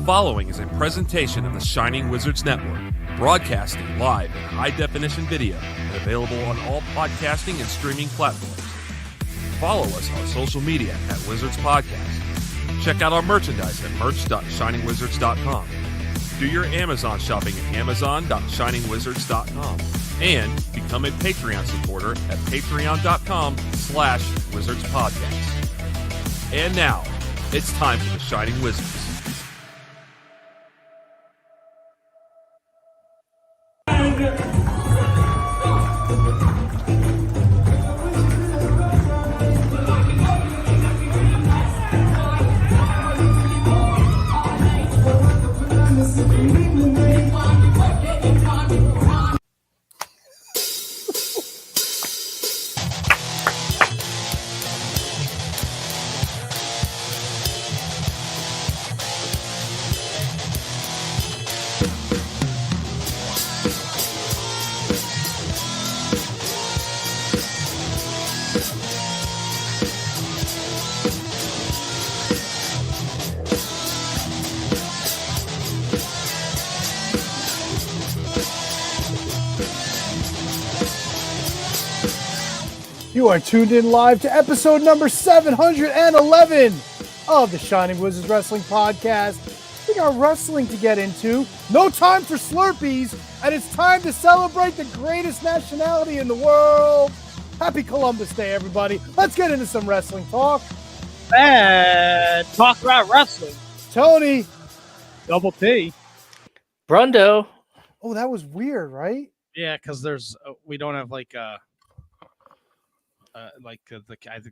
following is a presentation of the Shining Wizards Network, broadcasting live in high-definition video and available on all podcasting and streaming platforms. Follow us on social media at Wizards Podcast. Check out our merchandise at merch.shiningwizards.com. Do your Amazon shopping at amazon.shiningwizards.com. And become a Patreon supporter at patreon.com/wizardspodcast. And now, it's time for the Shining Wizards. You are tuned in live to episode number 711 of the Shining Wizards Wrestling Podcast. We got wrestling to get into, no time for Slurpees, and it's time to celebrate the greatest nationality in the world. Happy Columbus Day, everybody. Let's get into some wrestling talk. Talk about wrestling. Tony. Double T. Brundo. Oh, that was weird, right? Yeah, because we don't have I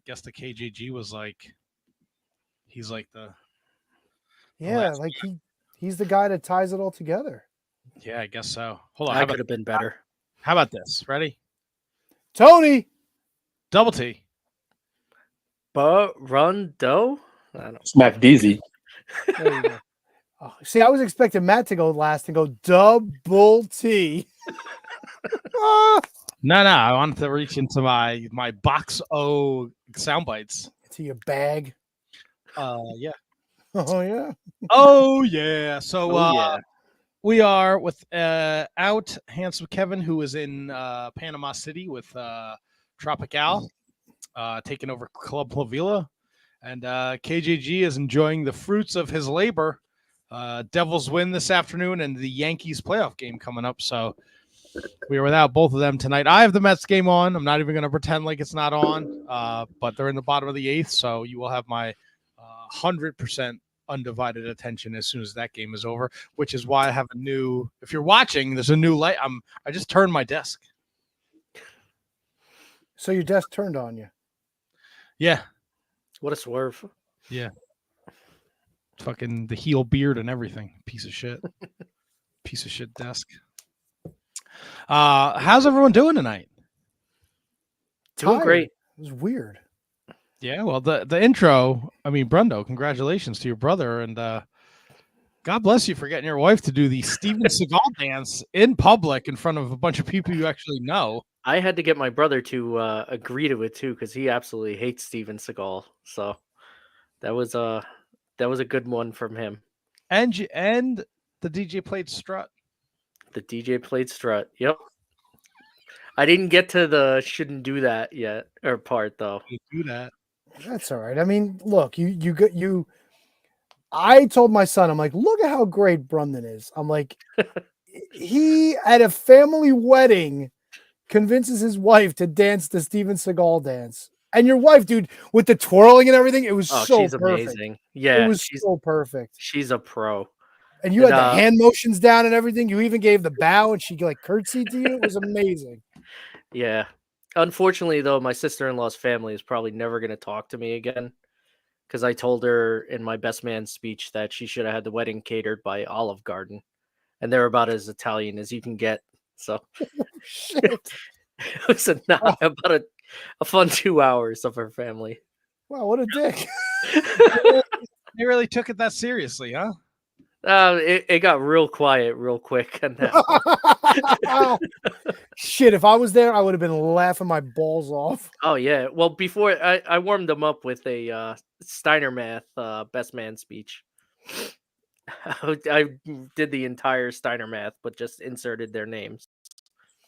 guess the KJG was he's like the he's the guy that ties it all together. Yeah, I guess so. Hold on, I could have been better. How about this? Ready? Tony. Double T. Brundo. I don't Smack Deezy. There you go. Oh, see, I was expecting Matt to go last and go Double T. No, I wanted to reach into my box O sound bites. To your bag. Yeah. Oh yeah. Oh yeah. So yeah. We are with out Handsome Kevin, who is in Panama City with Tropical, taking over Club La Vila, and KJG is enjoying the fruits of his labor. Devils win this afternoon, and the Yankees playoff game coming up. So we are without both of them tonight. I have the Mets game on. I'm not even going to pretend like it's not on, but they're in the bottom of the eighth, so you will have my 100% undivided attention as soon as that game is over, which is why I have a new – if you're watching, there's a new light. I just turned my desk. So your desk turned on you? Yeah. What a swerve. Yeah. Fucking the heel beard and everything. Piece of shit. Piece of shit desk. How's everyone doing tonight? Doing great. It was weird. Yeah, well, the intro, Brundo, congratulations to your brother, and God bless you for getting your wife to do the Steven Seagal dance in public in front of a bunch of people you actually know. I had to get my brother to agree to it too, because he absolutely hates Steven Seagal. So that was a good one from him. And the DJ played strut. The DJ played strut. Yep. I didn't get to the shouldn't do that yet or part though. You do that. That's all right. Look, I told my son, I'm like, look at how great Brundon is. I'm like, he at a family wedding convinces his wife to dance the Steven Seagal dance. And your wife, dude, with the twirling and everything, it was so she's perfect. Amazing. Yeah, it was so perfect. She's a pro. And you had the hand motions down and everything. You even gave the bow, and she curtsied to you. It was amazing. Yeah. Unfortunately, though, my sister-in-law's family is probably never going to talk to me again, because I told her in my best man speech that she should have had the wedding catered by Olive Garden, and they're about as Italian as you can get. So Shit. It was about a fun 2 hours of her family. Wow, what a dick. They really took it that seriously, huh? It got real quiet real quick. Shit, if I was there, I would have been laughing my balls off. Oh, yeah. Well, before I warmed them up with a Steiner Math best man speech. I did the entire Steiner math, but just inserted their names.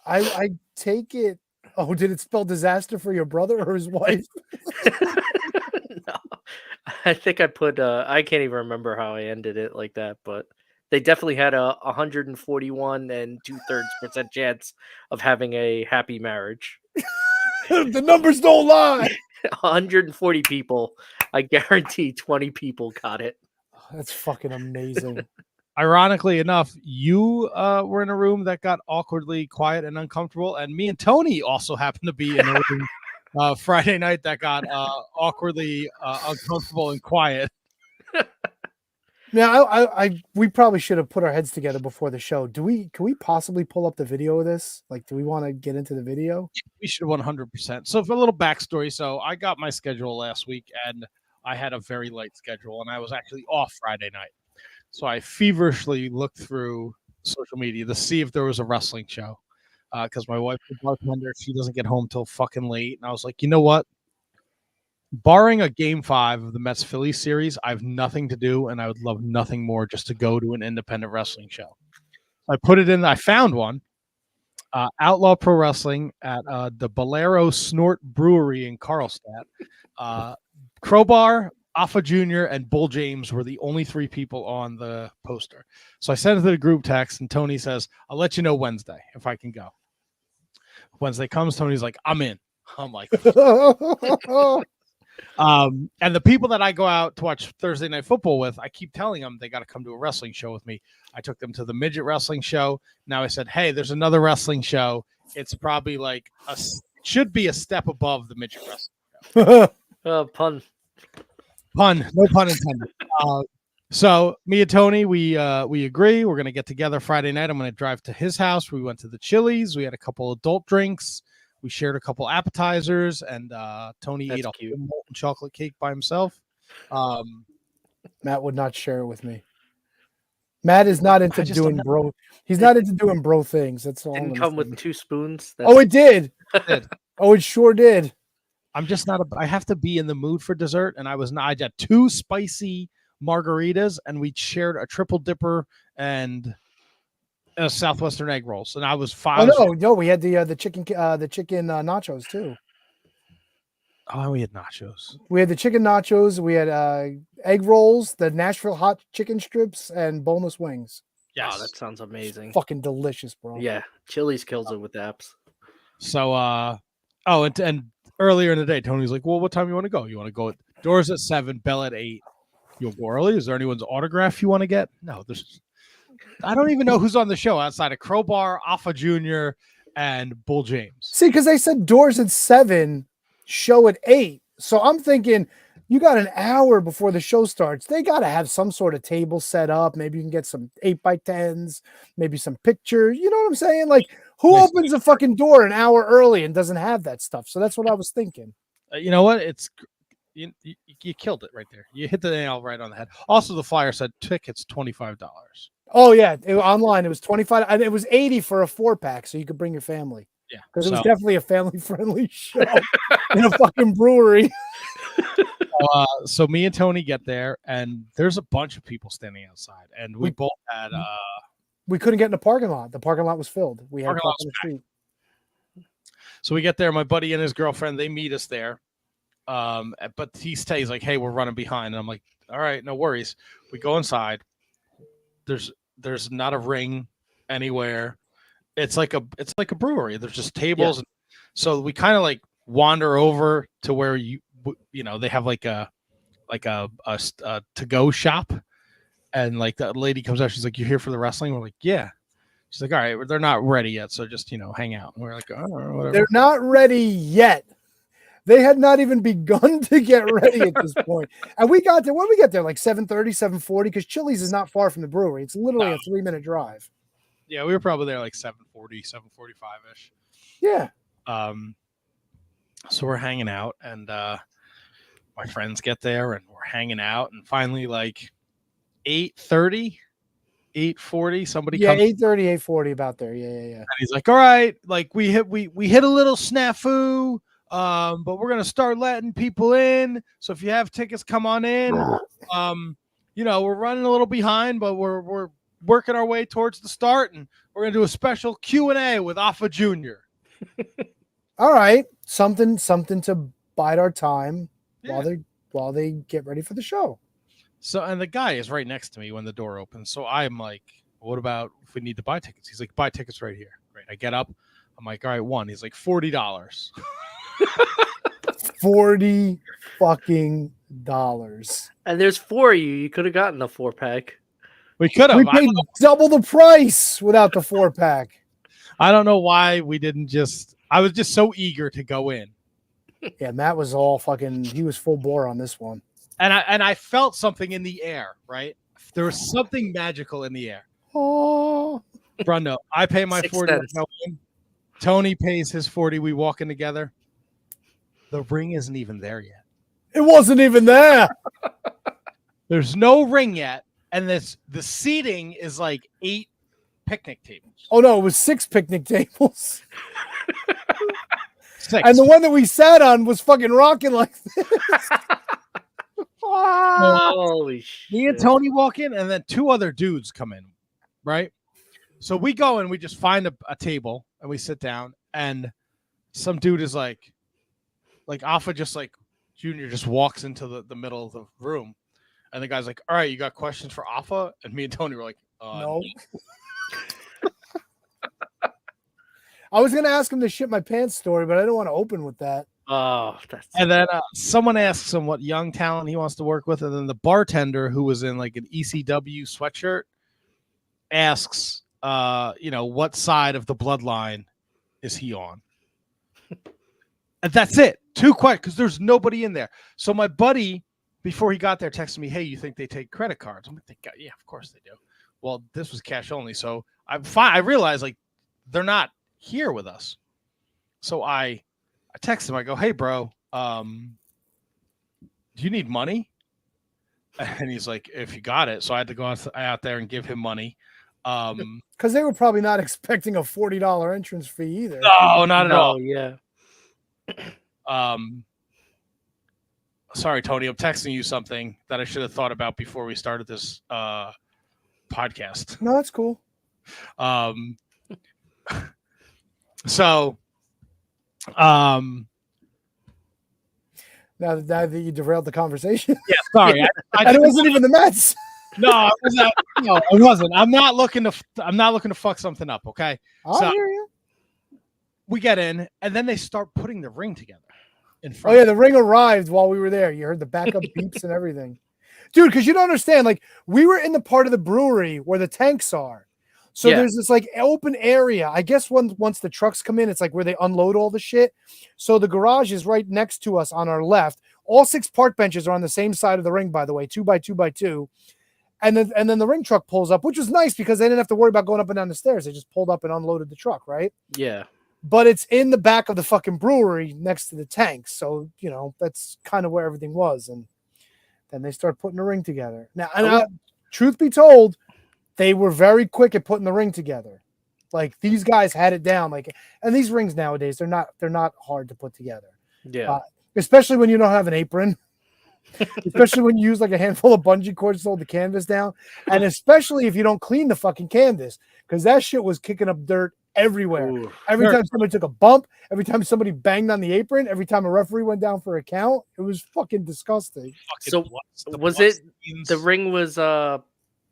I take it. Oh, did it spell disaster for your brother or his wife? No, I think I put. I can't even remember how I ended it like that, but they definitely had a 141 and 2/3% chance of having a happy marriage. The numbers don't lie. 140 people. I guarantee 20 people got it. That's fucking amazing. Ironically enough, you were in a room that got awkwardly quiet and uncomfortable, and me and Tony also happened to be in a room Friday night that got awkwardly uncomfortable and quiet. Now, we probably should have put our heads together before the show. Can we possibly pull up the video of this? Like, do we want to get into the video? We should 100%. So for a little backstory, so I got my schedule last week, and I had a very light schedule, and I was actually off Friday night. So I feverishly looked through social media to see if there was a wrestling show, because my wife is a bartender. She doesn't get home till fucking late, and I was like, you know what? Barring a Game 5 of the Mets-Phillies series, I have nothing to do, and I would love nothing more just to go to an independent wrestling show. I put it in. I found one, Outlaw Pro Wrestling at the Bolero Snort Brewery in Carlstadt. Crowbar, Alpha Jr., and Bull James were the only three people on the poster. So I sent it to the group text, and Tony says, I'll let you know Wednesday if I can go. Wednesday comes, Tony's like, I'm in. I'm like, and the people that I go out to watch Thursday Night Football with, I keep telling them they got to come to a wrestling show with me. I took them to the midget wrestling show. Now I said, hey, there's another wrestling show. It's probably like should be a step above the midget wrestling show. Pun. No pun intended. So me and Tony, we agree. We're gonna get together Friday night. I'm gonna drive to his house. We went to the Chili's. We had a couple adult drinks. We shared a couple appetizers, and Tony ate a whole molten chocolate cake by himself. Matt would not share it with me. Matt is not into doing bro. He's not into doing bro things. That's all. Didn't come with 2 spoons. Oh, it did. Oh, it sure did. I'm just not. I have to be in the mood for dessert, and I was not. I got 2 spicy margaritas, and we shared a triple dipper and a Southwestern egg rolls, and I was 5. Oh no, we had the chicken nachos too. Oh, we had nachos. We had the chicken nachos. We had egg rolls, the Nashville hot chicken strips, and boneless wings. Yes. Oh, that sounds amazing. Fucking delicious, bro. Yeah, Chili's kills it with apps. So, and earlier in the day, Tony's like, "Well, what time you want to go? You want to go at doors at 7, bell at 8? You'll go early. Is there anyone's autograph you want to get? No, there's. I don't even know who's on the show outside of Crowbar, Alpha Jr., and Bull James. See, because they said doors at 7, show at 8. So I'm thinking you got an hour before the show starts. They got to have some sort of table set up. Maybe you can get some 8x10s, maybe some pictures. You know what I'm saying? Like, who opens a fucking door an hour early and doesn't have that stuff? So that's what I was thinking. You know what? It's you killed it right there. You hit the nail right on the head. Also, the flyer said tickets $25. Oh yeah, online it was 25, and it was 80 for a 4-pack, so you could bring your family. Yeah, because it was definitely a family-friendly show in a fucking brewery. So me and Tony get there, and there's a bunch of people standing outside, and we both had. We couldn't get in the parking lot. The parking lot was filled. We had to park on the street. So we get there. My buddy and his girlfriend, they meet us there. But he's like, "Hey, we're running behind," and I'm like, "All right, no worries." We go inside. There's not a ring anywhere. It's like a brewery. There's just tables. Yeah. So we kind of like wander over to where they have like a to-go shop, and like that lady comes out. She's like, "You're here for the wrestling?" We're like, "Yeah." She's like, "All right, they're not ready yet, so just hang out." And we're like, "Oh, whatever." They're not ready yet. They had not even begun to get ready at this point. And we got there. When we get there, like 7:30, 7:40, because Chili's is not far from the brewery. It's literally a 3-minute drive. Yeah, we were probably there like 7:40, 7:45-ish. Yeah. So we're hanging out, and my friends get there, and we're hanging out, and finally, like 8:30, 8:40, somebody comes. 8:30, 8:40, about there. Yeah. And he's like, "All right, like we hit a little snafu. But we're gonna start letting people in. So if you have tickets, come on in. we're running a little behind, but we're working our way towards the start, and we're gonna do a special Q&A with Alpha Junior. All right, something to bide our time Yeah. while they get ready for the show. So, and the guy is right next to me when the door opens. So I'm like, what about if we need to buy tickets? He's like, buy tickets right here. Great. I get up. I'm like, all right, one. He's like, $40. $40 fucking dollars. And there's 4 of you. You could have gotten the 4-pack. We could have. We paid double the price without the 4-pack. I don't know why we didn't just. I was just so eager to go in. Yeah, Matt was all fucking. He was full bore on this one. And I felt something in the air, right? There was something magical in the air. Oh, Bruno, I pay my 6 40. cents. Tony pays his 40. We walk in together. The ring isn't even there yet. it wasn't even there. There's no ring yet, and the seating is like 8 picnic tables. Oh no, it was 6 picnic tables. 6. And the one that we sat on was fucking rocking like this. Holy shit. Me and Tony walk in, and then 2 other dudes come in, right? So we go and we just find a table, and we sit down, and some dude is like Alpha just like Junior just walks into the middle of the room, and the guy's like, all right, you got questions for Alpha? And me and Tony were like, No. I was gonna ask him the shit my pants story, but I don't want to open with that. Oh, that's And then someone asks him what young talent he wants to work with, and then the bartender, who was in like an ECW sweatshirt, asks, what side of the bloodline is he on? And that's it. 2 questions, because there's nobody in there. So my buddy, before he got there, texted me, "Hey, you think they take credit cards?" I'm like, "Yeah, of course they do." Well, this was cash only, so I'm fine. I realized like they're not here with us, so I text him. I go, "Hey, bro, do you need money?" And he's like, "If you got it." So I had to go out there and give him money. Because they were probably not expecting a $40 entrance fee either. No, not at all. Yeah. Sorry, Tony, I'm texting you something that I should have thought about before we started this podcast. No, that's cool. So, Now that you derailed the conversation. yeah, sorry. And it wasn't even the Mets. No, it wasn't. I'm not looking to fuck something up. Okay. I So- hear you. We get in, and then they start putting the ring together in Oh front. yeah, the ring arrived while we were there. You heard the backup beeps and everything, dude. Because you don't understand. Like we were in the part of the brewery where the tanks are. So Yeah. there's this like open area. I guess once the trucks come in, it's like where they unload all the shit. So the garage is right next to us on our left. All 6 park benches are on the same side of the ring, by the way, 2 by 2 by 2. And then the ring truck pulls up, which was nice because they didn't have to worry about going up and down the stairs. They just pulled up and unloaded the truck, right? Yeah. But it's in the back of the fucking brewery next to the tanks. So, that's kind of where everything was. And then they start putting the ring together. Now, truth be told, they were very quick at putting the ring together. Like these guys had it down. And these rings nowadays, they're not hard to put together. Yeah. Especially when you don't have an apron. Especially when you use like a handful of bungee cords to hold the canvas down. And especially if you don't clean the fucking canvas. Because that shit was kicking up dirt everywhere. Ooh. Every time somebody took a bump, every time somebody banged on the apron, every time a referee went down for a count, it was fucking disgusting. So was it the ring was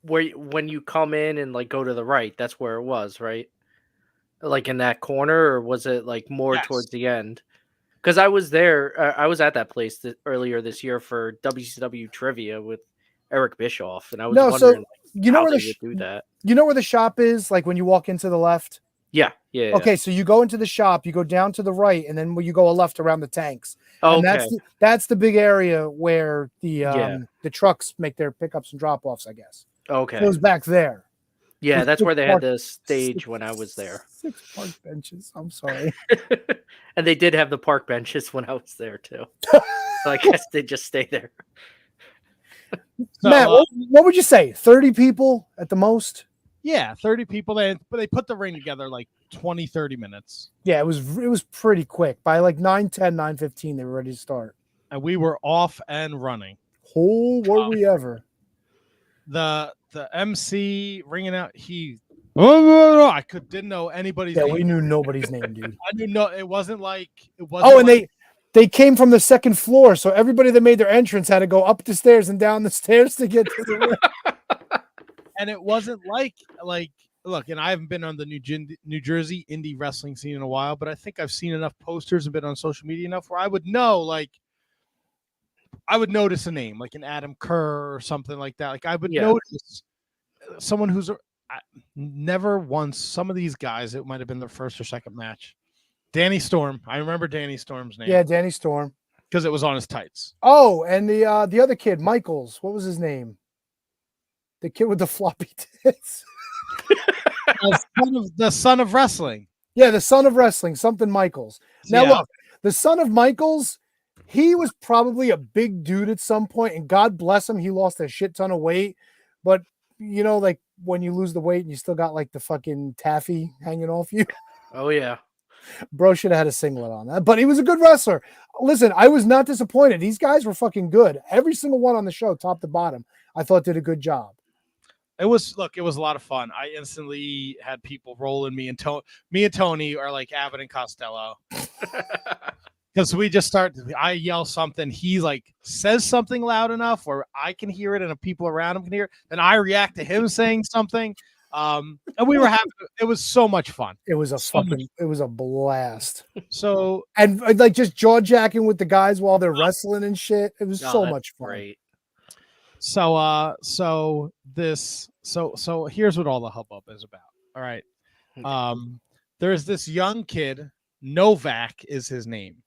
when you come in and like go to the right, that's where it was, right? Like in that corner, or was it like more towards the end? Because I was there, I was at that place earlier this year for WCW trivia with Eric Bischoff, and I was wondering how they would do that. You know where the shop is? Like when you walk into the left. Yeah. Okay, so you go into the shop, you go down to the right, and then you go a left around the tanks. Oh, and okay. That's the big area where the trucks make their pickups and drop offs, I guess. Okay. It goes back there. Yeah, With that's 6 where they had the stage when I was there. 6 park benches. I'm sorry. And they did have the park benches when I was there too. So I guess they just stay there. So, Matt, what would you say? 30 people at the most? Yeah, 30 people. But they put the ring together like 20, 30 minutes. Yeah, it was pretty quick. By like 9:10, 9:15, they were ready to start. And we were off and running. Oh, were we ever? the MC ringing out. I didn't know anybody's name. We knew nobody's name, dude. I knew it wasn't like they came from the second floor, so everybody that made their entrance had to go up the stairs and down the stairs to get to the ring. And it wasn't like look, and I haven't been on the New Jersey indie wrestling scene in a while, but I think I've seen enough posters and been on social media enough where I would know, like, I would notice a name like an Adam Kerr or something like that. Like I would notice someone who's never once. Some of these guys, it might have been their first or second match. Danny Storm. I remember Danny Storm's name. Yeah, Danny Storm. Because it was on his tights. Oh, and the other kid, Michaels. What was his name? The kid with the floppy tits. the son of wrestling. Yeah, the son of wrestling, something Michaels. Now look, the son of Michaels, he was probably a big dude at some point, and God bless him, he lost a shit ton of weight. But you know, like when you lose the weight and you still got like the fucking taffy hanging off you. Oh yeah. Bro should have had a singlet on that, but he was a good wrestler. Listen, I was not disappointed. These guys were fucking good. Every single one on the show, top to bottom, I thought did a good job. It was a lot of fun. I instantly had people rolling me and Tony are like Abbott and Costello. Because we just I yell something, he like says something loud enough where I can hear it and the people around him can hear it. Then I react to him saying something. And we were having, it was so much fun. It was it was a blast. So, and like just jaw jacking with the guys while they're wrestling and shit. It was so much fun. Great. So here's what all the hubbub is about. All right. There's this young kid, Novak is his name.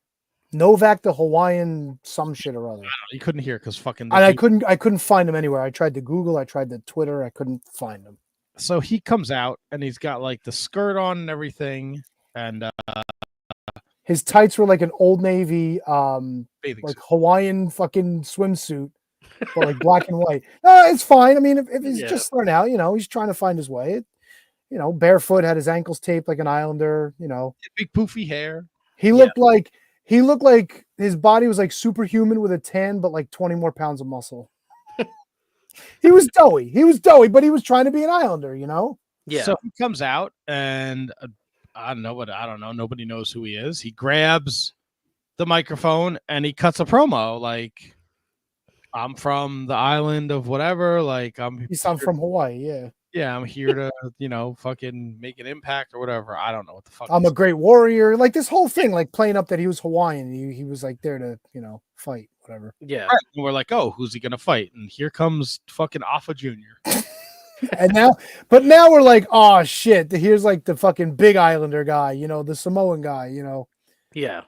Novak, the Hawaiian some shit or other. You couldn't hear because fucking. And I couldn't find him anywhere. I tried to Google, I tried to Twitter, I couldn't find him. So he comes out and he's got like the skirt on and everything, and his tights were like an Old Navy bathing like suit. Hawaiian fucking swimsuit, but like black and white. No, it's fine. I mean, if he's just starting out, you know, he's trying to find his way. You know, barefoot, had his ankles taped like an Islander. You know, big poofy hair. He looked like his body was like superhuman with a tan, but like 20 more pounds of muscle. He was doughy. But he was trying to be an Islander, you know? Yeah. So he comes out and I don't know. Nobody knows who he is. He grabs the microphone and he cuts a promo like, I'm from the island of whatever. Like I'm from Hawaii. Yeah. Yeah. I'm here to, you know, fucking make an impact or whatever. I don't know what the fuck. I'm a great warrior. Like this whole thing, like playing up that he was Hawaiian. He was like there to, you know, fight, whatever. Yeah. Right. And we're like, oh, who's he going to fight? And here comes fucking Alpha Jr. And now we're like, oh shit. Here's like the fucking big Islander guy, you know, the Samoan guy, you know? Yeah.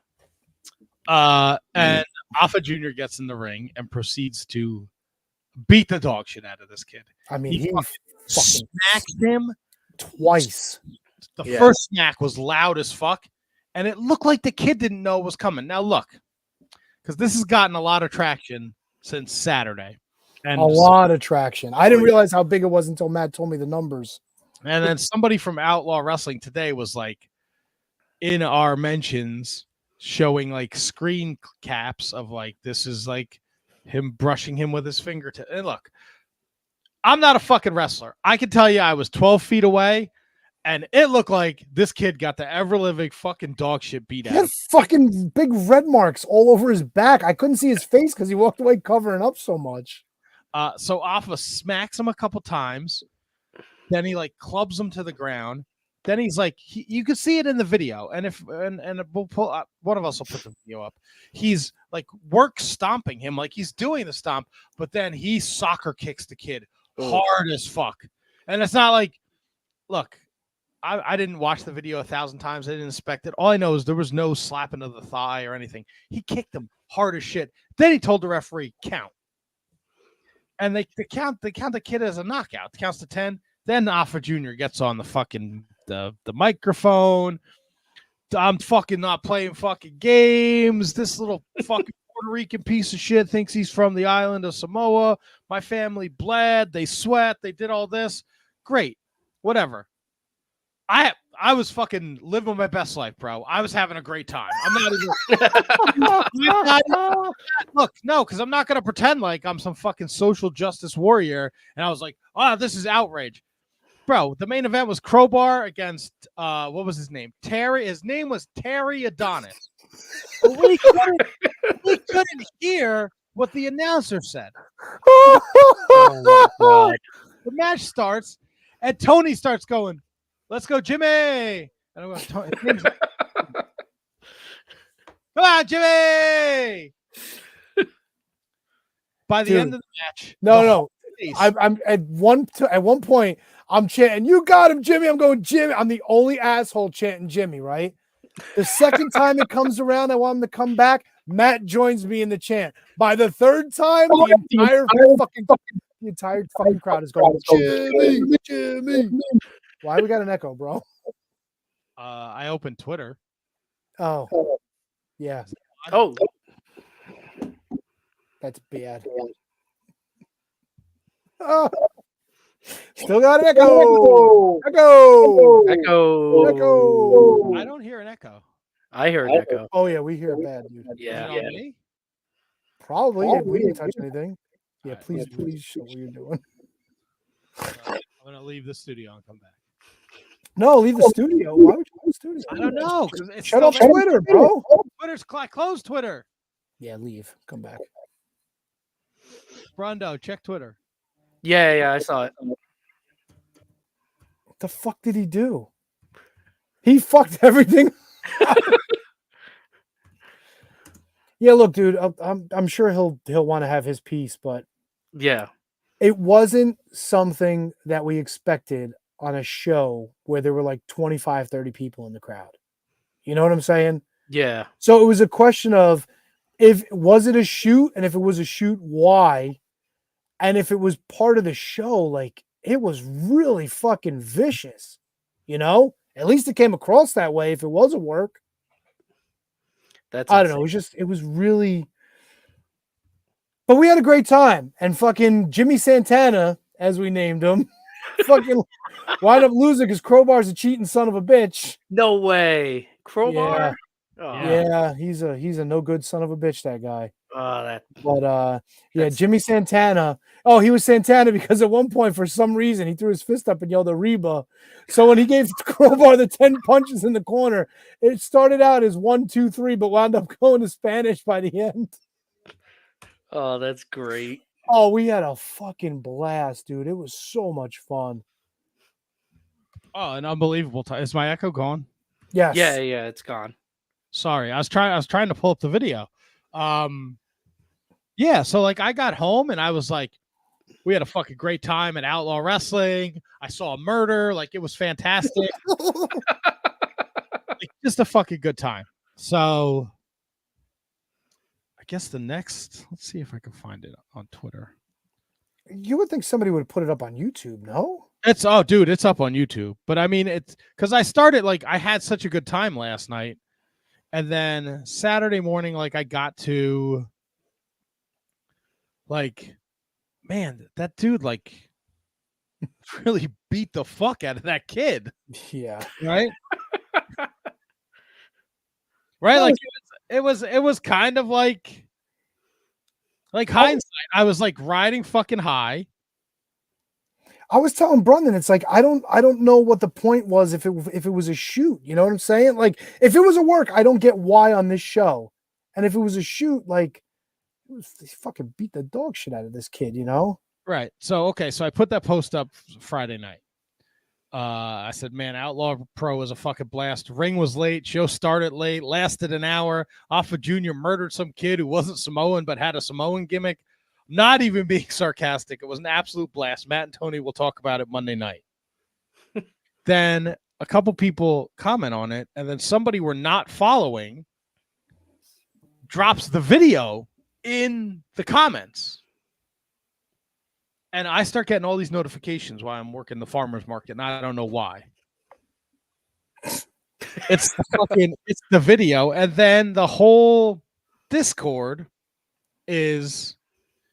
And Alpha Jr. gets in the ring and proceeds to beat the dog shit out of this kid. I mean, he fucking smacked him twice. The first smack was loud as fuck, and it looked like the kid didn't know it was coming. Now look, because this has gotten a lot of traction since Saturday. And a lot of traction. I didn't realize how big it was until Matt told me the numbers. And then somebody from Outlaw Wrestling today was like in our mentions showing like screen caps of like, this is like him brushing him with his fingertip. And look, I'm not a fucking wrestler. I can tell you I was 12 feet away and it looked like this kid got the ever-living fucking dog shit beat out. He had fucking big red marks all over his back. I couldn't see his face because he walked away covering up so much. So Alpha smacks him a couple times. Then he like clubs him to the ground. Then he's like, you can see it in the video. And we'll pull up, one of us will put the video up. He's like work stomping him like he's doing the stomp, but then he soccer kicks the kid hard as fuck. And it's not like, look, I didn't watch the video 1,000 times. I didn't inspect it. All I know is there was no slapping of the thigh or anything. He kicked him hard as shit. Then he told the referee, count. And they count the kid as a knockout. Counts to 10. Then Alpha Jr. gets on the fucking the microphone. I'm fucking not playing fucking games. This little fucking Puerto Rican piece of shit thinks he's from the island of Samoa. My family bled. They sweat. They did all this. Great. Whatever. I I was fucking living my best life, bro. I was having a great time. I'm not even look, no, because I'm not gonna pretend like I'm some fucking social justice warrior. And I was like, oh, this is outrage. Bro, the main event was Crowbar against what was his name? Terry. His name was Terry Adonis. But we couldn't hear what the announcer said. Oh my God. The match starts, and Tony starts going, "Let's go, Jimmy!" And I'm going, Tony, come on, Jimmy! By the end of the match, no. I'm at one point I'm chanting, "You got him, Jimmy." I'm going, Jimmy. I'm the only asshole chanting Jimmy, right? The second time it comes around, I want him to come back. Matt joins me in the chant. By the third time, the entire fucking crowd is going, Jimmy, Jimmy. Why we got an echo, bro? I opened Twitter. Oh, yeah. Oh, That's bad. Oh. Still got an echo. Echo. I don't hear an echo. I heard echo. Oh yeah, we hear it bad, dude. Yeah. Is it on me? Probably. If we didn't touch anything. Yeah, please show what you're doing. I'm gonna leave the studio and come back. No, leave the studio. Why would you leave the studio? I don't know. It's Shut off Twitter, bro. Twitter's close Twitter. Yeah, leave. Come back. Brondo, check Twitter. Yeah, I saw it. What the fuck did he do? He fucked everything. Yeah, look, dude, I'm sure he'll want to have his piece, but Yeah. it wasn't something that we expected on a show where there were like 25, 30 people in the crowd. You know what I'm saying? Yeah. So it was a question of was it a shoot, and if it was a shoot, why? And if it was part of the show, like, it was really fucking vicious, you know? At least it came across that way if it was a work. I don't know. It was really, but we had a great time. And fucking Jimmy Santana, as we named him, fucking wound up losing because Crowbar's a cheating son of a bitch. No way. Crowbar? Yeah. Oh, Yeah, he's a no good son of a bitch, that guy. that. But Jimmy Santana. Oh, he was Santana because at one point, for some reason, he threw his fist up and yelled Arriba. So when he gave Crowbar the 10 punches in the corner, it started out as 1, 2, 3, but wound up going to Spanish by the end. Oh, that's great. Oh, we had a fucking blast, dude. It was so much fun. Oh, an unbelievable time. Is my echo gone? Yes. Yeah, it's gone. Sorry, I was trying to pull up the video. Yeah, so like I got home and I was like, we had a fucking great time at Outlaw Wrestling. I saw a murder, like it was fantastic. Like, just a fucking good time. So I guess the next, let's see if I can find it on Twitter. You would think somebody would put it up on YouTube, no? It's up on YouTube. But I mean, it's because I started, like, I had such a good time last night. And then Saturday morning, like, I got to, like, man, that dude, like, really beat the fuck out of that kid. Yeah. Right? Right? Like, it was kind of like hindsight. I was, like, riding fucking high. I was telling Brendan, it's like I don't know what the point was if it was a shoot. You know what I'm saying? Like, if it was a work, I don't get why on this show. And if it was a shoot, like, they fucking beat the dog shit out of this kid, you know? Right. So I put that post up Friday night. I said, man, Outlaw Pro was a fucking blast. Ring was late. Show started late. Lasted an hour. Alpha Jr. murdered some kid who wasn't Samoan but had a Samoan gimmick. Not even being sarcastic. It was an absolute blast. Matt and Tony will talk about it Monday night. Then a couple people comment on it, and then somebody we're not following drops the video in the comments. And I start getting all these notifications while I'm working the farmer's market, and I don't know why. It's the video, and then the whole Discord is,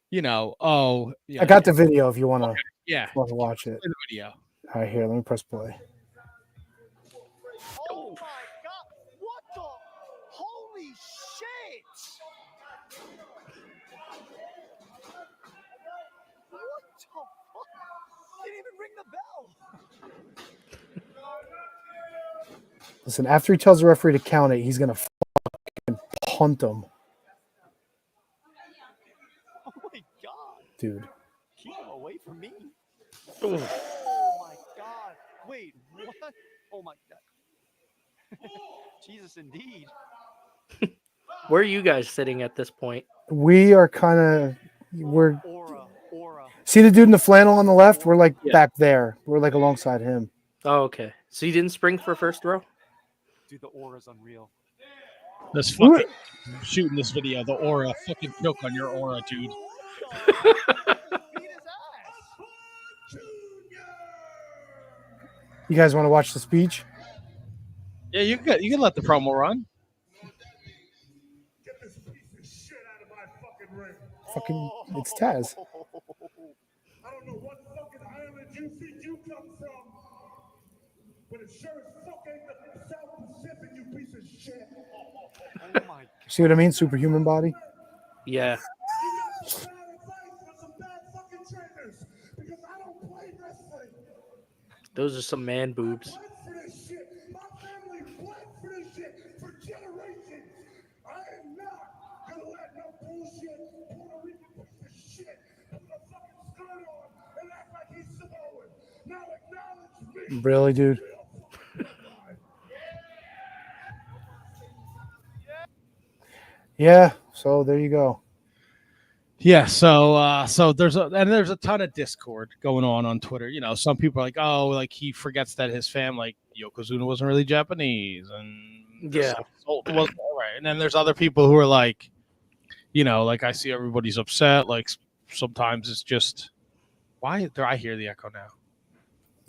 you know, I got the video if you want to yeah, watch it. the video. All right, here, let me press play. Didn't even ring the bell. Listen, after he tells the referee to count it, he's gonna fucking punt him. Oh my god, Dude. keep him away from me. Ooh. Oh my god. Wait, what? Oh my god. Jesus, indeed. Where are you guys sitting at this point? We are we're Aura. see the dude in the flannel on the left? We're like Yeah. back there. We're like alongside him. Oh, okay. So you didn't spring for first row? Dude, the aura's unreal. This fucking shooting this video, the aura, fucking choke on your aura, dude. You guys want to watch the speech? Yeah, you can let the promo run. Get this piece of shit out of my fucking ring. Fucking, it's Taz. I don't know what fucking island you think you come from, but it sure as fuck ain't the South Pacific, you piece of shit. Oh my god. See what I mean? Superhuman body. Yeah. You got bad advice from some bad fucking trainers, because I don't play wrestling. Those are some man boobs. Bled for this shit. My family bled for this shit for generations. I am not gonna let no bullshit Puerto Rican piece of shit put a fucking skirt on and act like he's Samoan. Now acknowledge me. Really, dude? Yeah. So there you go. Yeah, so there's a ton of discord going on Twitter. You know, some people are like, oh, like he forgets that his fam, like Yokozuna wasn't really Japanese, and Yeah. wasn't right. And then there's other people who are like, you know, like I see everybody's upset. Like sometimes it's just why do I hear the echo now?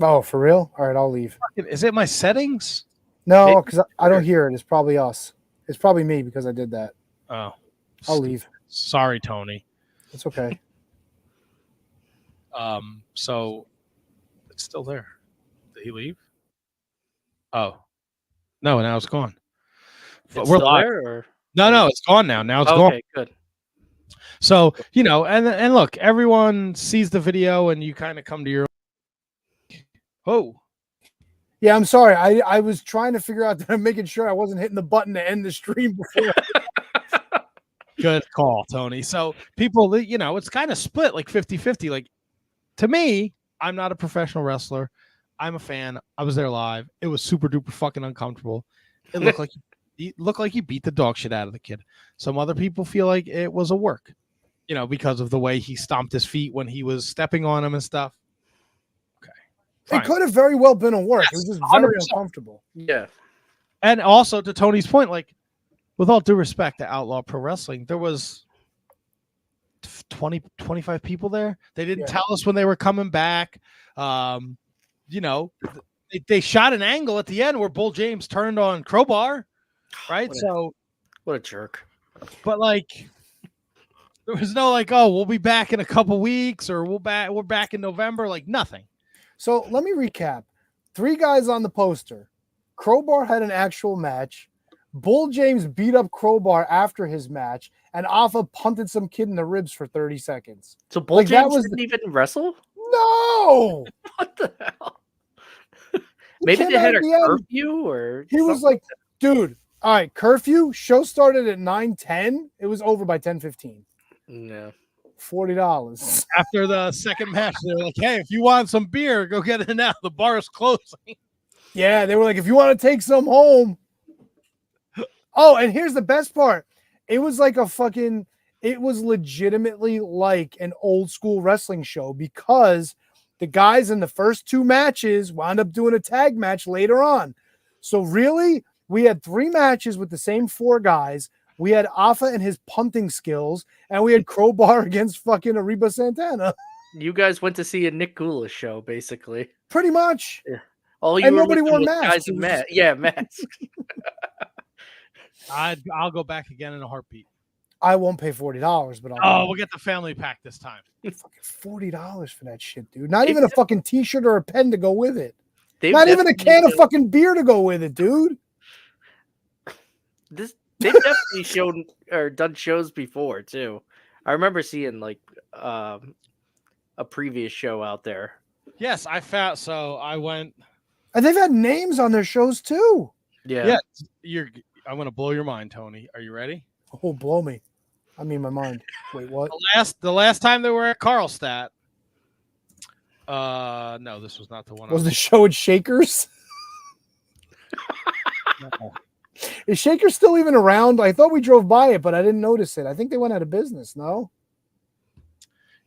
Oh, for real? All right, I'll leave. Is it my settings? No, because I don't hear it. It's probably us. It's probably me because I did that. Oh, I'll leave. Sorry, Tony. It's okay. So it's still there. Did he leave? Oh, no, now it's gone. But It's we're still live. there, or? No, it's gone now. Now it's gone. Okay, good. So, you know, and look, everyone sees the video and you kind of come to your own. Oh, Yeah, I'm sorry. I was trying to figure out that I'm making sure I wasn't hitting the button to end the stream before. good call, Tony. So people, you know, it's kind of split like 50-50. Like to me, I'm not a professional wrestler. I'm a fan. I was there live. It was super duper fucking uncomfortable. It looked like you beat the dog shit out of the kid. Some other people feel like it was a work, you know, because of the way he stomped his feet when he was stepping on him and stuff. Okay. Fine. It could have very well been a work. Yes, it was just very 100%. uncomfortable. Yeah. And also to Tony's point, like with all due respect to Outlaw Pro Wrestling, there was 20, 25 people there. They didn't tell us when they were coming back. You know, they shot an angle at the end where Bull James turned on Crowbar, right? What a jerk. But like, there was no like, oh, we'll be back in a couple weeks, or we're back in November. Like nothing. So let me recap. 3 guys on the poster. Crowbar had an actual match. Bull James beat up Crowbar after his match, and Alpha punted some kid in the ribs for 30 seconds. So Bull Like, that James was didn't even wrestle? No! What the hell? Maybe came they out had at a the end. curfew, or He was like, dude, all right, curfew. Show started at 9:10. It was over by 10:15. no. $40. After the second match, they were like, hey, if you want some beer, go get it now. The bar is closing. Yeah, they were like, if you want to take some home. Oh, and here's the best part. It was like it was legitimately like an old school wrestling show, because the guys in the first 2 matches wound up doing a tag match later on. So really, we had 3 matches with the same 4 guys. We had Alpha and his punting skills, and we had Crowbar against fucking Ariba Santana. You guys went to see a Nick Goulas show, basically. Pretty much. All you And were nobody missing wore was masks. guys It in was just- Yeah, masks. I'll go back again in a heartbeat. I won't pay $40, but Oh, we'll get the family pack this time. fucking $40 for that shit, dude. Not even a fucking t-shirt or a pen to go with it. They've Not even a definitely can of built- fucking beer to go with it, dude. This They definitely showed or done shows before too. I remember seeing like a previous show out there. Yes, I found. So I went. And they've had names on their shows too. Yeah. Yeah, I'm gonna blow your mind, Tony. Are you ready? Oh, blow me. I mean, my mind. Wait, what? The last time they were at Karlstadt. No, this was not the one. Was the show at Shakers? No. Is Shakers still even around? I thought we drove by it, but I didn't notice it. I think they went out of business. No.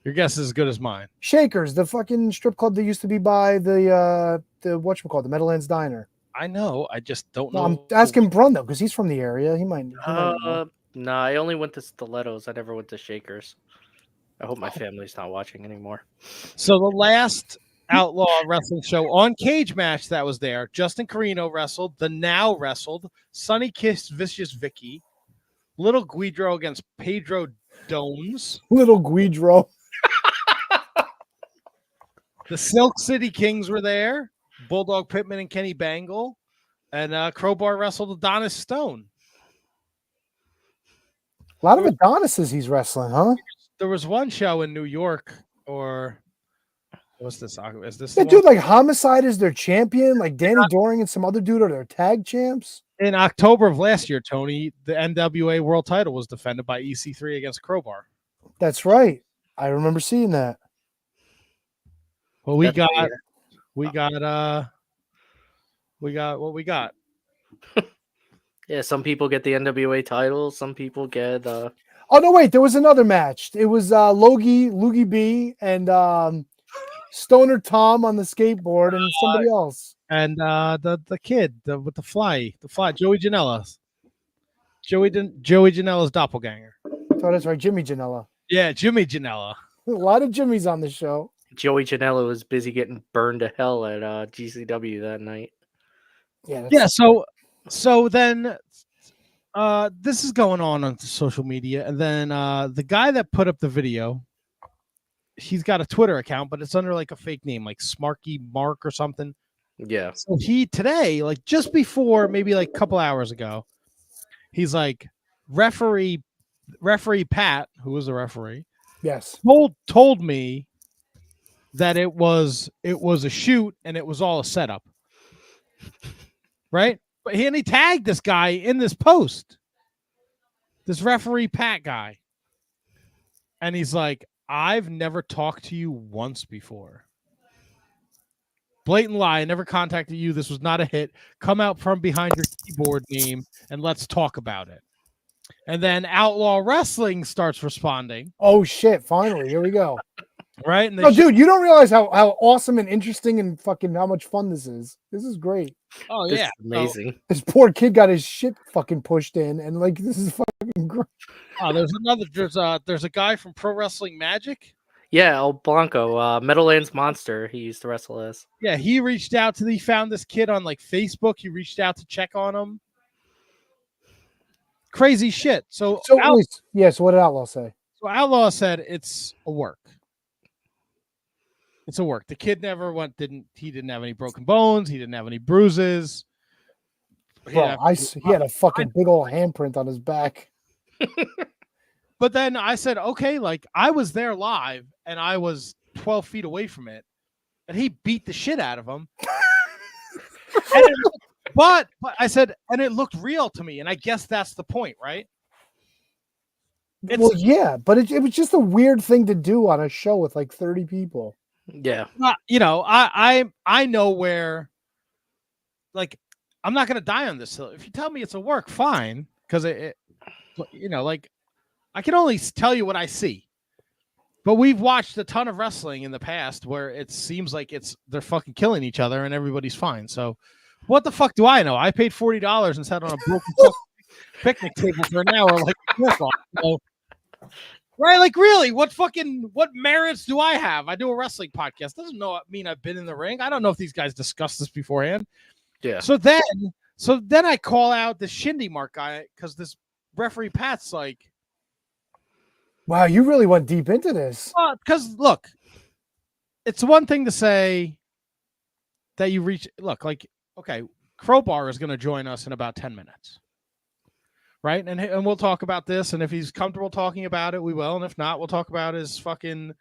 Your guess is as good as mine. Shakers, the fucking strip club that used to be by the whatchamacallit, the Meadowlands Diner. I know. I just don't No, know. I'm asking Brun though, because he's from the area. He might know. No, I only went to Stilettos. I never went to Shakers. I hope my family's not watching anymore. So the last Outlaw wrestling show on Cage Match that was there, Justin Carino wrestled, The Now wrestled, Sunny Kiss Vicious Vicky, Little Guidro against Pedro Domes, Little Guidro. the Silk City Kings were there, Bulldog Pittman and Kenny Bangle, and Crowbar wrestled Adonis Stone. A lot of Adonises he's wrestling, huh? There was one show in New York, or what's this? Is this Yeah, the dude, one? like Homicide is their champion. Like Danny Doring and some other dude are their tag champs. In October of last year, Tony, the NWA World Title was defended by EC3 against Crowbar. That's right. I remember seeing that. Well, we got what we got. Yeah, some people get the NWA title. Some people get. Oh no, wait, there was another match. It was Loogie B and Stoner Tom on the skateboard and somebody else. And the kid with the fly, Joey Janela. Joey Janela's doppelganger. Oh, that's right, Jimmy Janela. Yeah, Jimmy Janela. A lot of Jimmys on the show. Joey Janela was busy getting burned to hell at GCW that night. Yeah. So then this is going on social media, and then the guy that put up the video, he's got a Twitter account, but it's under like a fake name, like Smarky Mark or something. Yeah. So he today, like just before, maybe like a couple hours ago, he's like, referee Pat, who was the referee, Yes. told me that it was a shoot and it was all a setup. Right? But he tagged this guy in this post. This referee Pat guy. And he's like, I've never talked to you once before. Blatant lie. I never contacted you. This was not a hit. Come out from behind your keyboard name and let's talk about it. And then Outlaw Wrestling starts responding. Oh shit! Finally, here we go. Right? And dude, you don't realize how awesome and interesting and fucking how much fun this is. This is great. Oh This yeah, is amazing. This poor kid got his shit fucking pushed in, and like this is fucking great. Oh, there's a guy from Pro Wrestling Magic. Yeah, El Blanco, Meadowlands Monster. He used to wrestle as. Yeah, he reached out he found this kid on like Facebook. He reached out to check on him. Crazy shit. So So what did Outlaw say? So Outlaw said it's a work. It's a work. The kid never he didn't have any broken bones. He didn't have any bruises. He had a fucking big old handprint on his back. But then I said, okay, like I was there live and I was 12 feet away from it and he beat the shit out of him. But I said, and it looked real to me. And I guess that's the point, right? Well, yeah, but it was just a weird thing to do on a show with like 30 people. Yeah. You know, I know where, like, I'm not going to die on this hill. If you tell me it's a work, fine. Because you know, like, I can only tell you what I see. But we've watched a ton of wrestling in the past where it seems like they're fucking killing each other and everybody's fine. So what the fuck do I know? I paid $40 and sat on a broken picnic table for an hour like a jerk off. So, right? Like, really, what merits do I have? I do a wrestling podcast. Doesn't mean I've been in the ring. I don't know if these guys discussed this beforehand. Yeah. So then I call out the Shindy Mark guy because this referee Pat's like, wow, you really went deep into this. Because look, it's one thing to say that you reach. Look, like, okay, Crowbar is going to join us in about 10 minutes. right? And we'll talk about this. And if he's comfortable talking about it, we will. And if not, we'll talk about his fucking,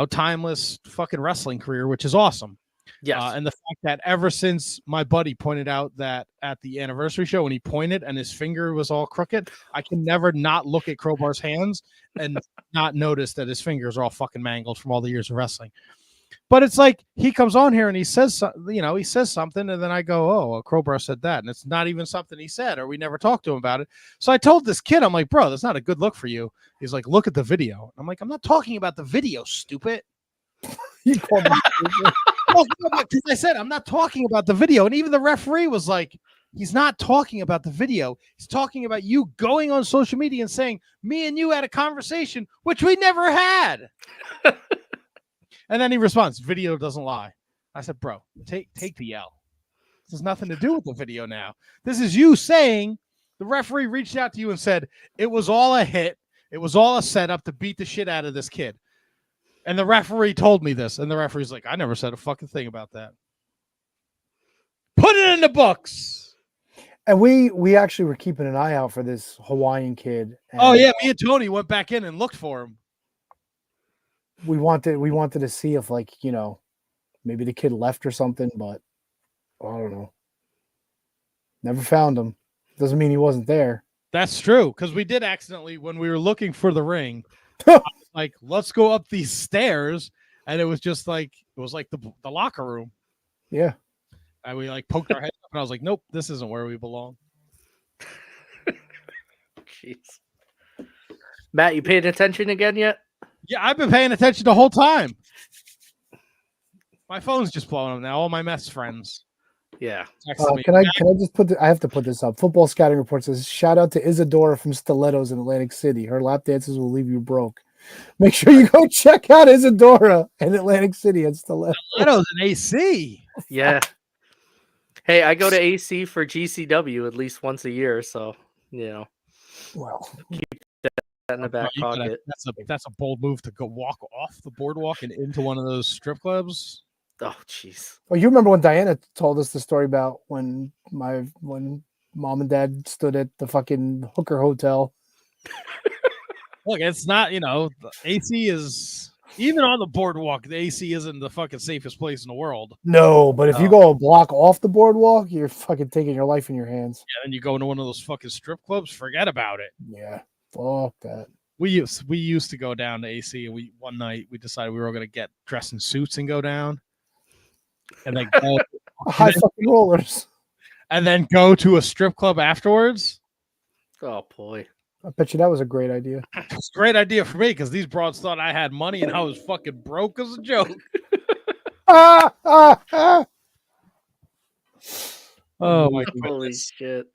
timeless fucking wrestling career, which is awesome. Yes. And the fact that ever since my buddy pointed out that at the anniversary show when he pointed and his finger was all crooked, I can never not look at Crowbar's hands and not notice that his fingers are all fucking mangled from all the years of wrestling. But it's like he comes on here and he says something, and then I go, "Oh, well, Crowbar said that," and it's not even something he said, or we never talked to him about it. So I told this kid, I'm like, "Bro, that's not a good look for you." He's like, "Look at the video." I'm like, "I'm not talking about the video, stupid." You called me stupid. Because I said I'm not talking about the video, and even the referee was like, "He's not talking about the video. He's talking about you going on social media and saying me and you had a conversation, which we never had." And then he responds, "Video doesn't lie." I said, "Bro, take the L. This has nothing to do with the video now. This is you saying the referee reached out to you and said it was all a hit. It was all a setup to beat the shit out of this kid. And the referee told me this." And the referee's like, "I never said a fucking thing about that." Put it in the books. And we actually were keeping an eye out for this Hawaiian kid. Oh yeah, me and Tony went back in and looked for him. We wanted to see if, like, maybe the kid left or something, but I don't know. Never found him. Doesn't mean he wasn't there. That's true, because we did accidentally, when we were looking for the ring, I was like, let's go up these stairs, and it was just like the locker room. Yeah. And we like poked our head up, and I was like, nope, this isn't where we belong. Jeez. Matt, you paying attention again yet? Yeah, I've been paying attention the whole time. My phone's just blowing up now. All my mess friends. Yeah. Can I just I have to put this up. Football Scouting Report says, shout out to Isadora from Stilettos in Atlantic City. Her lap dances will leave you broke. Make sure you go check out Isadora in Atlantic City at Stilettos. Stilettos in AC. Yeah. Hey, I go to AC for GCW at least once a year, so Well, keep that in the back pocket. That's a bold move to go walk off the boardwalk and into one of those strip clubs. Oh, jeez. well, you remember when Diana told us the story about when mom and dad stood at the fucking hooker hotel. Look, it's not, the AC is, even on the boardwalk, the AC isn't the fucking safest place in the world. No, but if you go a block off the boardwalk, you're fucking taking your life in your hands. Yeah, and you go into one of those fucking strip clubs, forget about it. Yeah, fuck that. We used to go down to AC, and one night we decided we were going to get dressed in suits and go down. And then go high fucking rollers. And then go to a strip club afterwards. Oh boy. I bet you that was a great idea. It's a great idea for me because these broads thought I had money and I was fucking broke as a joke. Oh my Holy goodness. shit.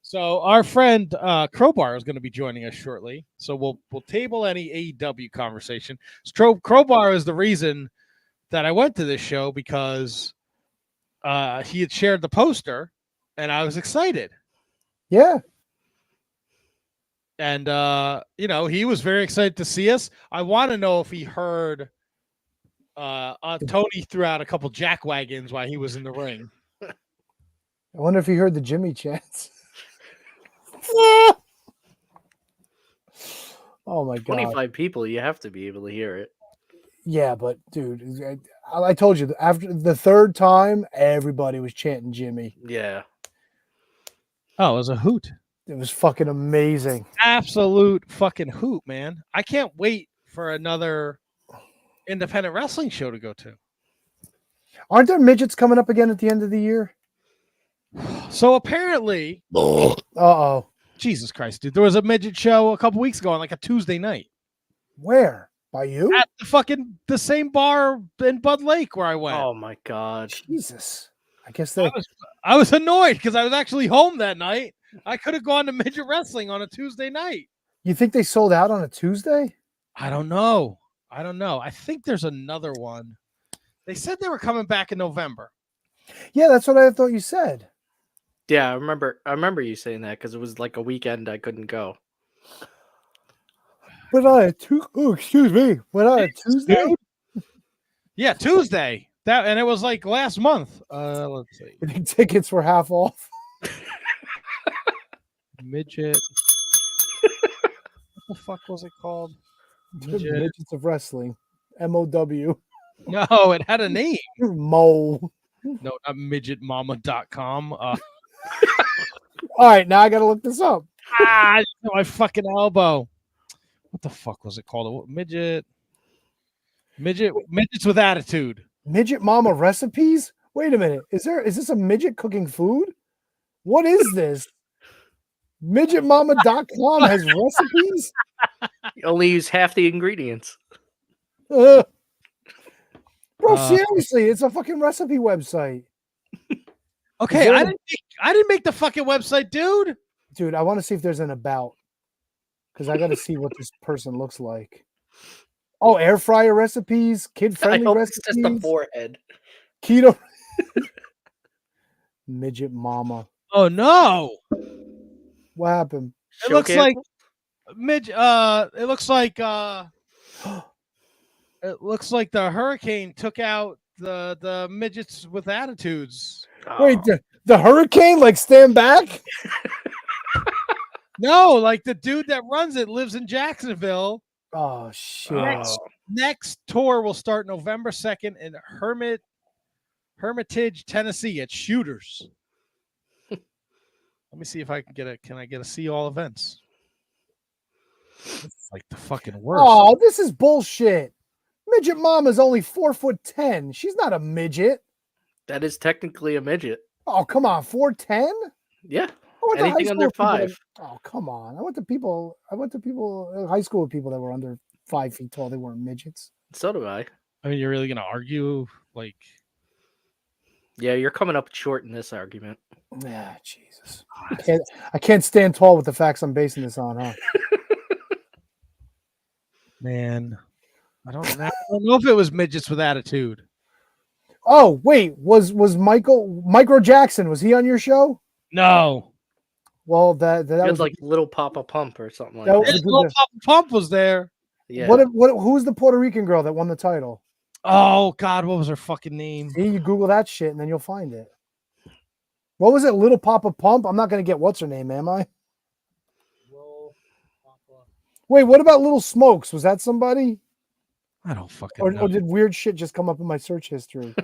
So our friend Crowbar is going to be joining us shortly. So we'll table any AEW conversation. Crowbar is the reason that I went to this show because he had shared the poster and I was excited. Yeah. And, he was very excited to see us. I want to know if he heard Tony threw out a couple jack wagons while he was in the ring. I wonder if he heard the Jimmy chants. Oh, my God. 25 people, you have to be able to hear it. Yeah, but, dude, I told you, after the third time, everybody was chanting Jimmy. Yeah. Oh, it was a hoot. It was fucking amazing. Absolute fucking hoot, man. I can't wait for another independent wrestling show to go to. Aren't there midgets coming up again at the end of the year? So apparently, Uh-oh. Jesus Christ, dude, there was a midget show a couple weeks ago on like a Tuesday night. Where? By you? At the same bar in Bud Lake where I went. Oh my God. Jesus. I guess I was annoyed because I was actually home that night. I could have gone to midget wrestling on a Tuesday night. You think they sold out on a Tuesday? I don't know. I think there's another one. They said they were coming back in November. Yeah, that's what I thought you said. Yeah, I remember you saying that because it was like a weekend I couldn't go. But on a Tuesday? Yeah, Tuesday. And it was like last month. Let's see. I think tickets were half off. midget. What the fuck was it called? Midget. Midgets of Wrestling. MOW. No, it had a name. Mo. No, not midgetmama.com. All right, now I got to look this up. My fucking elbow. What the fuck was it called? Midgets with attitude. Midget Mama recipes? Wait a minute. Is this a midget cooking food? What is this? Midgetmama.com has recipes? You only use half the ingredients. Bro, seriously, it's a fucking recipe website. Okay, I didn't make the fucking website, dude. Dude, I want to see if there's an about. Because I got to see what this person looks like. Oh, air fryer recipes, kid-friendly recipes. It's just the forehead. Keto. Midget Mama. Oh no! What happened? It looks like it looks like the hurricane took out the midgets with attitudes. Oh. Wait, the hurricane? Like stand back? No, like the dude that runs it lives in Jacksonville. Oh shit! Next tour will start November 2nd in Hermitage, Tennessee at Shooters. Let me see if I can get a see all events. It's like the fucking worst. Oh, this is bullshit. Midget Mama's only 4'10". She's not a midget. That is technically a midget. Oh, come on, 4'10". Yeah. I went to high Anything school under with people 5. oh, come on. I went to high school with people that were under 5 feet tall. They weren't midgets. So do I. I mean, you're really gonna argue like? Yeah, you're coming up short in this argument. Yeah, Jesus. I can't stand tall with the facts I'm basing this on, huh? Man, I don't know if it was midgets with attitude. Oh, wait, was Micro Jackson, was he on your show? No. Well, that It was was like Little Papa Pump or something like that that. was Little Papa Pump was there. Yeah. who's the Puerto Rican girl that won the title? Oh God, what was her fucking name? See, you Google that shit and then you'll find it. What was it? Little Papa Pump? I'm not gonna get what's her name, am I? Wait, what about Little Smokes? Was that somebody? I don't fucking know. Or did weird shit just come up in my search history?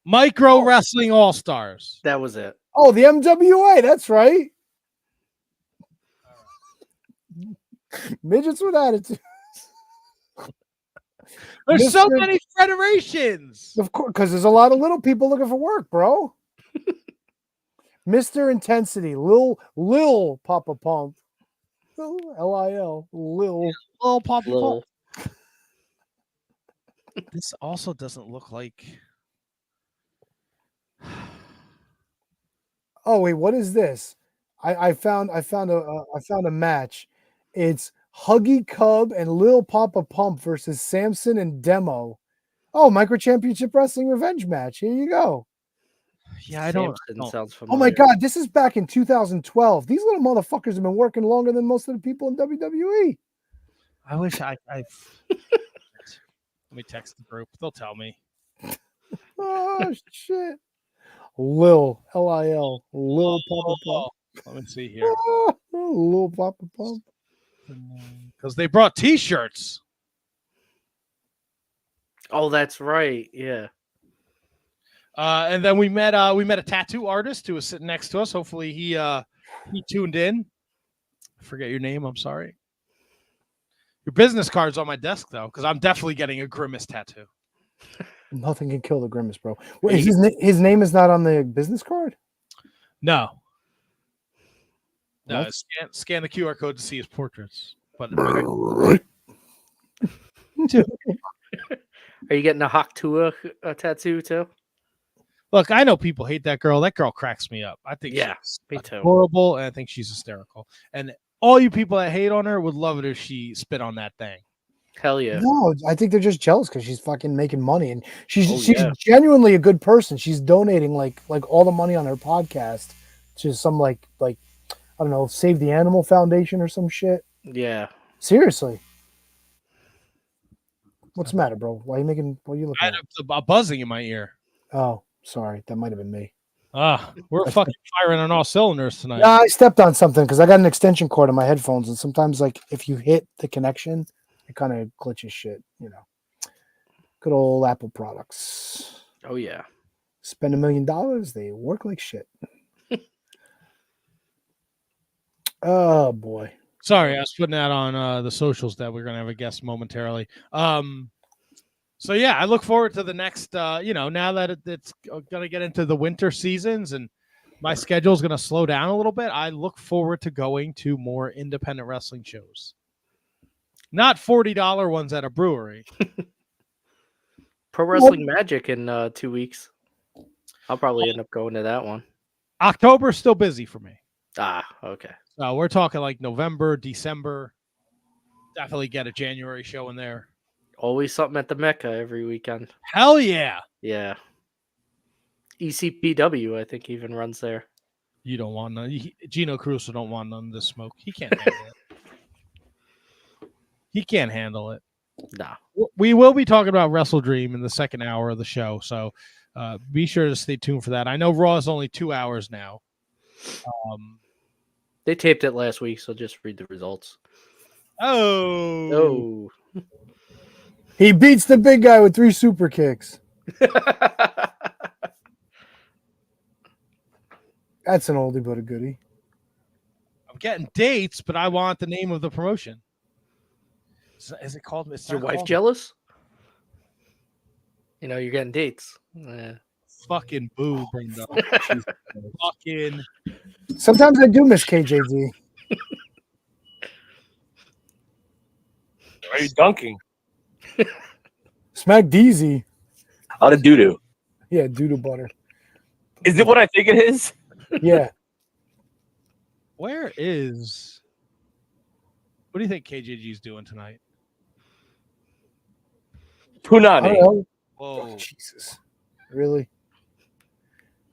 Micro Wrestling All Stars. That was it. Oh, the MWA, that's right. Midgets with attitude. There's so many federations. Of course, because there's a lot of little people looking for work, bro. Mr. Intensity, Lil Papa Pump. Lil. Little Papa Pump. This also doesn't look like. Oh wait, what is this? I found a match. It's Huggy Cub and Lil Papa Pump versus Samson and Demo. Oh, Micro Championship Wrestling Revenge match. Here you go. Yeah, I don't. Sounds familiar. Oh my God, this is back in 2012. These little motherfuckers have been working longer than most of the people in WWE. I wish I. Let me text the group. They'll tell me. Oh shit. Lil Lil Lil Papa Pump. Let me see here. Lil Papa Pump. Because they brought T-shirts. Oh, that's right. Yeah. And then we met a tattoo artist who was sitting next to us. Hopefully he tuned in. I forget your name. I'm sorry. Your business card's on my desk though, because I'm definitely getting a Grimace tattoo. Nothing can kill the Grimace, bro. Wait, his name is not on the business card? No. No, scan the QR code to see his portraits. But Are you getting a Haktua tattoo too? look, I know people hate that girl. That girl cracks me up. I think she's me too. horrible, and I think she's hysterical. And all you people that hate on her would love it if she spit on that thing. Hell yeah. No, I think they're just jealous because she's fucking making money, and she's genuinely a good person. She's donating like all the money on her podcast to some like I don't know, Save the Animal Foundation or some shit. Yeah. Seriously. What's the matter, bro? Why are you looking I had a buzzing in my ear. Oh, sorry. That might have been me. We're fucking firing on all cylinders tonight. Yeah, I stepped on something because I got an extension cord in my headphones, and sometimes, like, if you hit the connection, it kind of glitches shit. Good old Apple products. Oh yeah. Spend $1 million, they work like shit. Oh boy. Sorry, I was putting that on the socials that we're gonna have a guest momentarily. So yeah, I look forward to the next. Now that it's gonna get into the winter seasons and my schedule is gonna slow down a little bit, I look forward to going to more independent wrestling shows. Not $40 ones at a brewery. Pro Wrestling Magic in 2 weeks. I'll probably end up going to that one. October's still busy for me. Okay. So we're talking like November, December. Definitely get a January show in there. Always something at the Mecca every weekend. Hell yeah. Yeah. ECPW, I think, even runs there. You don't want none. Gino Caruso don't want none of this smoke. He can't handle it. He can't handle it. Nah. We will be talking about WrestleDream in the second hour of the show, so be sure to stay tuned for that. I know Raw is only 2 hours now. They taped it last week, so just read the results. Oh. He beats the big guy with 3 super kicks. That's an oldie but a goodie. I'm getting dates, but I want the name of the promotion. Is it called? Is your wife jealous? You're getting dates. Fucking boo, Brenda. Fucking. Sometimes I do miss KJZ. Are you dunking? Smack DZ. Out of doo-doo. Yeah, doo-doo butter. Is it what I think it is? Yeah. What do you think KJG's doing tonight? I Punani. don't know. Whoa. Jesus. Really?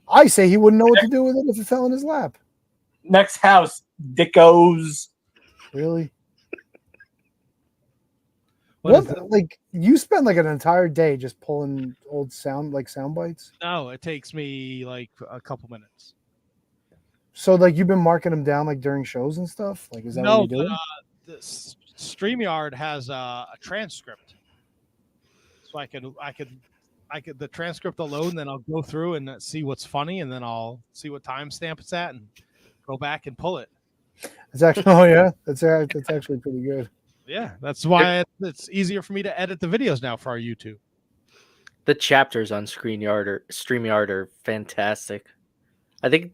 I say he wouldn't know what to do with it if it fell in his lap. Next house, Dickos. Really? What is that? Like, you spend like an entire day just pulling old sound bites? No, it takes me like a couple minutes. So, like, you've been marking them down like during shows and stuff? Like, is that what you're doing? The Streamyard has a transcript, so I could the transcript alone. Then I'll go through and see what's funny, and then I'll see what timestamp it's at, and go back and pull it. It's actually, oh yeah, that's actually pretty good. Yeah, that's why it's easier for me to edit the videos now for our YouTube. The chapters on StreamYard are fantastic. I think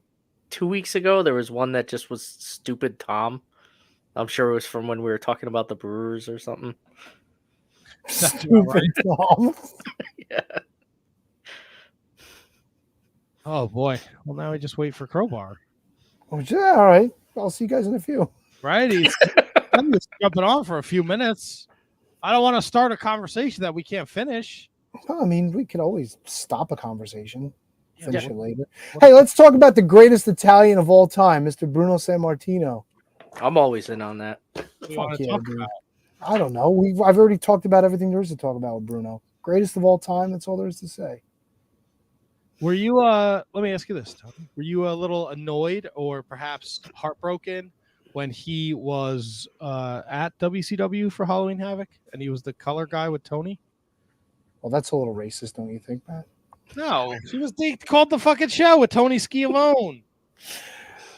2 weeks ago there was one that just was Stupid Tom. I'm sure it was from when we were talking about the Brewers or something. Stupid Tom. Yeah. Oh boy. Well, now we just wait for Crowbar. Oh, yeah, all right. I'll see you guys in a few. Right? I'm just jumping on for a few minutes. I don't want to start a conversation that we can't finish. Well, I mean, we could always stop a conversation, finish Yeah. it later. Hey, let's talk about the greatest Italian of all time, Mr. Bruno Sammartino. I'm always in on that. What do you Fuck want to yeah, talk dude. about? I don't know. I've already talked about everything there is to talk about with Bruno. Greatest of all time. That's all there is to say. Were you let me ask you this, Tony. Were you a little annoyed or perhaps heartbroken when he was at WCW for Halloween Havoc and he was the color guy with Tony? Well, that's a little racist, don't you think, Matt? No, they called the fucking show with Tony Schiavone.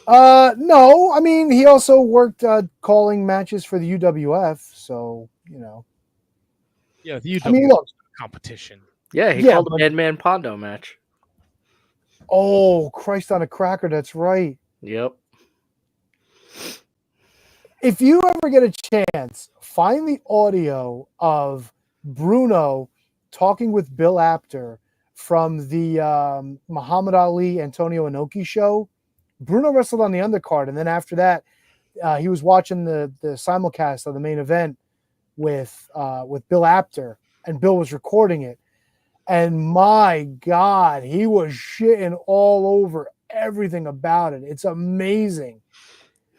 No. I mean, he also worked calling matches for the UWF, so Yeah, the UWF I mean, look. competition. Yeah, he Yeah, called but- the Madman Pondo match. Oh, Christ on a cracker. That's right. Yep. If you ever get a chance, find the audio of Bruno talking with Bill Apter from the Muhammad Ali Antonio Inoki show. Bruno wrestled on the undercard, and then after that, he was watching the simulcast of the main event with Bill Apter, and Bill was recording it. And my God, he was shitting all over everything about it. It's amazing.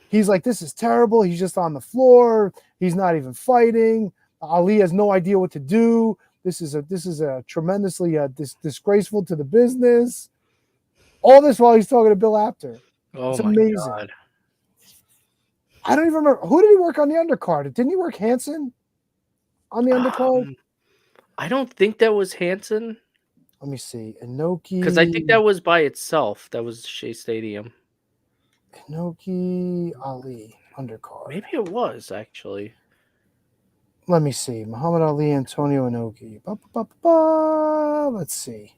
He's like, this is terrible. He's just on the floor. He's not even fighting. Ali has no idea what to do. This is a tremendously disgraceful to the business. All this while he's talking to Bill Apter. Oh It's my amazing. god. I don't even remember. Who did he work on the undercard? Didn't he work Hanson on the undercard? I don't think that was Hanson Let me see. Inoki. because I think that was by itself. That was Shea Stadium. Inoki Ali undercard. Maybe it was actually. Let me see. Muhammad Ali, Antonio Inoki. Let's see.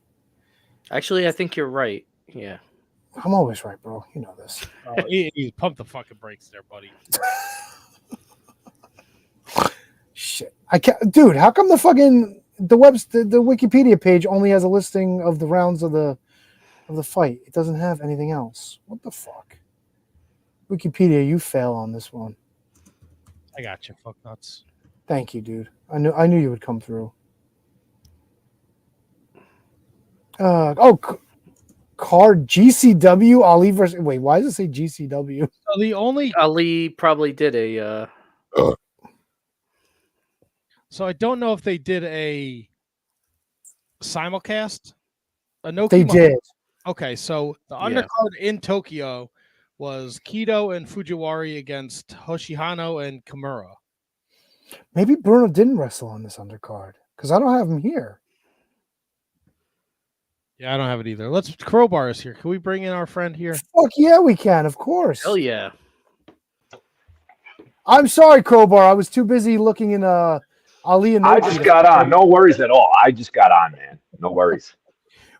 Actually, I think you're right. Yeah. I'm always right, bro. You know this. Oh, he pumped the fucking brakes there, buddy. Shit. I can't, dude. How come the Wikipedia page only has a listing of the rounds of the fight? It doesn't have anything else. What the fuck? Wikipedia, you fail on this one. I got you, fuck nuts. Thank you, dude. I knew you would come through. Card GCW Ali versus. Wait, why does it say GCW? So the only. Ali probably did a. So I don't know if they did a simulcast. They did. Okay, so the undercard in Tokyo was Kido and Fujiwara against Hoshihano and Kimura. Maybe Bruno didn't wrestle on this undercard because I don't have him here. Yeah, I don't have it either. Crowbar is here. Can we bring in our friend here? Fuck yeah, we can. Of course. Hell yeah. I'm sorry, Crowbar. I was too busy looking in Ali and. I just got on. No worries at all. I just got on, man. No worries.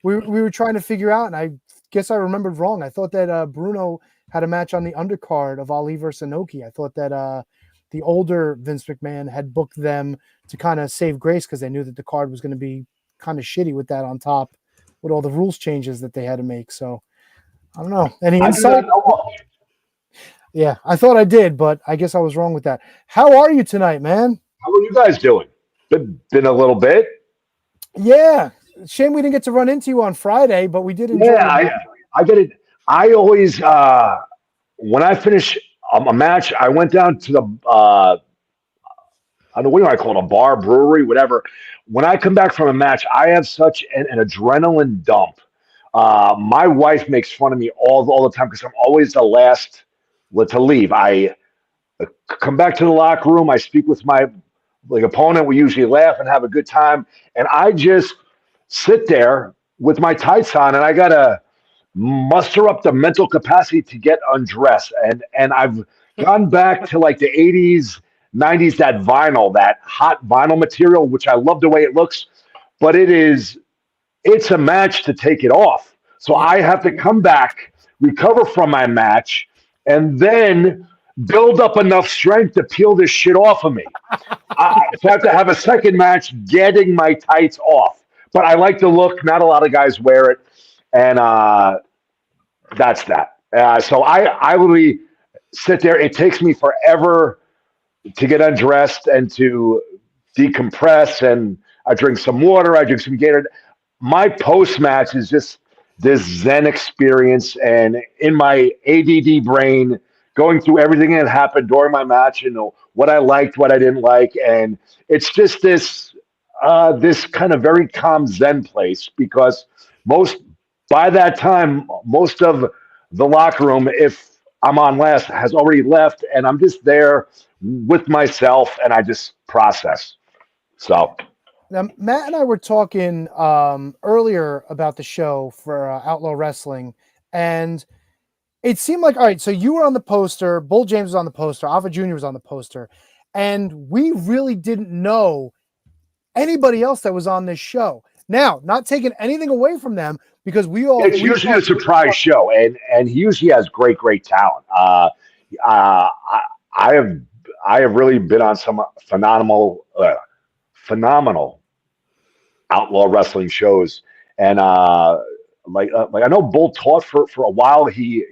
We were trying to figure out, and I guess I remembered wrong. I thought that Bruno had a match on the undercard of Ali versus Inoki. I thought that the older Vince McMahon had booked them to kind of save grace because they knew that the card was going to be kind of shitty with that on top, with all the rules changes that they had to make. So I don't know. Any insight? Yeah, I thought I did, but I guess I was wrong with that. How are you tonight, man? How are you guys doing? Been a little bit. Yeah. Shame we didn't get to run into you on Friday, but we did enjoy it. I get it. I always when I finish a match, I went down to the I don't know, what do I call it, a bar, brewery, whatever. When I come back from a match, I have such an adrenaline dump. My wife makes fun of me all the time because I'm always the last to leave. I come back to the locker room. I speak with my opponent. We usually laugh and have a good time. And I just sit there with my tights on, and I got to muster up the mental capacity to get undressed. And I've gone back to like the 80s, 90s, that vinyl, that hot vinyl material, which I love the way it looks, but it's a match to take it off. So I have to come back, recover from my match, and then build up enough strength to peel this shit off of me. So I have to have a second match getting my tights off. But I like the look. Not a lot of guys wear it. And that's that. So I literally sit there. It takes me forever to get undressed and to decompress. And I drink some water. I drink some Gatorade. My post-match is just this Zen experience. And in my ADD brain, going through everything that happened during my match and what I liked, what I didn't like. And it's just this kind of very calm Zen place, because by that time, most of the locker room, if I'm on last, has already left, and I'm just there with myself, and I just process. So now, Matt and I were talking earlier about the show for Outlaw Wrestling, and it seemed like, all right, so you were on the poster, Bull James was on the poster, Alpha Jr. was on the poster, and we really didn't know anybody else that was on this show. Now, not taking anything away from them, because it's usually a surprise show, and he usually has great talent. I have really been on some phenomenal outlaw wrestling shows, and like I know Bull taught for a while. He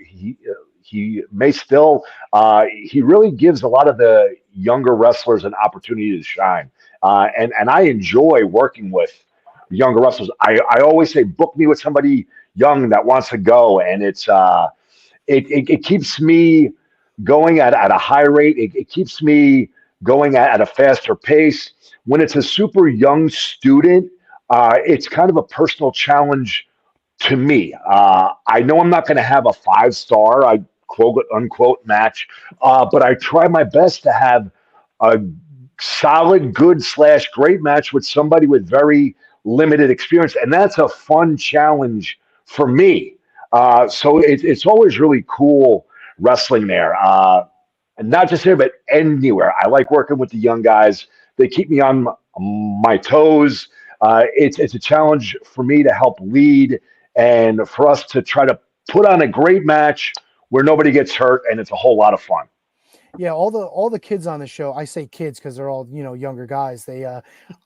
may still. He really gives a lot of the younger wrestlers an opportunity to shine, and I enjoy working with younger wrestlers. I always say, book me with somebody young that wants to go, and it keeps me going at a high rate. It keeps me going at a faster pace. When it's a super young student, it's kind of a personal challenge to me. I know I'm not going to have a 5-star, I quote unquote match, but I try my best to have a solid, good / great match with somebody with very limited experience, and that's a fun challenge for me. So it's always really cool wrestling there, and not just here, but anywhere. I like working with the young guys. They keep me on my toes. It's a challenge for me to help lead and for us to try to put on a great match where nobody gets hurt, and it's a whole lot of fun. Yeah, all the kids on the show, I say kids because they're all, younger guys.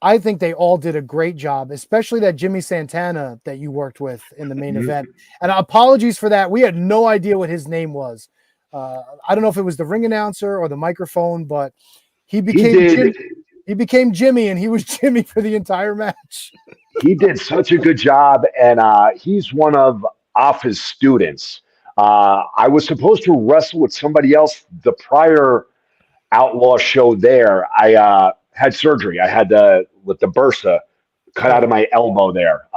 I think they all did a great job, especially that Jimmy Santana that you worked with in the main event. And apologies for that. We had no idea what his name was. I don't know if it was the ring announcer or the microphone, but he became Jimmy, and he was Jimmy for the entire match. He did such a good job, and he's one of Alpha's students. I was supposed to wrestle with somebody else the prior Outlaw show there. I had surgery. I had with the bursa cut out of my elbow there.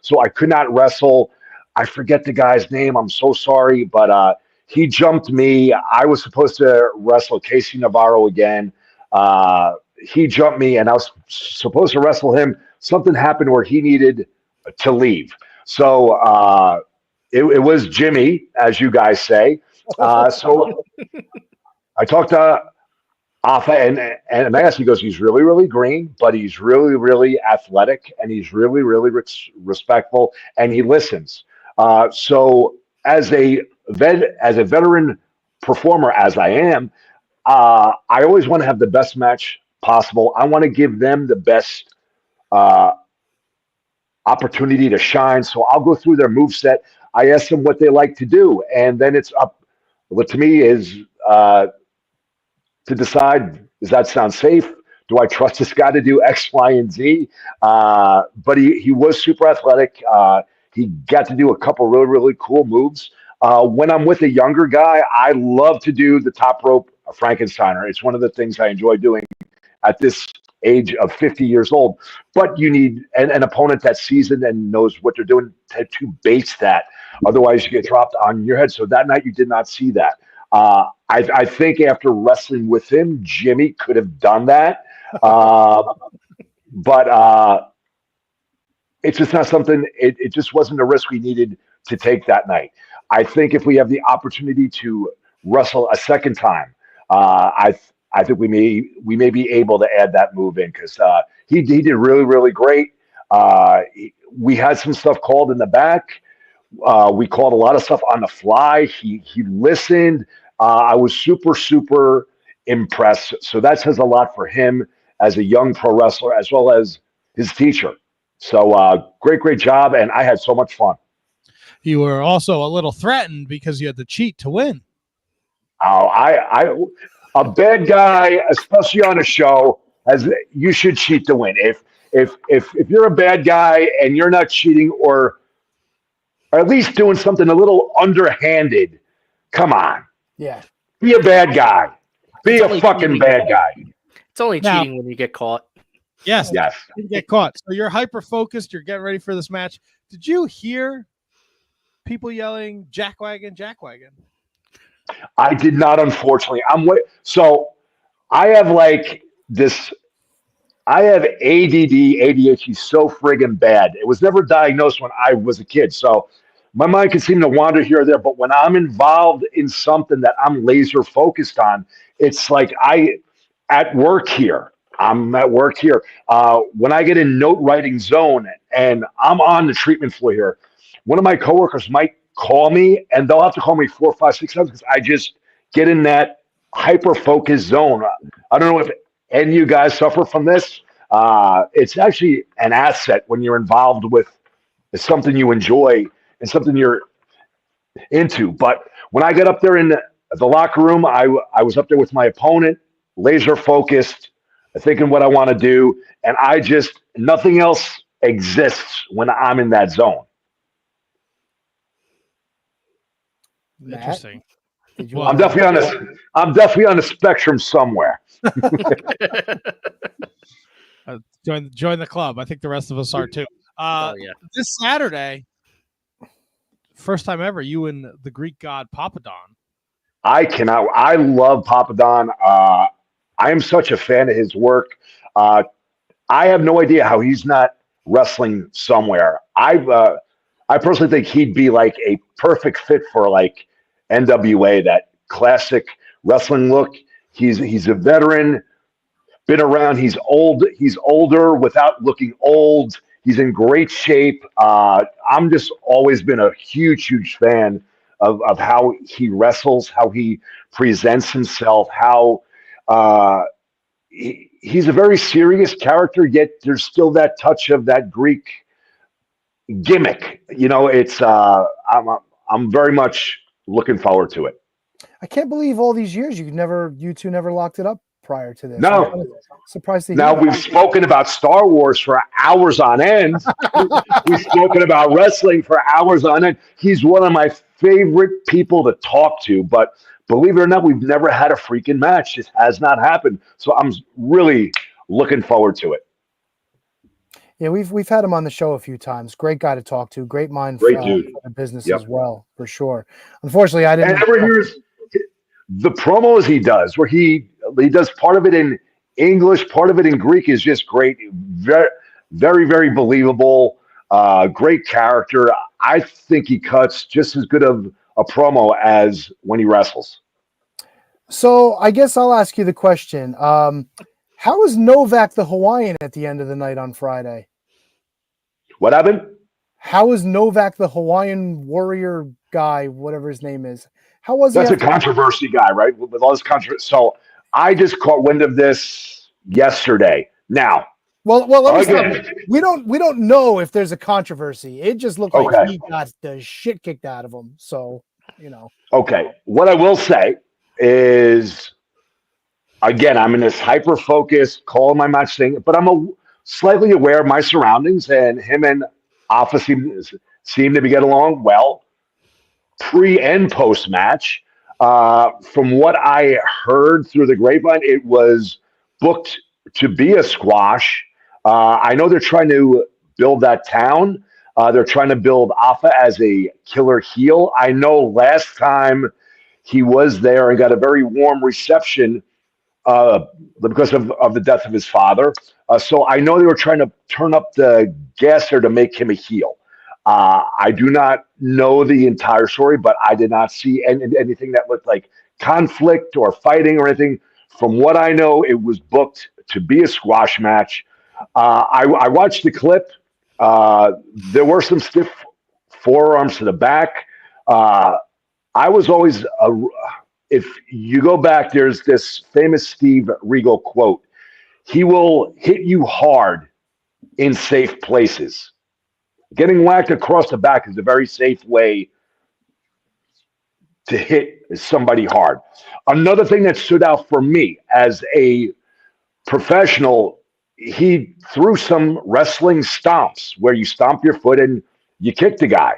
So I could not wrestle. I forget the guy's name. I'm so sorry, but he jumped me. I was supposed to wrestle Casey Navarro again. He jumped me, and I was supposed to wrestle him. Something happened where he needed to leave. So it was Jimmy, as you guys say. So I talked to Alpha, and I asked him, he goes, he's really, really green, but he's really, really athletic, and he's really, really respectful, and he listens. So as a veteran performer, as I am, I always want to have the best match possible. I want to give them the best opportunity to shine. So I'll go through their moveset. I ask them what they like to do, and then it's up. What to me is to decide: does that sound safe? Do I trust this guy to do X, Y, and Z? But he was super athletic. He got to do a couple really, really cool moves. When I'm with a younger guy, I love to do the top rope Frankensteiner. It's one of the things I enjoy doing at this age of 50 years old. But you need an opponent that's seasoned and knows what they're doing to base that. Otherwise, you get dropped on your head. So that night, you did not see that. I think after wrestling with him, Jimmy could have done that. But it's just not something, it just wasn't a risk we needed to take that night. I think if we have the opportunity to wrestle a second time, I think we may be able to add that move in, because he did really, really great. We had some stuff called in the back. We called a lot of stuff on the fly. He listened. I was super, super impressed. So that says a lot for him as a young pro wrestler, as well as his teacher. So great job, and I had so much fun. You were also a little threatened because you had to cheat to win. Oh, a bad guy, especially on a show, you should cheat to win. If you're a bad guy and you're not cheating, or at least doing something a little underhanded, come on. Yeah. Be a bad guy. Be a fucking bad guy. It's only cheating when you get caught. Yes. Yes. You get caught. So you're hyper focused. You're getting ready for this match. Did you hear people yelling "Jackwagon, Jackwagon"? I did not, unfortunately. So I have I have ADD, ADHD so friggin' bad. It was never diagnosed when I was a kid. So my mind can seem to wander here or there, but when I'm involved in something that I'm laser focused on, it's like I'm at work here. When I get in note writing zone and I'm on the treatment floor here, one of my coworkers might call me, and they'll have to call me 4, 5, 6 times because I just get in that hyper focused zone. I don't know if any of you guys suffer from this. It's actually an asset when you're involved with something you enjoy and something you're into. But when I get up there in the locker room, I was up there with my opponent, laser focused, thinking what I want to do, and nothing else exists when I'm in that zone. Interesting. I'm definitely on the spectrum somewhere. Join the club. I think the rest of us are too. Yeah. This Saturday, first time ever, you and the Greek god Papadon. I cannot. I love Papadon. I am such a fan of his work. I have no idea how he's not wrestling somewhere. I personally think he'd be like a perfect fit for like NWA, that classic wrestling look. He's a veteran, been around. He's old. He's older without looking old. He's in great shape. I'm just always been a huge fan of how he wrestles, how he presents himself, how he's a very serious character, yet there's still that touch of that Greek gimmick. You know, it's I'm very much looking forward to it. I can't believe all these years you two never locked it up prior to this. No. I'm kind of surprised to hear Now that. we've spoken about Star Wars for hours on end. We've spoken about wrestling for hours on end. He's one of my favorite people to talk to, but believe it or not, we've never had a freaking match. It has not happened. So I'm really looking forward to it. Yeah, we've had him on the show a few times. Great guy to talk to. Great mind Great for dude. the business Yep. as well, for sure. Unfortunately, I didn't. And ever hears the promos he does, where he does part of it in English, part of it in Greek, is just great. Very believable. Great character. I think he cuts just as good of a promo as when he wrestles. So I guess I'll ask you the question. How is Novak the Hawaiian at the end of the night on Friday? What happened? How is Novak the Hawaiian warrior guy, whatever his name is? How was he? That's a controversy guy, right? With all this controversy. So I just caught wind of this yesterday. Now, Well, let me again, stop. We don't know if there's a controversy. It just looked like Okay. he got the shit kicked out of him. So, okay. What I will say is, again, I'm in this hyper focus, calling my match thing, but I'm slightly aware of my surroundings, and him and Alpha seem to be getting along well. Pre and post match, from what I heard through the grapevine, it was booked to be a squash. I know they're trying to build that town. They're trying to build Alpha as a killer heel. I know last time he was there and got a very warm reception because of the death of his father. So I know they were trying to turn up the gas there to make him a heel. I do not know the entire story, but I did not see anything that looked like conflict or fighting or anything. From what I know, it was booked to be a squash match. I watched the clip. There were some stiff forearms to the back. I was always, if you go back, there's this famous Steve Regal quote. He will hit you hard in safe places. Getting whacked across the back is a very safe way to hit somebody hard. Another thing that stood out for me as a professional, he threw some wrestling stomps where you stomp your foot and you kick the guy.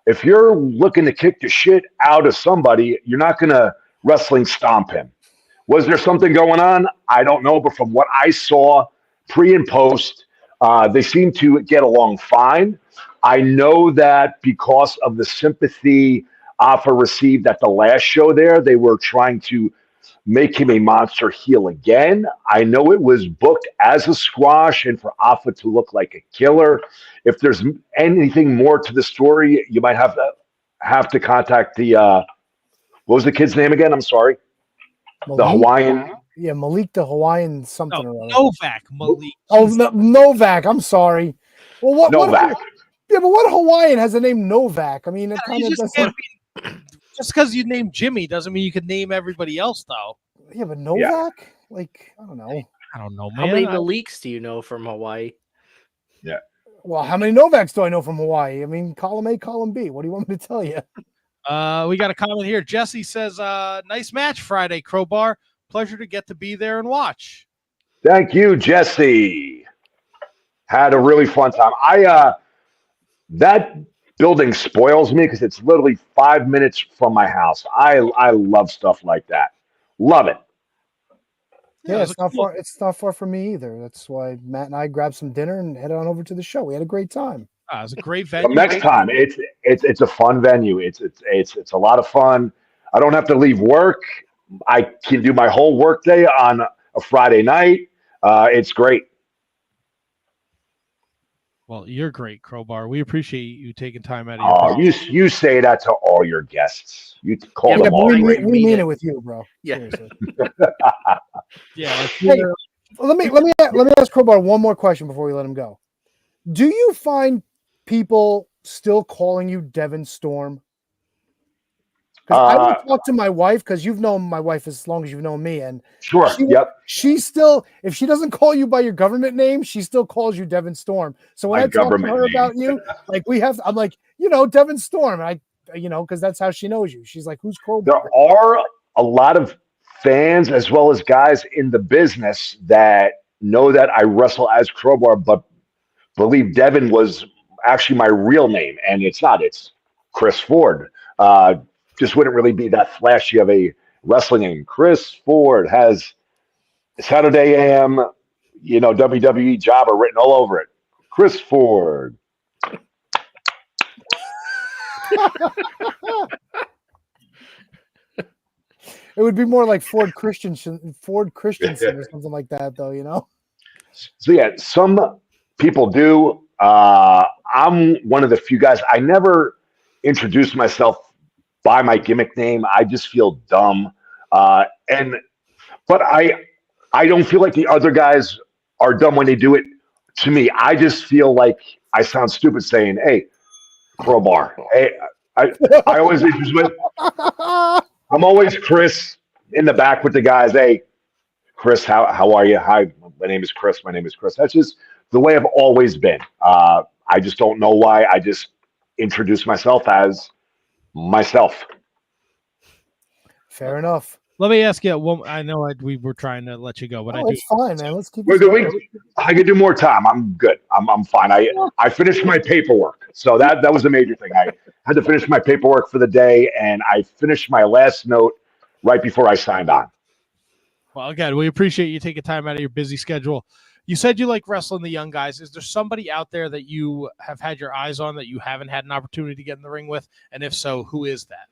If you're looking to kick the shit out of somebody, you're not going to wrestling stomp him. Was there something going on? I don't know, but from what I saw pre and post, they seem to get along fine. I know that because of the sympathy Alpha received at the last show there, they were trying to make him a monster heel again. I know it was booked as a squash and for Alpha to look like a killer. If there's anything more to the story, you might have to contact the what was the kid's name again? I'm sorry. Malik, The Hawaiian. Yeah, Malik the Hawaiian something or other. Novak Malik. Oh, Novak. I'm sorry. Well, what Novak. Yeah, but what Hawaiian has the name Novak? I mean, it kind You of just doesn't. just because you name Jimmy doesn't mean you could name everybody else, though. Yeah, but Novak? Like, I don't know. I don't know, How man. many Maliks do you know from Hawaii? Well, how many Novaks do I know from Hawaii? I mean, column A, column B. What do you want me to tell you? We got a comment here. Jesse says, nice match Friday, Crowbar. Pleasure to get to be there and watch. Thank you, Jesse. Had a really fun time. That building spoils me because it's literally 5 minutes from my house. I love stuff like that. Love it. Yeah, it it's was not cool. far. It's not far from me either. That's why Matt and I grabbed some dinner and headed on over to the show. We had a great time. It's a great But venue. next time, it's a fun venue. It's a lot of fun. I don't have to leave work. I can do my whole workday on a Friday night. It's great. Well, you're great, Crowbar. We appreciate you taking time out of your Oh, you say that to all your guests. You call Yeah, them but all. we great. mean it with you, bro. Yeah. Seriously. Yeah. Hey, let me ask Crowbar one more question before we let him go. Do you find people still calling you Devin Storm? Because I would talk to my wife, because you've known my wife as long as you've known me, and Sure. Yep. she still, if she doesn't call you by your government name, she still calls you Devin Storm. So when My I talk to government her name. about you, like I'm like, Devin Storm. Because that's how she knows you. She's like, who's Crowbar? There are a lot of fans as well as guys in the business that know that I wrestle as Crowbar, but believe Devin was actually my real name, and it's not. It's Chris Ford. Just wouldn't really be that flashy of a wrestling name. Chris Ford has Saturday AM, WWE jobber written all over it. Chris Ford. It would be more like Ford Christensen or something like that, though. So yeah, some people do. I'm one of the few guys. I never introduce myself by my gimmick name. I just feel dumb, but I don't feel like the other guys are dumb when they do it to me. I just feel like I sound stupid saying, "Hey, Crowbar." Hey, I always introduce myself. I'm always Chris in the back with the guys. Hey, Chris, how are you? Hi, my name is Chris. My name is Chris. That's just the way I've always been. I just don't know why. I just introduce myself as myself. Fair enough. Let me ask you. I know we were trying to let you go, but It's fine, man. Let's keep. I could do more time. I'm good. I'm fine. I finished my paperwork, so that was a major thing. I had to finish my paperwork for the day, and I finished my last note right before I signed on. Well, again, we appreciate you taking time out of your busy schedule. You said you like wrestling the young guys. Is there somebody out there that you have had your eyes on that you haven't had an opportunity to get in the ring with? And if so, who is that?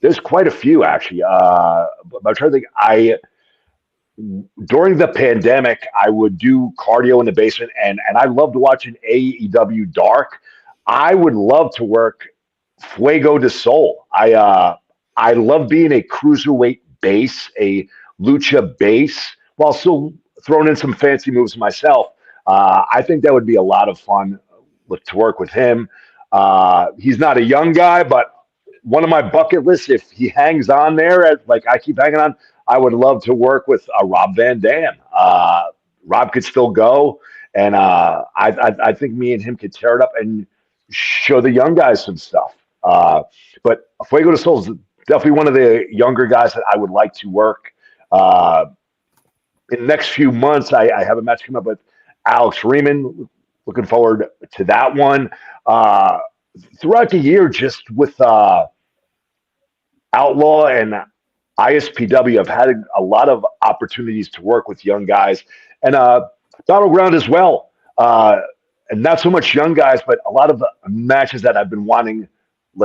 There's quite a few, actually. But I'm trying to think. During the pandemic, I would do cardio in the basement, and I loved watching AEW Dark. I would love to work Fuego de Sol. I love being a cruiserweight base, a lucha base, while still throwing in some fancy moves myself. I think that would be a lot of fun to work with him. He's not a young guy, but one of my bucket lists, if he hangs on there, like I keep hanging on, I would love to work with Rob Van Dam. Rob could still go, and I think me and him could tear it up and show the young guys some stuff. But Fuego de Sol is definitely one of the younger guys that I would like to work. In the next few months, I have a match coming up with Alex Riemann. Looking forward to that one. Throughout the year, just with Outlaw and ISPW, I've had a lot of opportunities to work with young guys, and Battleground as well. And not so much young guys, but a lot of matches that I've been wanting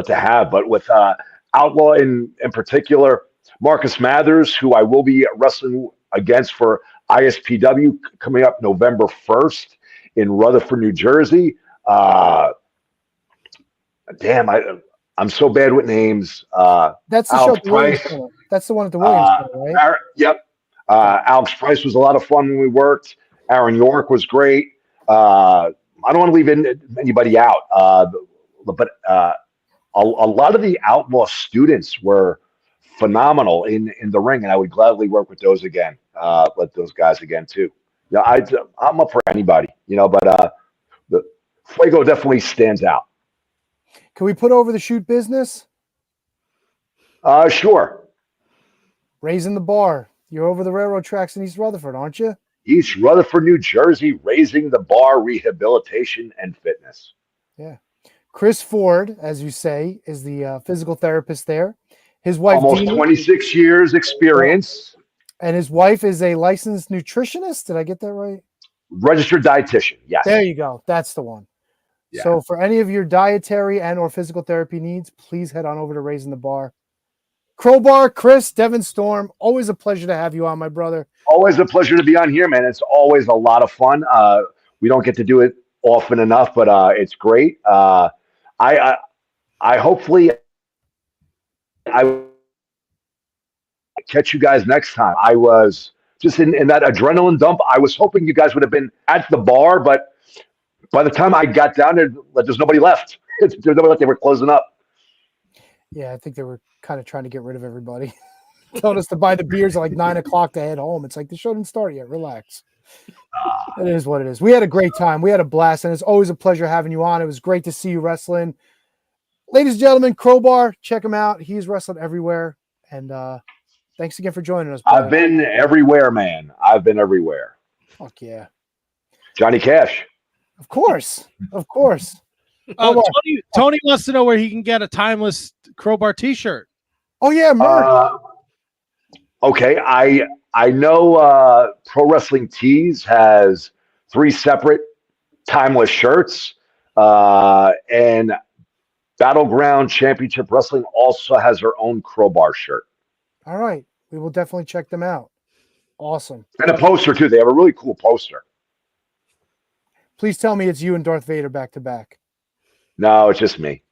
to have. But with Outlaw in particular, Marcus Mathers, who I will be wrestling against for ISPW coming up November 1st in Rutherford, New Jersey. Damn, I'm so bad with names. That's the Alex show. Price. That's the one at the Williams Center, right? Yep. Alex Price was a lot of fun when we worked. Aaron York was great. I don't want to leave anybody out, but a lot of the Outlaw students were phenomenal in the ring, and I would gladly work with those again. Let those guys again too. Yeah, I'm up for anybody, but the Fuego definitely stands out. Can we put over the shoot business? Sure. Raising the bar. You're over the railroad tracks in East Rutherford, aren't you? East Rutherford, New Jersey, Raising the Bar Rehabilitation and Fitness. Yeah. Chris Ford, as you say, is the physical therapist there. His wife, almost Dina, 26 years experience. And his wife is a licensed nutritionist. Did I get that right? Registered dietitian. Yes. There you go. That's the one. Yeah. So for any of your dietary and or physical therapy needs, please head on over to Raising the Bar. Crowbar, Chris, Devin Storm, always a pleasure to have you on, my brother. Always a pleasure to be on here, man. It's always a lot of fun. We don't get to do it often enough, but it's great. I hopefully I catch you guys next time. I was just in that adrenaline dump. I was hoping you guys would have been at the bar, but by the time I got down there, there's nobody left. There's nobody left. They were closing up. Yeah, I think they were kind of trying to get rid of everybody. Told us to buy the beers at like 9 o'clock to head home. It's like the show didn't start yet. Relax. It is what it is. We had a great time. We had a blast, and it's always a pleasure having you on. It was great to see you wrestling. Ladies and gentlemen, Crowbar, check him out. He's wrestling everywhere. And thanks again for joining us, brother. I've been everywhere, man. I've been everywhere. Fuck yeah. Johnny Cash. Of course. Of course. Oh, Tony wants to know where he can get a timeless Crowbar t-shirt. Oh, yeah, merch. Okay, I know Pro Wrestling Tees has 3 separate timeless shirts, and Battleground Championship Wrestling also has their own Crowbar shirt. All right. We will definitely check them out. Awesome. And a poster, too. They have a really cool poster. Please tell me it's you and Darth Vader back to back. No, it's just me.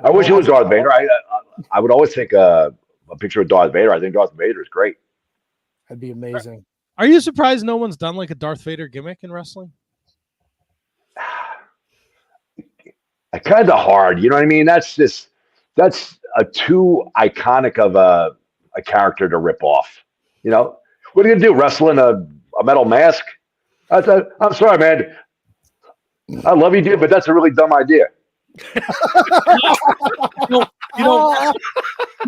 I wish it was Darth Vader. I would always take a picture of Darth Vader. I think Darth Vader is great. That'd be amazing. Are you surprised no one's done like a Darth Vader gimmick in wrestling? Kind of hard. You know what I mean? That's a too iconic of a character to rip off. You know, what are you gonna do? Wrestle in a metal mask? I'm sorry, man. I love you, dude, but that's a really dumb idea. You know,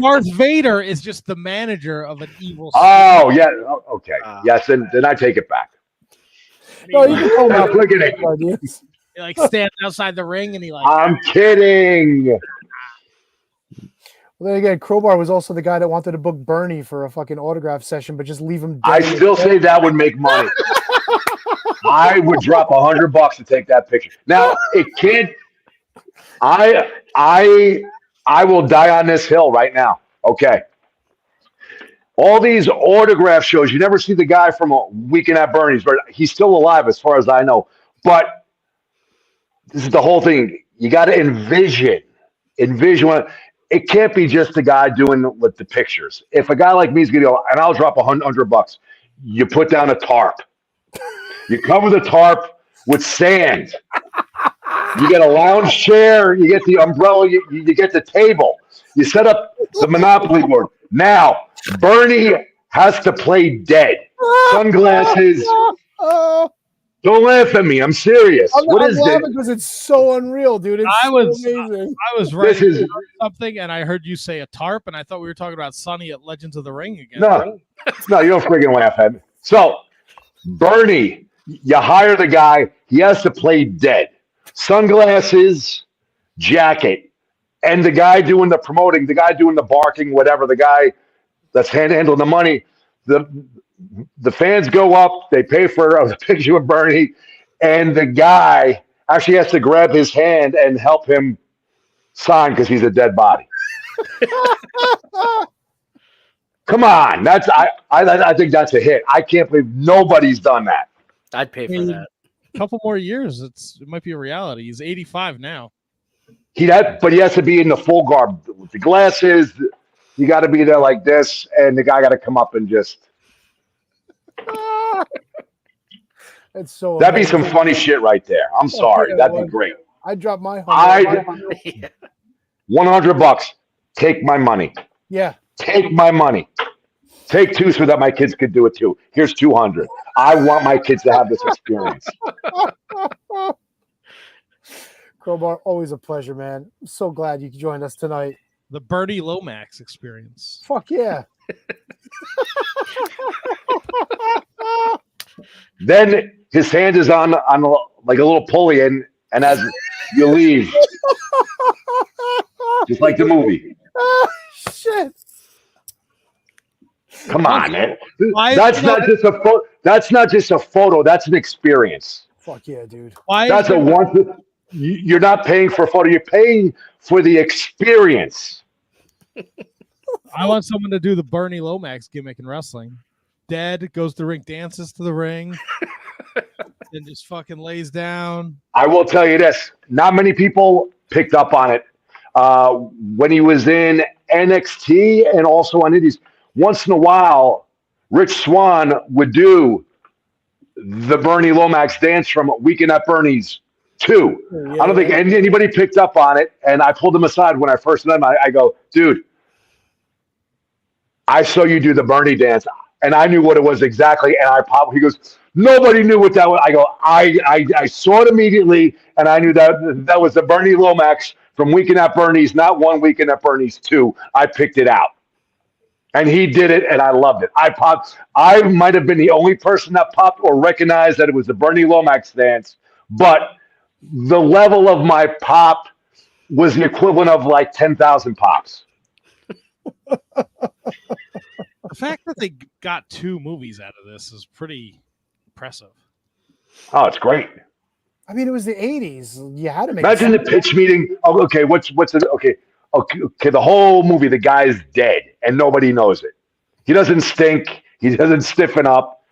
Darth Vader is just the manager of an evil. Oh, yeah. Okay. Yes, then I take it back. No, you can call Now, me. look at it. He like stands outside the ring and he like. I'm kidding. Well, then again, Crowbar was also the guy that wanted to book Bernie for a fucking autograph session, but just leave him dead. I still say that would make money. I would drop $100 to take that picture. Now it can't. I will die on this hill right now. Okay. All these autograph shows, you never see the guy from a Weekend at Bernie's, but he's still alive as far as I know. But this is the whole thing. You got to envision. It can't be just the guy doing with the pictures. If a guy like me is going to go, and I'll drop $100, you put down a tarp. You cover the tarp with sand. You get a lounge chair. You get the umbrella. You get the table. You set up the Monopoly board. Now, Bernie has to play dead. Sunglasses. Don't laugh at me. I'm serious. I'm What is laughing this? because it's so unreal, dude. It's I was amazing. I was ready This is- to start something, and I heard you say a tarp, and I thought we were talking about Sonny at Legends of the Ring again. No, you don't friggin' laugh at me. So, Bernie, you hire the guy. He has to play dead. Sunglasses, jacket, and the guy doing the promoting, the guy doing the barking, whatever, the guy that's handling the money. The fans go up, they pay for a picture with Bernie, and the guy actually has to grab his hand and help him sign because he's a dead body. Come on, I think that's a hit. I can't believe nobody's done that. I'd pay for that. A couple more years, it might be a reality. He's 85 now. But he has to be in the full garb with the glasses. You got to be there like this, and the guy got to come up and just. It's so. That'd be amazing. some funny shit right there. I'm sorry, yeah, that'd be well, great. I dropped my $100. Take my money. Yeah. Take my money. Take 2 so that my kids could do it too. Here's 200. I want my kids to have this experience. Crowbar, always a pleasure, man. I'm so glad you joined us tonight. The Bernie Lomax experience. Fuck yeah. Then his hand is on like a little pulley, and as you leave, just like the movie. Shit. Come on, man. Why- That's not just a photo. That's not just a photo. That's an experience. Fuck yeah, dude. Why That's is a there, once. You're not paying for a photo. You're paying for the experience. I want someone to do the Bernie Lomax gimmick in wrestling. Dead, goes to ring, dances to the ring, then just fucking lays down. I will tell you this: not many people picked up on it when he was in NXT and also on Indies. Once in a while, Rich Swann would do the Bernie Lomax dance from Weekend at Bernie's 2. I don't think anybody picked up on it, and I pulled him aside when I first met him. I go, dude, I saw you do the Bernie dance, and I knew what it was exactly, and I popped. He goes, nobody knew what that was. I go, I saw it immediately, and I knew that was the Bernie Lomax from Weekend at Bernie's, not one Weekend at Bernie's 2. I picked it out. And he did it, and I loved it. I popped. I might have been the only person that popped or recognized that it was the Bernie Lomax dance, but the level of my pop was the equivalent of like 10,000 pops. The fact that they got 2 movies out of this is pretty impressive. Oh, it's great. I mean, it was the 80s. You had to make Imagine the pitch meeting. Oh, okay, what's it? Okay, the whole movie, the guy's dead, and nobody knows it. He doesn't stink. He doesn't stiffen up.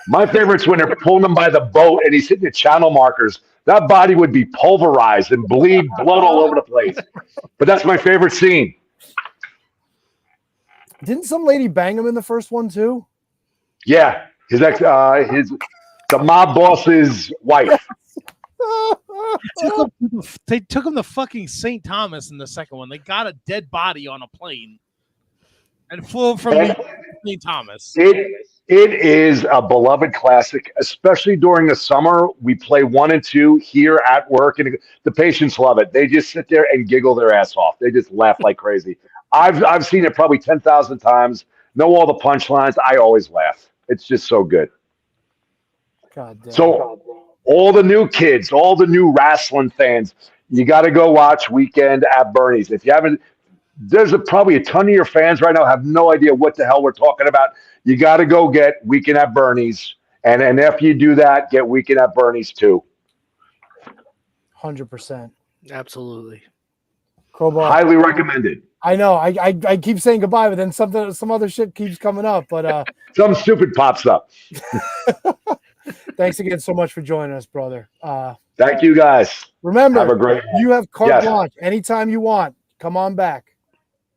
My favorite's when they're pulling him by the boat, and he's hitting the channel markers. That body would be pulverized and bleed blood all over the place. But that's my favorite scene. Didn't some lady bang him in the first one too? Yeah, the mob boss's wife. They took him to fucking St. Thomas in the second one. They got a dead body on a plane and flew him from St. Thomas. It is a beloved classic, especially during the summer. We play 1 and 2 here at work, and the patients love it. They just sit there and giggle their ass off. They just laugh like crazy. I've seen it probably 10,000 times. Know all the punchlines. I always laugh. It's just so good. God damn. So all the new kids, all the new wrestling fans, you got to go watch Weekend at Bernie's. If you haven't, there's probably a ton of your fans right now have no idea what the hell we're talking about. You got to go get Weekend at Bernie's, and after you do that, get Weekend at Bernie's too. 100%. Absolutely. Crowbar. Highly recommended. I know. I keep saying goodbye, but then some other shit keeps coming up. But Some stupid pops up. thanks again so much for joining us, brother. Thank you, guys. Remember, Have a great you have carte Yes. blanche anytime you want. Come on back.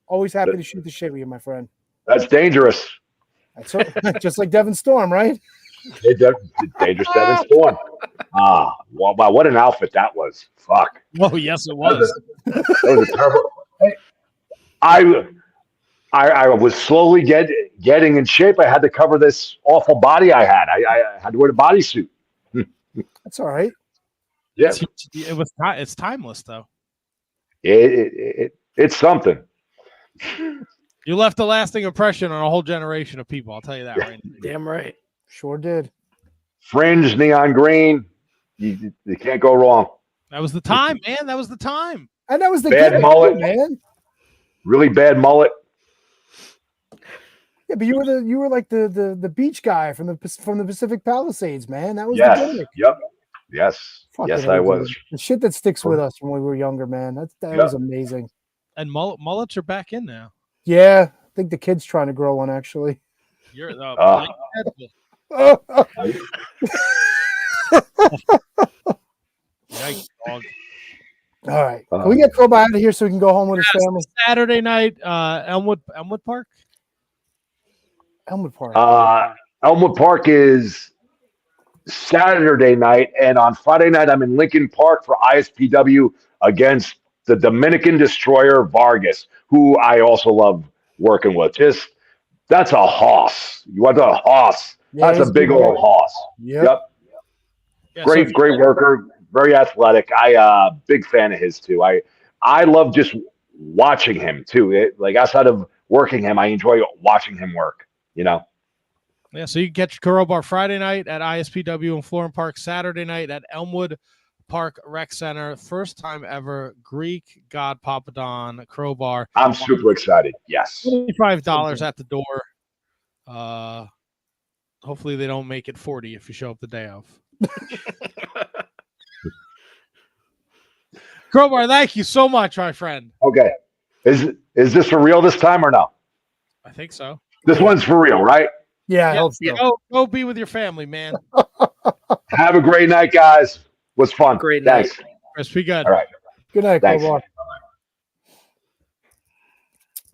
Always happy to shoot the shit with you, my friend. That's dangerous. That's just like Devin Storm, right? Dangerous Devin Storm. Wow, what an outfit that was. Fuck. Oh, yes, it was. That was a terrible. I was slowly getting in shape. I had to cover this awful body I had. I had to wear the bodysuit. That's all right. Yeah, It's timeless, though. it's something. You left a lasting impression on a whole generation of people. I'll tell you that right now. Damn right. Sure did. Fringe, neon green. You can't go wrong. That was the time, man. That was the time. And that was the Bad gimmick, mullet. man. Really bad mullet. Yeah, but you were like the beach guy from the Pacific Palisades, man. That was the Yes. gimmick. Yep. Yes. Fucking Yes, A, I dude. was. The shit that sticks with us when we were younger, man. That Yeah. was amazing. And mullets are back in now. Yeah, I think the kid's trying to grow one actually. You're Ah. Yikes, dog. All right. Can we get Crowbar out of here so we can go home with his family? Saturday night, Elmwood Park. Elmwood Park. Elmwood Park is Saturday night, and on Friday night, I'm in Lincoln Park for ISPW against the Dominican Destroyer Vargas, who I also love working with. That's a hoss. You want a hoss? Yeah, That's he's a big good old guy. hoss. Yep. Yep. Yeah, Great worker, very athletic. Big fan of his too. I love just watching him too. Like outside of working him, I enjoy watching him work. You know. Yeah, so you can catch Crowbar Friday night at ISPW in Florham Park, Saturday night at Elmwood Park Rec Center. First time ever, Greek God Papadon Crowbar. I'm super excited. Yes. $25 at the door. Hopefully they don't make it $40 if you show up the day of. Crowbar, thank you so much, my friend. Okay. Is this for real this time or no? I think so. This one's for real, right? Yeah, I Yeah, hope so. go be with your family, man. Have a great night, guys. Was fun. Great night. Thanks. Chris, be good. All right. Good night, Thanks. Crowbar.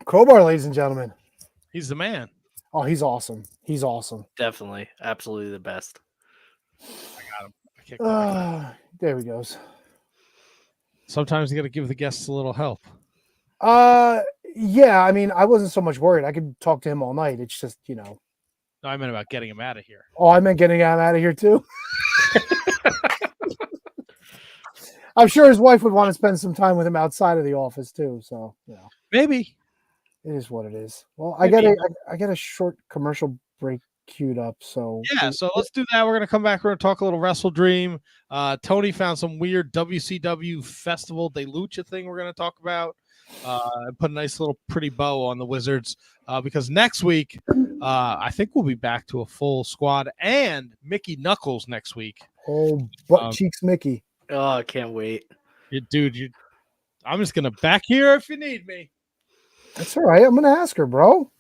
Crowbar, ladies and gentlemen. He's the man. Oh, he's awesome. He's awesome. Definitely. Absolutely the best. I can't go. There he goes. Sometimes you got to give the guests a little help. Yeah, I mean, I wasn't so much worried. I could talk to him all night. It's just, No, I meant about getting him out of here. Oh, I meant getting him out of here too. I'm sure his wife would want to spend some time with him outside of the office too. So, Maybe. it is what it is. Well, Maybe. I got a short commercial break queued up. So Yeah, so let's do that. We're gonna come back. We're gonna talk a little WrestleDream. Tony found some weird WCW Festival de Lucha thing we're gonna talk about. And put a nice little pretty bow on the Wizards because next week I think we'll be back to a full squad and Mickey Knuckles next week. Oh, butt cheeks, Mickey. Oh, I can't wait. Dude, I'm just gonna back here if you need me. That's all right. I'm gonna ask her, bro.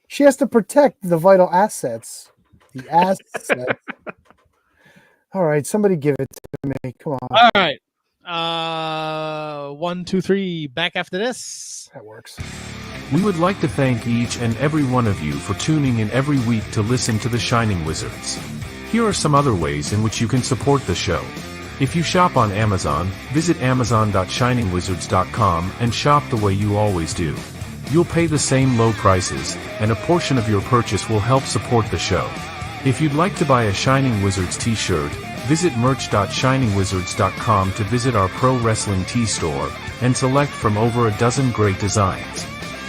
She has to protect the vital assets. The assets. All right, somebody give it to me. Come on. All right. 1, 2, 3. Back after this. That works. We would like to thank each and every one of you for tuning in every week to listen to the Shining Wizards. Here are some other ways in which you can support the show. If you shop on Amazon, visit amazon.shiningwizards.com and shop the way you always do. You'll pay the same low prices, and a portion of your purchase will help support the show. If you'd like to buy a Shining Wizards t-shirt, visit merch.shiningwizards.com to visit our pro wrestling tee store and select from over a dozen great designs.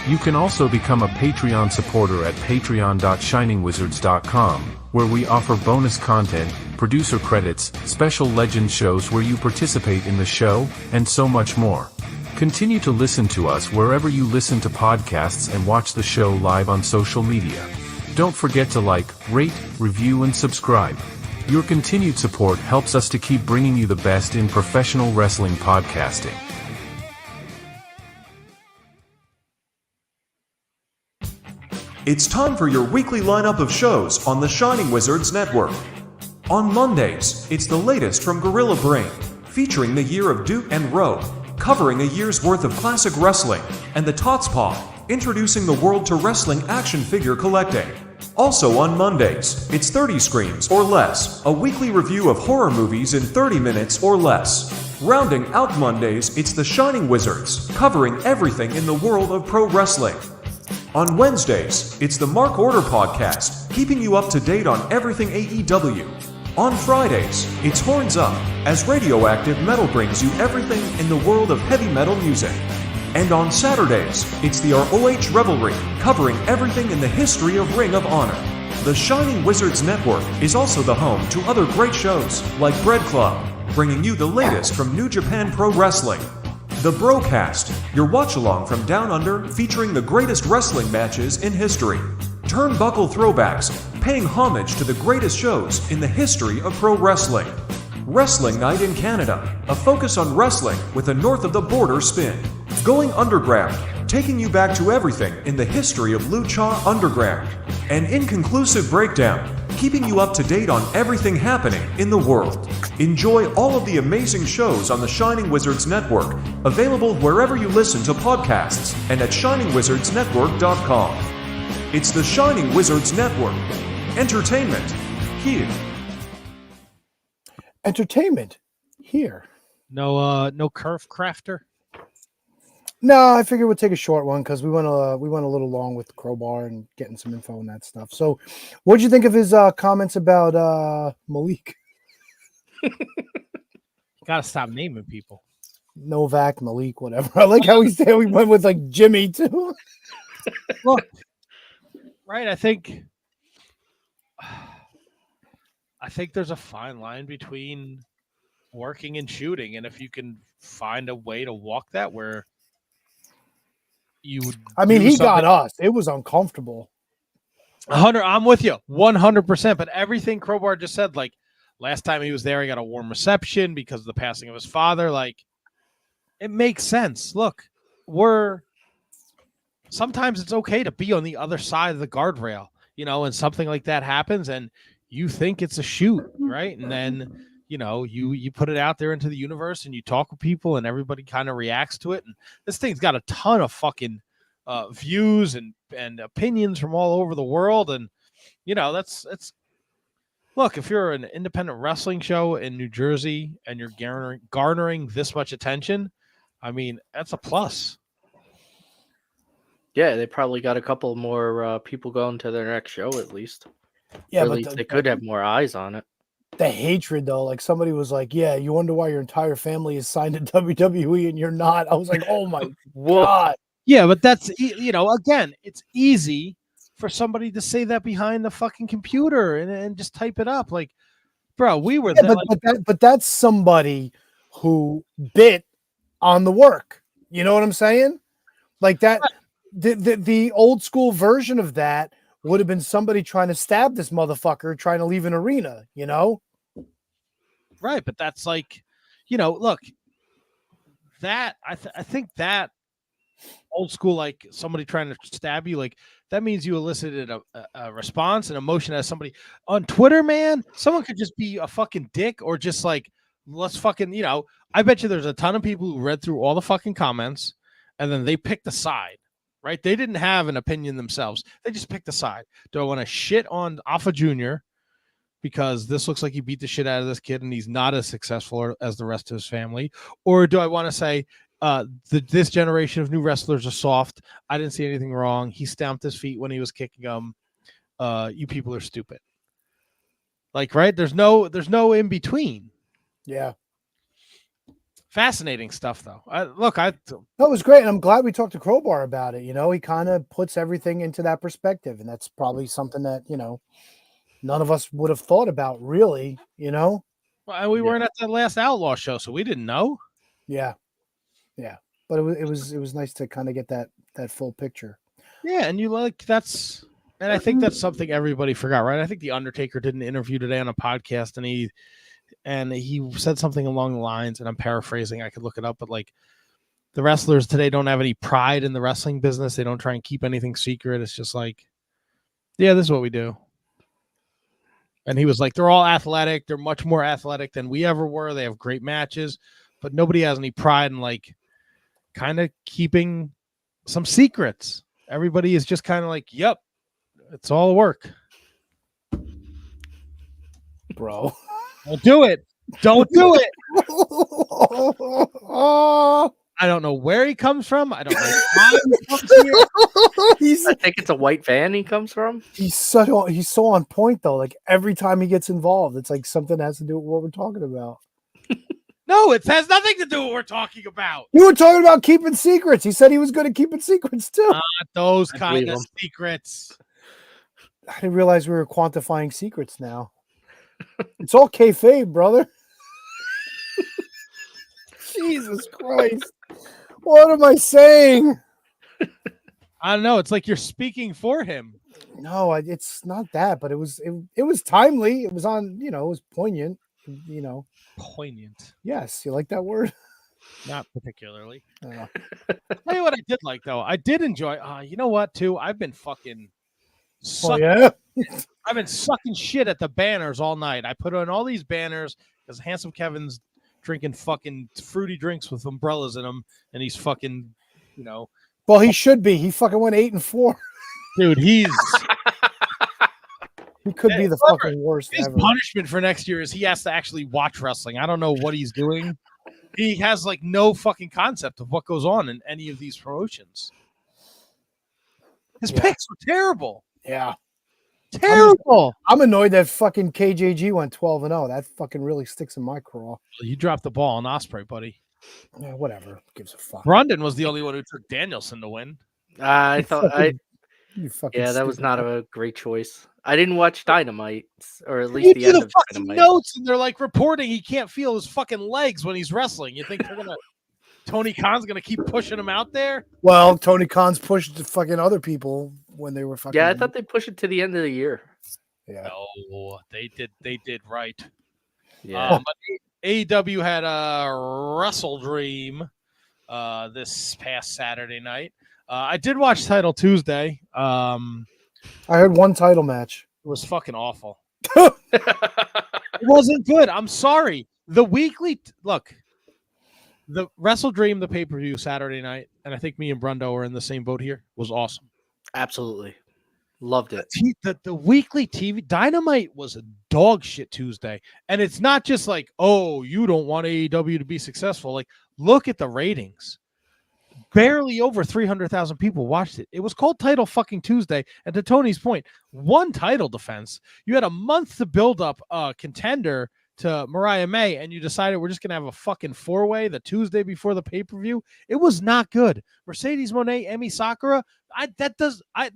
You can also become a Patreon supporter at patreon.shiningwizards.com, where we offer bonus content, producer credits, special legend shows where you participate in the show, and so much more. Continue to listen to us wherever you listen to podcasts and watch the show live on social media. Don't forget to like, rate, review, and subscribe. Your continued support helps us to keep bringing you the best in professional wrestling podcasting. It's time for your weekly lineup of shows on the Shining Wizards Network. On Mondays, it's the latest from Gorilla Brain, featuring the year of Duke and Rowe, covering a year's worth of classic wrestling, and the Tots Pod, introducing the world to wrestling action figure collecting. Also on Mondays, it's 30 Screams or Less, a weekly review of horror movies in 30 minutes or less. Rounding out Mondays, it's the Shining Wizards, covering everything in the world of pro wrestling. On Wednesdays, it's the Mark Order Podcast, keeping you up to date on everything AEW. On Fridays, it's Horns Up, as Radioactive Metal brings you everything in the world of heavy metal music. And on Saturdays, it's the ROH Revelry, covering everything in the history of Ring of Honor. The Shining Wizards Network is also the home to other great shows, like Bread Club, bringing you the latest from New Japan Pro Wrestling. The Brocast, your watch-along from Down Under, featuring the greatest wrestling matches in history. Turnbuckle throwbacks, paying homage to the greatest shows in the history of pro wrestling. Wrestling Night in Canada, a focus on wrestling with a north-of-the-border spin. Going Underground, taking you back to everything in the history of Lucha Underground. An inconclusive breakdown, keeping you up to date on everything happening in the world. Enjoy all of the amazing shows on the Shining Wizards Network, available wherever you listen to podcasts and at shiningwizardsnetwork.com. It's the Shining Wizards Network. Entertainment here. Entertainment here. No Curve Crafter. No, I figured we'd take a short one because we went a little long with the Crowbar and getting some info and that stuff. So, what'd you think of his comments about Malik? Gotta stop naming people. Novak, Malik, whatever. I like how he said we went with like Jimmy too. Look, right? I think there's a fine line between working and shooting, and if you can find a way to walk that where you would, I mean, he got us. It was uncomfortable. 100. I'm with you, 100%. But everything Crowbar just said, like last time he was there, he got a warm reception because of the passing of his father. Like It makes sense. Look, sometimes it's okay to be on the other side of the guardrail, and something like that happens and you think it's a shoot, right? And then, you put it out there into the universe and you talk with people and everybody kind of reacts to it. And this thing's got a ton of fucking views and opinions from all over the world. And, look, if you're an independent wrestling show in New Jersey and you're garnering this much attention, I mean, that's a plus. Yeah, they probably got a couple more people going to their next show at least. Yeah, At but least they could have more eyes on it. the hatred though, like somebody was like, "Yeah, you wonder why your entire family is signed to WWE and you're not." I was like, "Oh my god!" Yeah, but that's again, it's easy for somebody to say that behind the fucking computer and just type it up. Like, bro, we were there. But that's somebody who bit on the work. You know what I'm saying? Like that. The old school version of that would have been somebody trying to stab this motherfucker, trying to leave an arena, Right, but that's like, look, that I think that old school, like somebody trying to stab you, like that means you elicited a response, an emotion as somebody on Twitter, man. Someone could just be a fucking dick or just like, let's fucking, I bet you there's a ton of people who read through all the fucking comments and then they picked a side. Right? They didn't have an opinion themselves. They just picked a side. Do I want to shit on Alpha Jr. because this looks like he beat the shit out of this kid and he's not as successful as the rest of his family? Or do I want to say this generation of new wrestlers are soft? I didn't see anything wrong. He stamped his feet when he was kicking them. You people are stupid. Like, right? There's no in between. Yeah. Fascinating stuff, though. That was great, and I'm glad we talked to Crowbar about it. He kind of puts everything into that perspective, and that's probably something that none of us would have thought about, really. Well, and we weren't at that last Outlaw show, so we didn't know. Yeah, but it was nice to kind of get that full picture. Yeah, and and I think that's something everybody forgot, right? I think the Undertaker did an interview today on a podcast, and he said something along the lines, and I'm paraphrasing, I could look it up, but like the wrestlers today don't have any pride in the wrestling business. They don't try and keep anything secret. It's just like, yeah, this is what we do. And he was like, they're all athletic. They're much more athletic than we ever were. They have great matches, but nobody has any pride in like kind of keeping some secrets. Everybody is just kind of like, yep, it's all work. Bro. Don't do it. Don't do it. I don't know where he comes from. I don't know how he comes here. I think it's a white van he comes from. He's so on point though. Like every time he gets involved, it's like something has to do with what we're talking about. No, it has nothing to do with what we're talking about. You were talking about keeping secrets. He said he was going to keep secrets too. Not those kind of secrets. I didn't realize we were quantifying secrets now. It's all kayfabe, brother. Jesus Christ. What am I saying? I don't know. It's like you're speaking for him. No, it's not that, but it was timely. It was on, it was poignant, Poignant. Yes. You like that word? Not particularly. Tell you what I did like, though. I did enjoy, you know what, too? I've been fucking I've been sucking shit at the banners all night. I put on all these banners because Handsome Kevin's drinking fucking fruity drinks with umbrellas in them, and he's fucking, Well, he should be. He fucking went 8-4. Dude, he could be the fucking worst his ever. punishment for next year is he has to actually watch wrestling. I don't know what he's doing. He has like no fucking concept of what goes on in any of these promotions. His picks were terrible. Yeah. Terrible. I'm annoyed that fucking KJG went 12-0. That fucking really sticks in my craw. You dropped the ball on Ospreay, buddy. Yeah, whatever. Who gives a fuck? Rondon was the only one who took Danielson to win. I thought that was not a great choice. I didn't watch Dynamite, or at least the end of Dynamite. Notes, and they're like reporting he can't feel his fucking legs when he's wrestling. You think they're gonna Tony Khan's gonna keep pushing him out there? Well, Tony Khan's pushed fucking other people when they were fucking. Yeah, I thought they pushed it to the end of the year. Yeah. No, they did right. Yeah. But AEW had a WrestleDream this past Saturday night. I did watch Title Tuesday. I heard one title match. It was fucking awful. It wasn't good. I'm sorry. The weekly look, the WrestleDream, the pay-per-view Saturday night, and I think me and Brundo are in the same boat here, was awesome. Absolutely. Loved it. The weekly TV Dynamite was a dog shit Tuesday. And it's not just like, oh, you don't want AEW to be successful. Like, look at the ratings. Barely over 300,000 people watched it. It was called Title fucking Tuesday. And to Tony's point, one title defense. You had a month to build up a contender to Mariah May, and you decided we're just going to have a fucking four-way the Tuesday before the pay-per-view. It was not good. Mercedes Moné, Emi Sakura,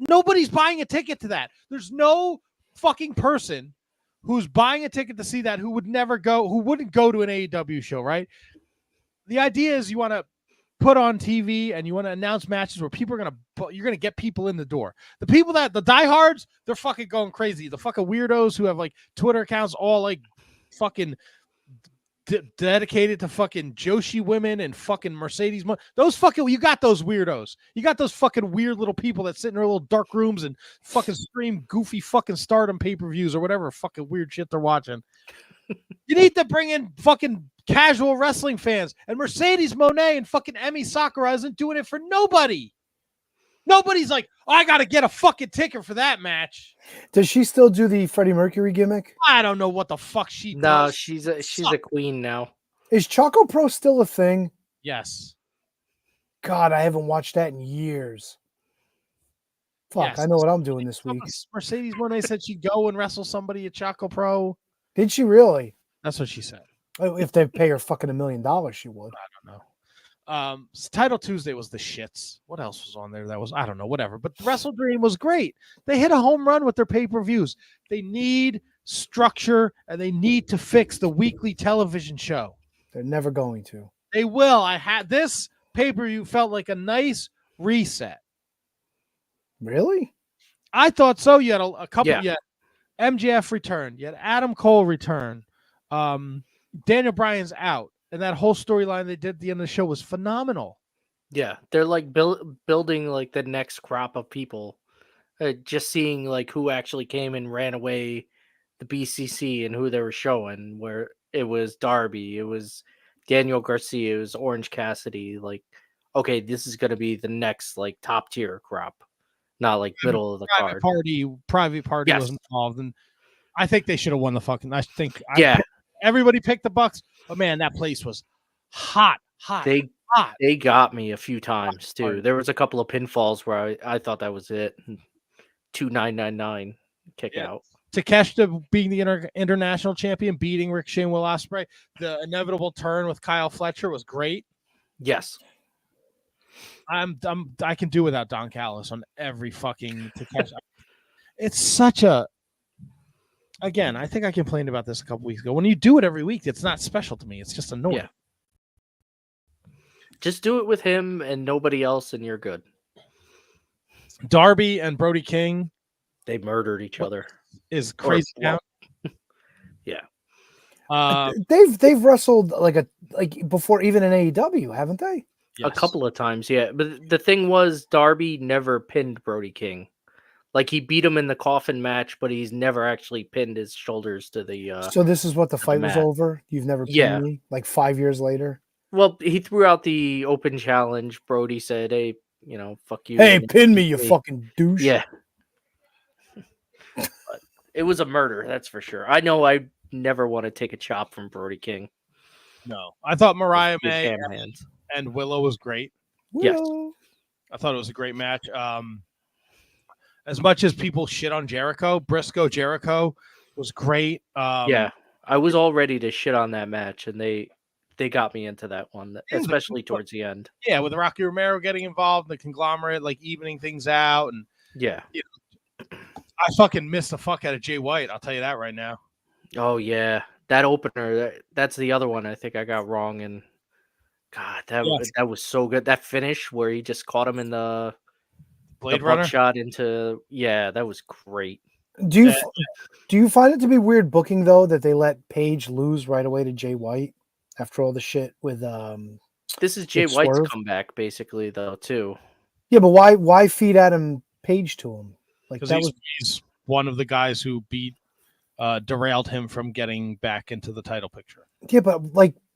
nobody's buying a ticket to that. There's no fucking person who's buying a ticket to see that who wouldn't go to an AEW show, right? The idea is you want to put on TV and you want to announce matches where you're going to get people in the door. The people the diehards, they're fucking going crazy. The fucking weirdos who have like Twitter accounts all like fucking dedicated to fucking Joshi women and fucking Mercedes. Those fucking, you got those weirdos. You got those fucking weird little people that sit in their little dark rooms and fucking stream goofy fucking Stardom pay-per-views or whatever fucking weird shit they're watching. You need to bring in fucking casual wrestling fans. And Mercedes Moné and fucking Emi Sakura isn't doing it for nobody. Nobody's like, oh, I got to get a fucking ticket for that match. Does she still do the Freddie Mercury gimmick? I don't know what the fuck she does. No, she's a queen now. Is Choco Pro still a thing? Yes. God, I haven't watched that in years. Fuck, Yes. I know what I'm doing this week. Mercedes Moné said she'd go and wrestle somebody at Choco Pro. Did she really? That's what she said. If they pay her fucking $1 million, she would. I don't know. Title Tuesday was the shits. What else was on there? That was, I don't know, whatever. But WrestleDream was great. They hit a home run with their pay-per-views. They need structure and they need to fix the weekly television show. They're never going to. They will. This pay-per-view felt like a nice reset. Really? I thought so. You had a couple. Yeah. You had MJF returned. You had Adam Cole return. Daniel Bryan's out. And that whole storyline they did at the end of the show was phenomenal. Yeah, they're like building like the next crop of people. Just seeing like who actually came and ran away the BCC and who they were showing, where it was Darby, it was Daniel Garcia, it was Orange Cassidy. Like, okay, this is going to be the next like top tier crop, not like middle of the card. Private party Yes. was involved, and I think they should have won the fucking. Yeah. Everybody picked the Bucks, but man, that place was hot. They got me a few times too. There was a couple of pinfalls where I thought that was it. 2,999 kick out. Takeshita being the international champion, beating Ricochet and Will Ospreay. The inevitable turn with Kyle Fletcher was great. Yes. I can do without Don Callis on every fucking Takeshita. It's such a. Again, I think I complained about this a couple weeks ago. When you do it every week, it's not special to me. It's just annoying. Yeah. Just do it with him and nobody else, and you're good. Darby and Brody King, they murdered each other. Is crazy now. Yeah. They've wrestled like before, even in AEW, haven't they? Yes. A couple of times, yeah. But the thing was, Darby never pinned Brody King. Like, he beat him in the coffin match, but he's never actually pinned his shoulders to the So this is what the fight was over? You've never pinned me? Like 5 years later? Well, he threw out the open challenge. Brody said, hey, fuck you. Hey, pin me, you fucking douche. Yeah. But it was a murder, that's for sure. I know I never want to take a chop from Brody King. No. I thought Mariah May and Willow was great. Yes. I thought it was a great match. As much as people shit on Jericho, Jericho was great. Yeah, I was all ready to shit on that match, and they got me into that one, especially towards the end. Yeah, with Rocky Romero getting involved, the conglomerate, like evening things out, and yeah, I fucking missed the fuck out of Jay White. I'll tell you that right now. Oh yeah, that opener. That's the other one I think I got wrong. And God, that was so good. That finish where he just caught him in the Blade Runner shot into. Yeah, that was great. Do you find it to be weird booking though that they let Paige lose right away to Jay White after all the shit with This is Jay With White's Swerve? comeback, basically, though, too. Yeah, but why feed Adam Page to him? Like Because that was he's one of the guys who derailed him from getting back into the title picture. yeah,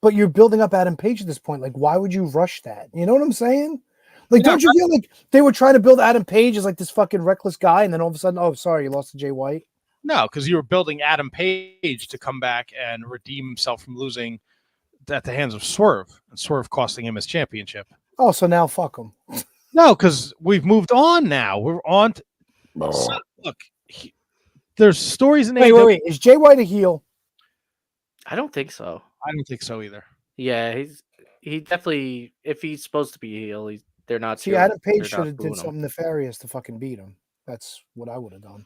but you're building up Adam Page at this point. Like, why would you rush that? You know what I'm saying? Like, don't you feel like they were trying to build Adam Page as like this fucking reckless guy, and then all of a sudden, oh, sorry, you lost to Jay White? No, because you were building Adam Page to come back and redeem himself from losing at the hands of Swerve, and Swerve costing him his championship. Oh, so now fuck him. No, because we've moved on now. We're on. So, look, there's stories in Wait. Is Jay White a heel? I don't think so. I don't think so either. Yeah, he definitely, if he's supposed to be a heel, they're not. See, Adam Page should have did something nefarious to fucking beat him. That's what I would have done.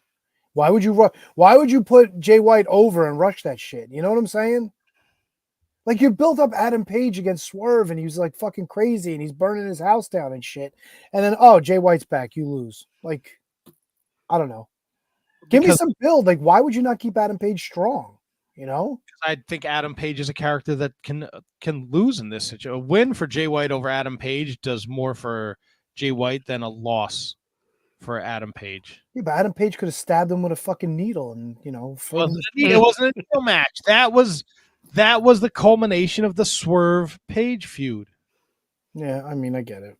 Why would you put Jay White over and rush that shit? You know what I'm saying? Like, you built up Adam Page against Swerve, and he was like fucking crazy, and he's burning his house down and shit. And then, oh, Jay White's back, you lose. Like, I don't know. Give me some build. Like, why would you not keep Adam Page strong? You know? I think Adam Page is a character that can lose in this situation. A win for Jay White over Adam Page does more for Jay White than a loss for Adam Page. Yeah, but Adam Page could have stabbed him with a fucking needle, and it wasn't a needle match. That was the culmination of the Swerve Page feud. Yeah, I mean, I get it.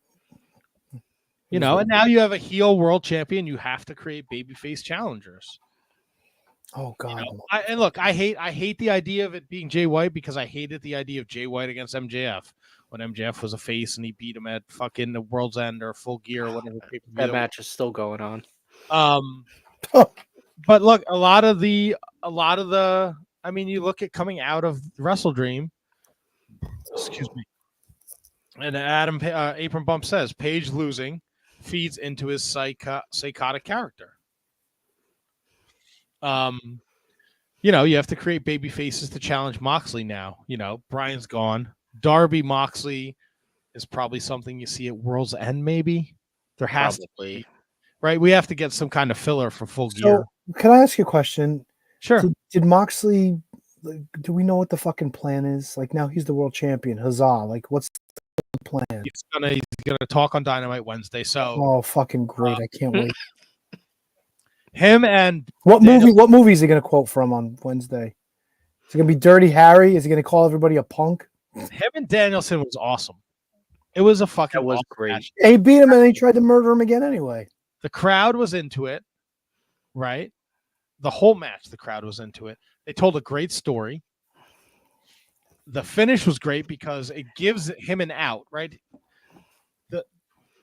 And now you have a heel world champion. You have to create babyface challengers. Oh God! And look, I hate the idea of it being Jay White because I hated the idea of Jay White against MJF when MJF was a face and he beat him at fucking the World's End or Full Gear or whatever. That match is still going on. But look, a lot of the. I mean, you look at coming out of WrestleDream. Excuse me. And Adam Apron Bump says Page losing feeds into his psychotic character. You have to create baby faces to challenge Moxley now. Brian's gone. Darby Moxley is probably something you see at World's End, maybe. There has to be. Right? We have to get some kind of filler for Full Gear. Can I ask you a question? Sure. Did Moxley, do we know what the fucking plan is? Like, now he's the world champion. Huzzah. Like, what's the plan? He's gonna talk on Dynamite Wednesday. So oh, fucking great. I can't wait. Him and what movie is he gonna quote from on Wednesday? Is it gonna be Dirty Harry? Is he gonna call everybody a punk? Him and Danielson was awesome. It was a fucking awesome great match. He beat him and he tried to murder him again anyway. The crowd was into it, right? The whole match, the crowd was into it. They told a great story. The finish was great because it gives him an out, right? The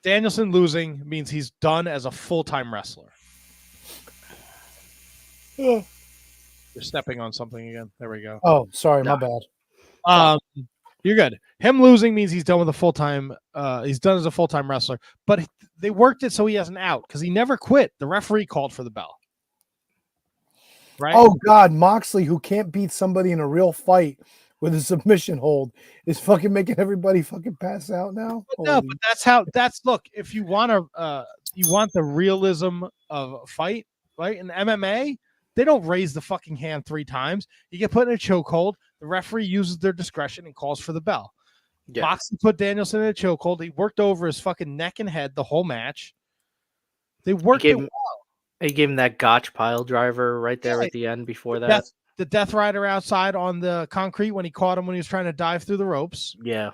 Danielson losing means he's done as a full-time wrestler. Yeah. You're stepping on something again. There we go. Oh, sorry, my bad. You're good. Him losing means he's done with a full-time. He's done as a full-time wrestler. But they worked it so he has an out because he never quit. The referee called for the bell. Right? Oh God, Moxley, who can't beat somebody in a real fight with a submission hold, is fucking making everybody fucking pass out now. No, but look. If you want the realism of a fight, right? In MMA, they don't raise the fucking hand 3 times. You get put in a chokehold. The referee uses their discretion and calls for the bell. Yeah. Moxley put Danielson in a chokehold. He worked over his fucking neck and head the whole match. They worked it well. He gave him that gotch pile driver right there at the end before that. The Death Rider outside on the concrete when he caught him when he was trying to dive through the ropes. Yeah.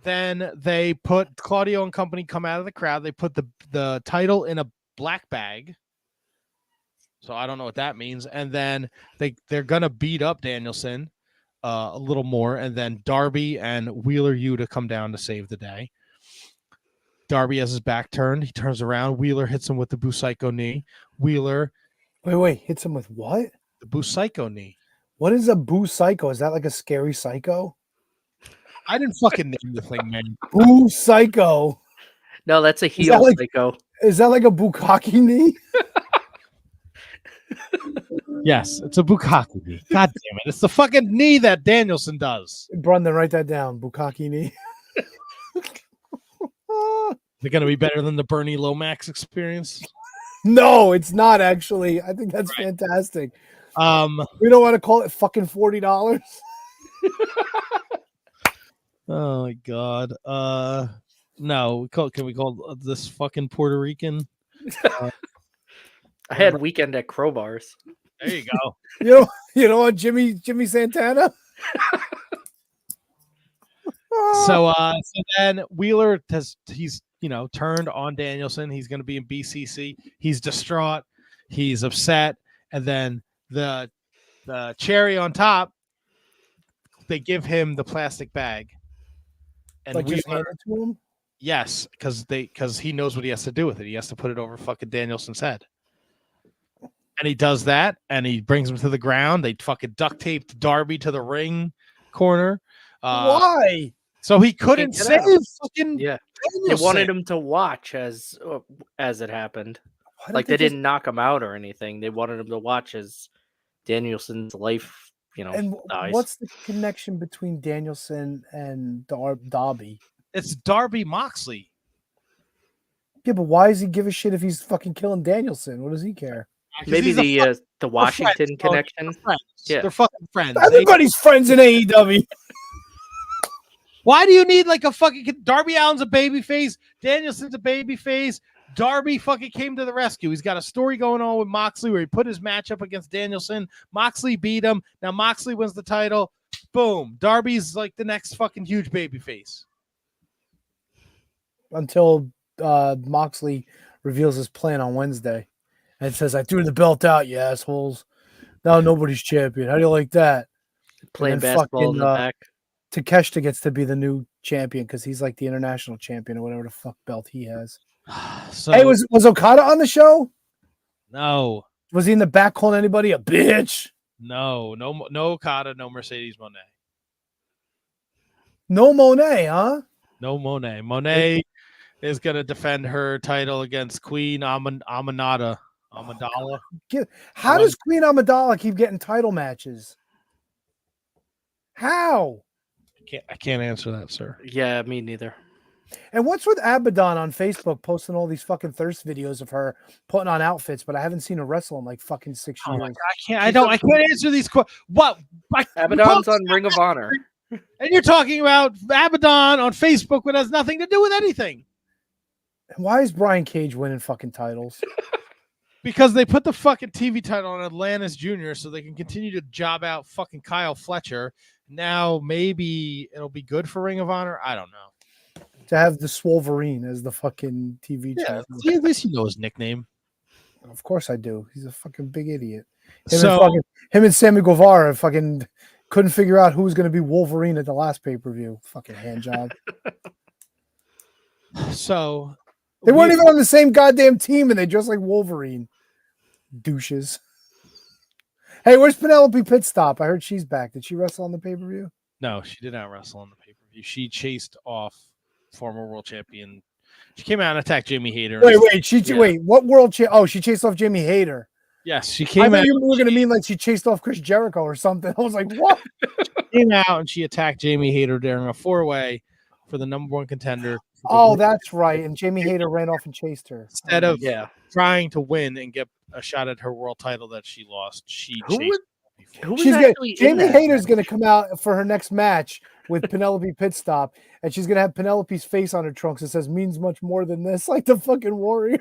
Then they put Claudio and company come out of the crowd. They put the title in a black bag. So I don't know what that means. And then they're going to beat up Danielson a little more. And then Darby and Wheeler Yuta come down to save the day. Darby has his back turned. He turns around. Wheeler hits him with the Busaiku knee. Wheeler. Wait. Hits him with what? The Busaiku knee. What is a Busaiku? Is that like a scary psycho? I didn't fucking name the thing, man. Busaiku. No, that's a heel psycho. Is that like a bukkake knee? Yes, it's a bukkake knee. God damn it. It's the fucking knee that Danielson does. Brendan, write that down. Bukkake knee. Is it going to be better than the Bernie Lomax experience? No, it's not actually. I think that's fantastic. We don't want to call it fucking $40. Oh my god. No, can we call this fucking Puerto Rican? I had weekend at Crowbars. There you go. You know what, Jimmy Santana? So then Wheeler he's turned on Danielson. He's going to be in BCC. He's distraught. He's upset. And then the cherry on top, they give him the plastic bag. And like just hand it to him? Yes, because he knows what he has to do with it. He has to put it over fucking Danielson's head. And he does that, and he brings him to the ground. They fucking duct taped Darby to the ring corner. Why? So he couldn't save fucking Yeah. Danielson. They wanted him to watch as it happened. Like they didn't knock him out or anything. They wanted him to watch as Danielson's life, And dies. what's the connection between Danielson and Darby? It's Darby Moxley. Yeah, but why does he give a shit if he's fucking killing Danielson? What does he care? Maybe the Washington connection. Yeah, they're fucking friends. Everybody's friends in AEW. Why do you need like a fucking Darby Allin's a babyface? Danielson's a babyface. Darby fucking came to the rescue. He's got a story going on with Moxley where he put his match up against Danielson. Moxley beat him. Now Moxley wins the title. Boom. Darby's like the next fucking huge babyface. Until Moxley reveals his plan on Wednesday and says, I threw the belt out, you assholes. Now nobody's champion. How do you like that? Playing basketball in the back. Takeshita gets to be the new champion because he's like the international champion or whatever the fuck belt he has. So, hey, was Okada on the show? No. Was he in the back calling anybody a bitch? No Okada, no Mercedes Moné. No Monet, huh? No Monet. Monet is going to defend her title against Queen Amidala. How does Queen Amidala keep getting title matches? How? I can't answer that, sir. Yeah, me neither. And what's with Abaddon on Facebook posting all these fucking thirst videos of her putting on outfits, but I haven't seen her wrestle in like fucking 6 years. I can't answer these questions. What? Abaddon's on Ring of Honor. And you're talking about Abaddon on Facebook, but has nothing to do with anything. And why is Brian Cage winning fucking titles? Because they put the fucking TV title on Atlantis Jr. so they can continue to job out fucking Kyle Fletcher. Now maybe it'll be good for Ring of Honor. I don't know. To have the Swolverine as the fucking TV channel. See, at least you know his nickname. Of course I do. He's a fucking big idiot. Him and Sammy Guevara fucking couldn't figure out who was going to be Wolverine at the last pay-per-view. Fucking hand job. So they weren't even on the same goddamn team and they dressed like Wolverine. Douches. Hey, where's Penelope Pitstop? I heard she's back. Did she wrestle on the pay-per-view? No, she did not wrestle on the pay-per-view. She chased off former world champion. She came out and attacked Jamie Hayter. Wait, what world she chased off Jamie Hayter. Yes, she came out. I thought you were going to mean like she chased off Chris Jericho or something. I was like, what? She came out and she attacked Jamie Hayter during a 4-way for the number one contender. Oh, that's right. And Jamie Hayter ran off and chased her. Instead of trying to win and get a shot at her world title that she lost, Jamie Hayter's going to come out for her next match with Penelope Pitstop, and she's going to have Penelope's face on her trunks. It says means much more than this, like the fucking Warrior.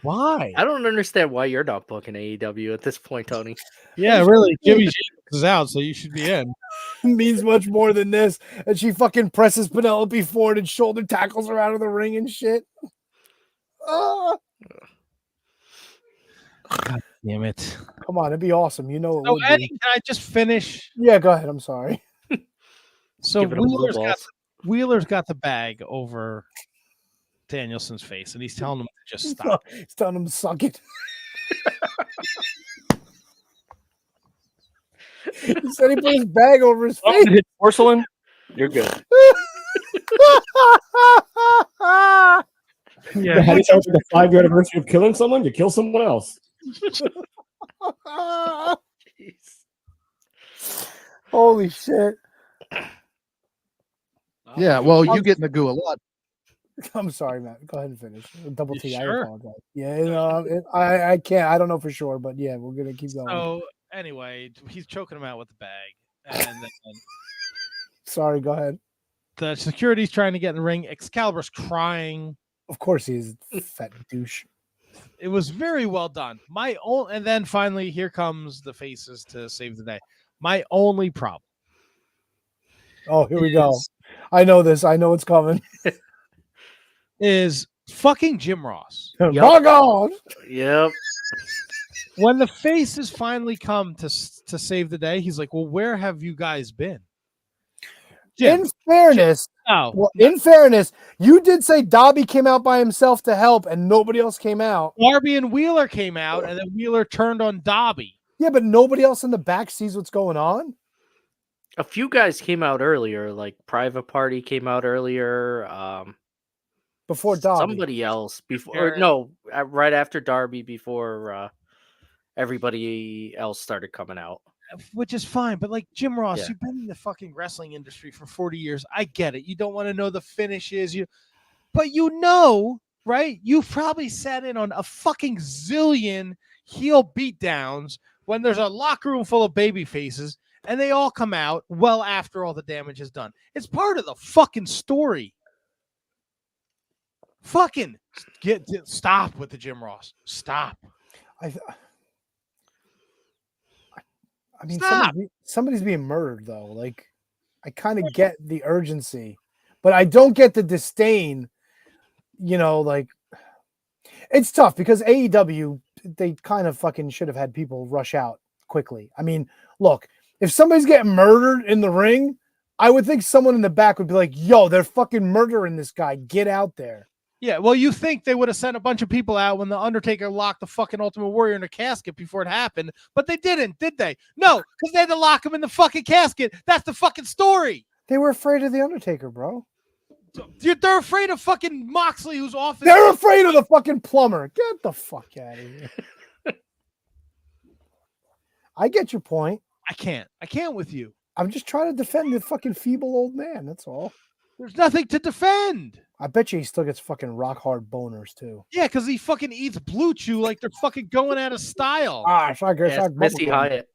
Why? I don't understand why you're not booking AEW at this point, Tony. Yeah, really. Jimmy is out, so you should be in. Means much more than this. And she fucking presses Penelope forward and shoulder tackles her out of the ring and shit. God damn it. Come on, it'd be awesome. You know it So, would Eddie, be. can I just finish? Yeah, go ahead. I'm sorry. So Wheeler's got the bag over Danielson's face, and he's telling him to just stop. He's telling him to suck it. He said he put his bag over his face. Hit porcelain. You're good. Yeah, How do you celebrate the 5-year anniversary of killing someone? You kill someone else. Holy shit. Yeah, well, you get in the goo a lot. I'm sorry, Matt. Go ahead and finish. Double T. Sure? I apologize. Yeah, I can't. I don't know for sure, but yeah, we're gonna keep going. So Anyway, he's choking him out with the bag, and then Sorry, go ahead. the security's trying to get in the ring. Excalibur's crying. Of course he is, fat douche. It was very well done. And then finally, here comes the faces to save the day. My only problem. Oh, here we go. I know this. I know what's coming. Is fucking Jim Ross. My God. Yep. When the faces finally come to save the day, he's like, "Well, where have you guys been?" Jim, in fairness, in fairness, you did say Dobby came out by himself to help, and nobody else came out. Darby and Wheeler came out, and then Wheeler turned on Dobby. Yeah, but nobody else in the back sees what's going on. A few guys came out earlier, like Private Party came out earlier. Before Darby. Somebody else before, no, right after Darby, before everybody else started coming out. Which is fine, but like Jim Ross, Yeah. you've been in the fucking wrestling industry for 40 years. I get it. You don't want to know the finishes, but right? You've probably sat in on a fucking zillion heel beatdowns when there's a locker room full of baby faces and they all come out well after all the damage is done. It's part of the fucking story. Fucking stop with the Jim Ross. Stop. I mean, somebody's being murdered, though. Like, I kind of get the urgency, but I don't get the disdain. Like, it's tough because AEW, they kind of fucking should have had people rush out quickly. I mean, look, if somebody's getting murdered in the ring, I would think someone in the back would be like, yo, they're fucking murdering this guy. Get out there. Yeah, well, you think they would have sent a bunch of people out when the Undertaker locked the fucking Ultimate Warrior in a casket before it happened, but they didn't, did they? No, because they had to lock him in the fucking casket. That's the fucking story. They were afraid of the Undertaker, bro. They're afraid of fucking Moxley, who's off. They're afraid of the fucking plumber. Get the fuck out of here. I get your point. I can't with you. I'm just trying to defend the fucking feeble old man. That's all. There's nothing to defend. I bet you he still gets fucking rock hard boners too. Yeah, because he fucking eats Blue Chew like they're fucking going out of style. I guess Yeah, Missy Hyatt.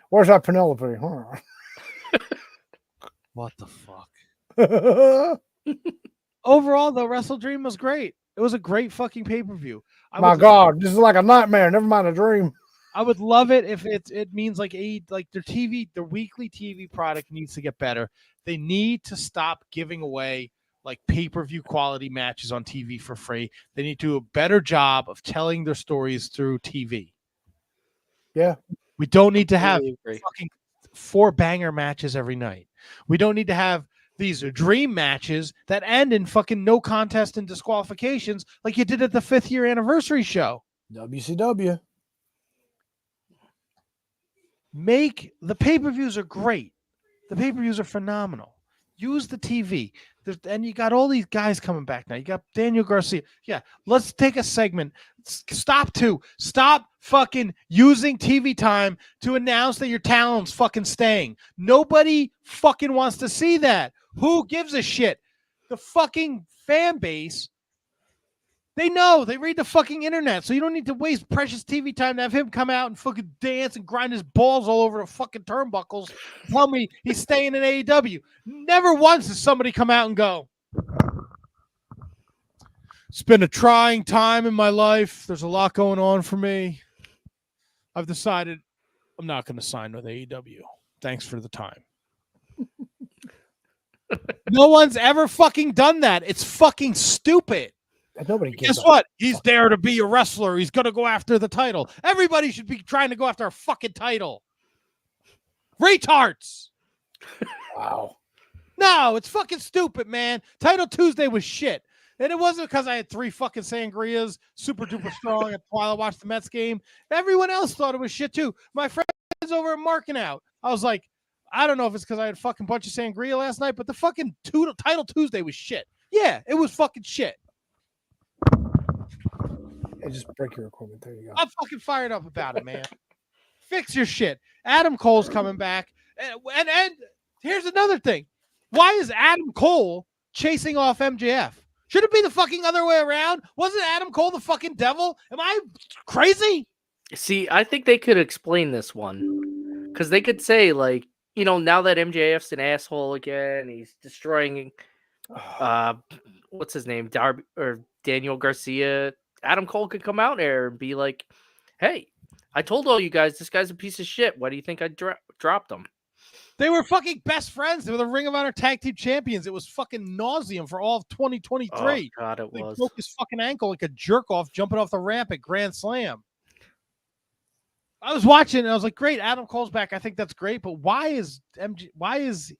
Where's that Penelope? What the fuck? Overall, though, WrestleDream was great. It was a great fucking pay-per-view. My God, this is like a nightmare. Never mind a dream. I would love it if it means like their weekly TV product needs to get better. They need to stop giving away like pay-per-view quality matches on TV for free. They need to do a better job of telling their stories through TV. Yeah. We don't need to have fucking 4 banger matches every night. We don't need to have these dream matches that end in fucking no contest and disqualifications like you did at the 5th year anniversary show. WCW. The pay-per-views are great. The pay-per-views are phenomenal. Use the TV. And you got all these guys coming back now. You got Daniel Garcia. Yeah, let's take a segment. Stop fucking using TV time to announce that your talent's fucking staying. Nobody fucking wants to see that. Who gives a shit? The fucking fan base, they know. They read the fucking internet, so you don't need to waste precious TV time to have him come out and fucking dance and grind his balls all over the fucking turnbuckles. Tell me he's staying in AEW. Never once has somebody come out and go, it's been a trying time in my life. There's a lot going on for me. I've decided I'm not going to sign with AEW. Thanks for the time. No one's ever fucking done that. It's fucking stupid. Nobody gives Guess what? He's there to be a wrestler. He's going to go after the title. Everybody should be trying to go after a fucking title. Retards. Wow. No, it's fucking stupid, man. Title Tuesday was shit. And it wasn't because I had 3 fucking sangrias, super duper strong while I watched the Mets game. Everyone else thought it was shit too. My friends over at Marking Out, I was like, I don't know if it's because I had a fucking bunch of sangria last night, but the fucking Title Tuesday was shit. Yeah, it was fucking shit. Hey, just break your equipment. There you go. I'm fucking fired up about it, man. Fix your shit. Adam Cole's coming back. And here's another thing. Why is Adam Cole chasing off MJF? Should it be the fucking other way around? Wasn't Adam Cole the fucking devil? Am I crazy? See, I think they could explain this one because they could say like, now that MJF's an asshole again, he's destroying, what's his name, Darby or Daniel Garcia. Adam Cole could come out there and be like, "Hey, I told all you guys this guy's a piece of shit. Why do you think I dropped him?" They were fucking best friends. They were the Ring of Honor Tag Team Champions. It was fucking nauseum for all of 2023. Oh God, it They was. broke his fucking ankle like a jerk off jumping off the ramp at Grand Slam. I was watching and I was like, great, Adam Cole's back. I think that's great, but why is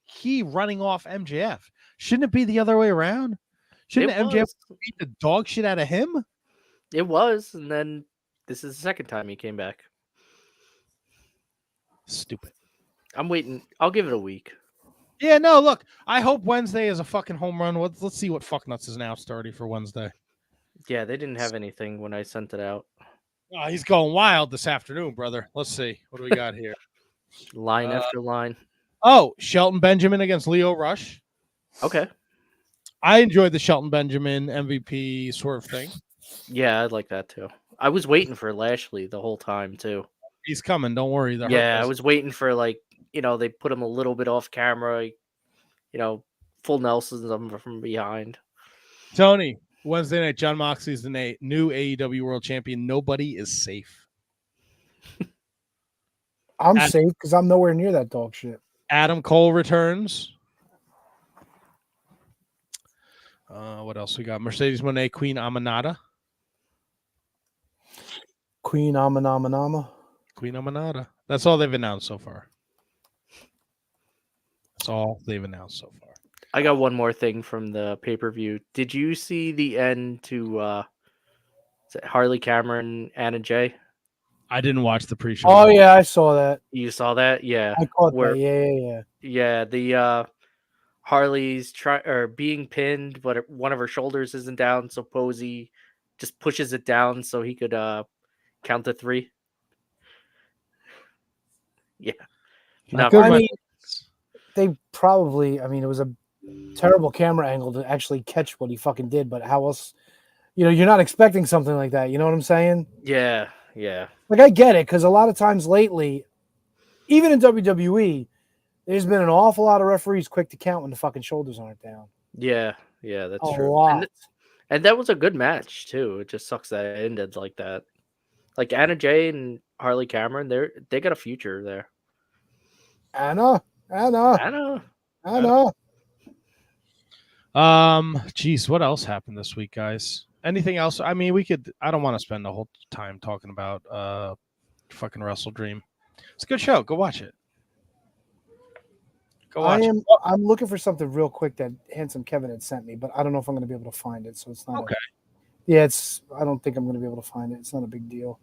he running off MJF? Shouldn't it be the other way around? Shouldn't MJF beat the dog shit out of him? It was, and then this is the second time he came back. Stupid. I'm waiting. I'll give it a week. Yeah, no, look, I hope Wednesday is a fucking home run. Let's see what Fucknuts is now starting for Wednesday. Yeah, they didn't have anything when I sent it out. Oh, he's going wild this afternoon, brother. Let's see. What do we got here? Line after line. Oh, Shelton Benjamin against Leo Rush. Okay. I enjoyed the Shelton Benjamin MVP sort of thing. Yeah, I'd like that too. I was waiting for Lashley the whole time too. He's coming. Don't worry. Yeah, I was waiting for they put him a little bit off camera, full Nelson's from behind. Tony, Wednesday night, John Moxley's the new AEW World Champion. Nobody is safe. I'm safe because I'm nowhere near that dog shit. Adam Cole returns. What else we got? Mercedes Moné, Queen Amanada. Queen Amanama. Queen Amanada. That's all they've announced so far. That's all they've announced so far. I got one more thing from the pay-per-view. Did you see the end to Harley Cameron, Anna Jay? I didn't watch the pre-show. Oh, yeah, I saw that. You saw that? Yeah. I caught that. Yeah. Yeah, the Harley's being pinned, but one of her shoulders isn't down, so Posey just pushes it down so he could count to 3. Yeah. Not good. I mean, they probably, it was a terrible camera angle to actually catch what he fucking did, but how else, you're not expecting something like that. You know what I'm saying? Yeah. Like, I get it, because a lot of times lately, even in WWE, there's been an awful lot of referees quick to count when the fucking shoulders aren't down. Yeah, that's a true. Lot. And that was a good match, too. It just sucks that it ended like that. Like, Anna Jay and Harley Cameron, they got a future there. Anna. Geez, what else happened this week, guys? Anything else? I mean, I don't want to spend the whole time talking about fucking WrestleDream. It's a good show. Go watch it. I'm looking for something real quick that Handsome Kevin had sent me, but I don't know if I'm going to be able to find it. So it's not okay. I don't think I'm going to be able to find it. It's not a big deal.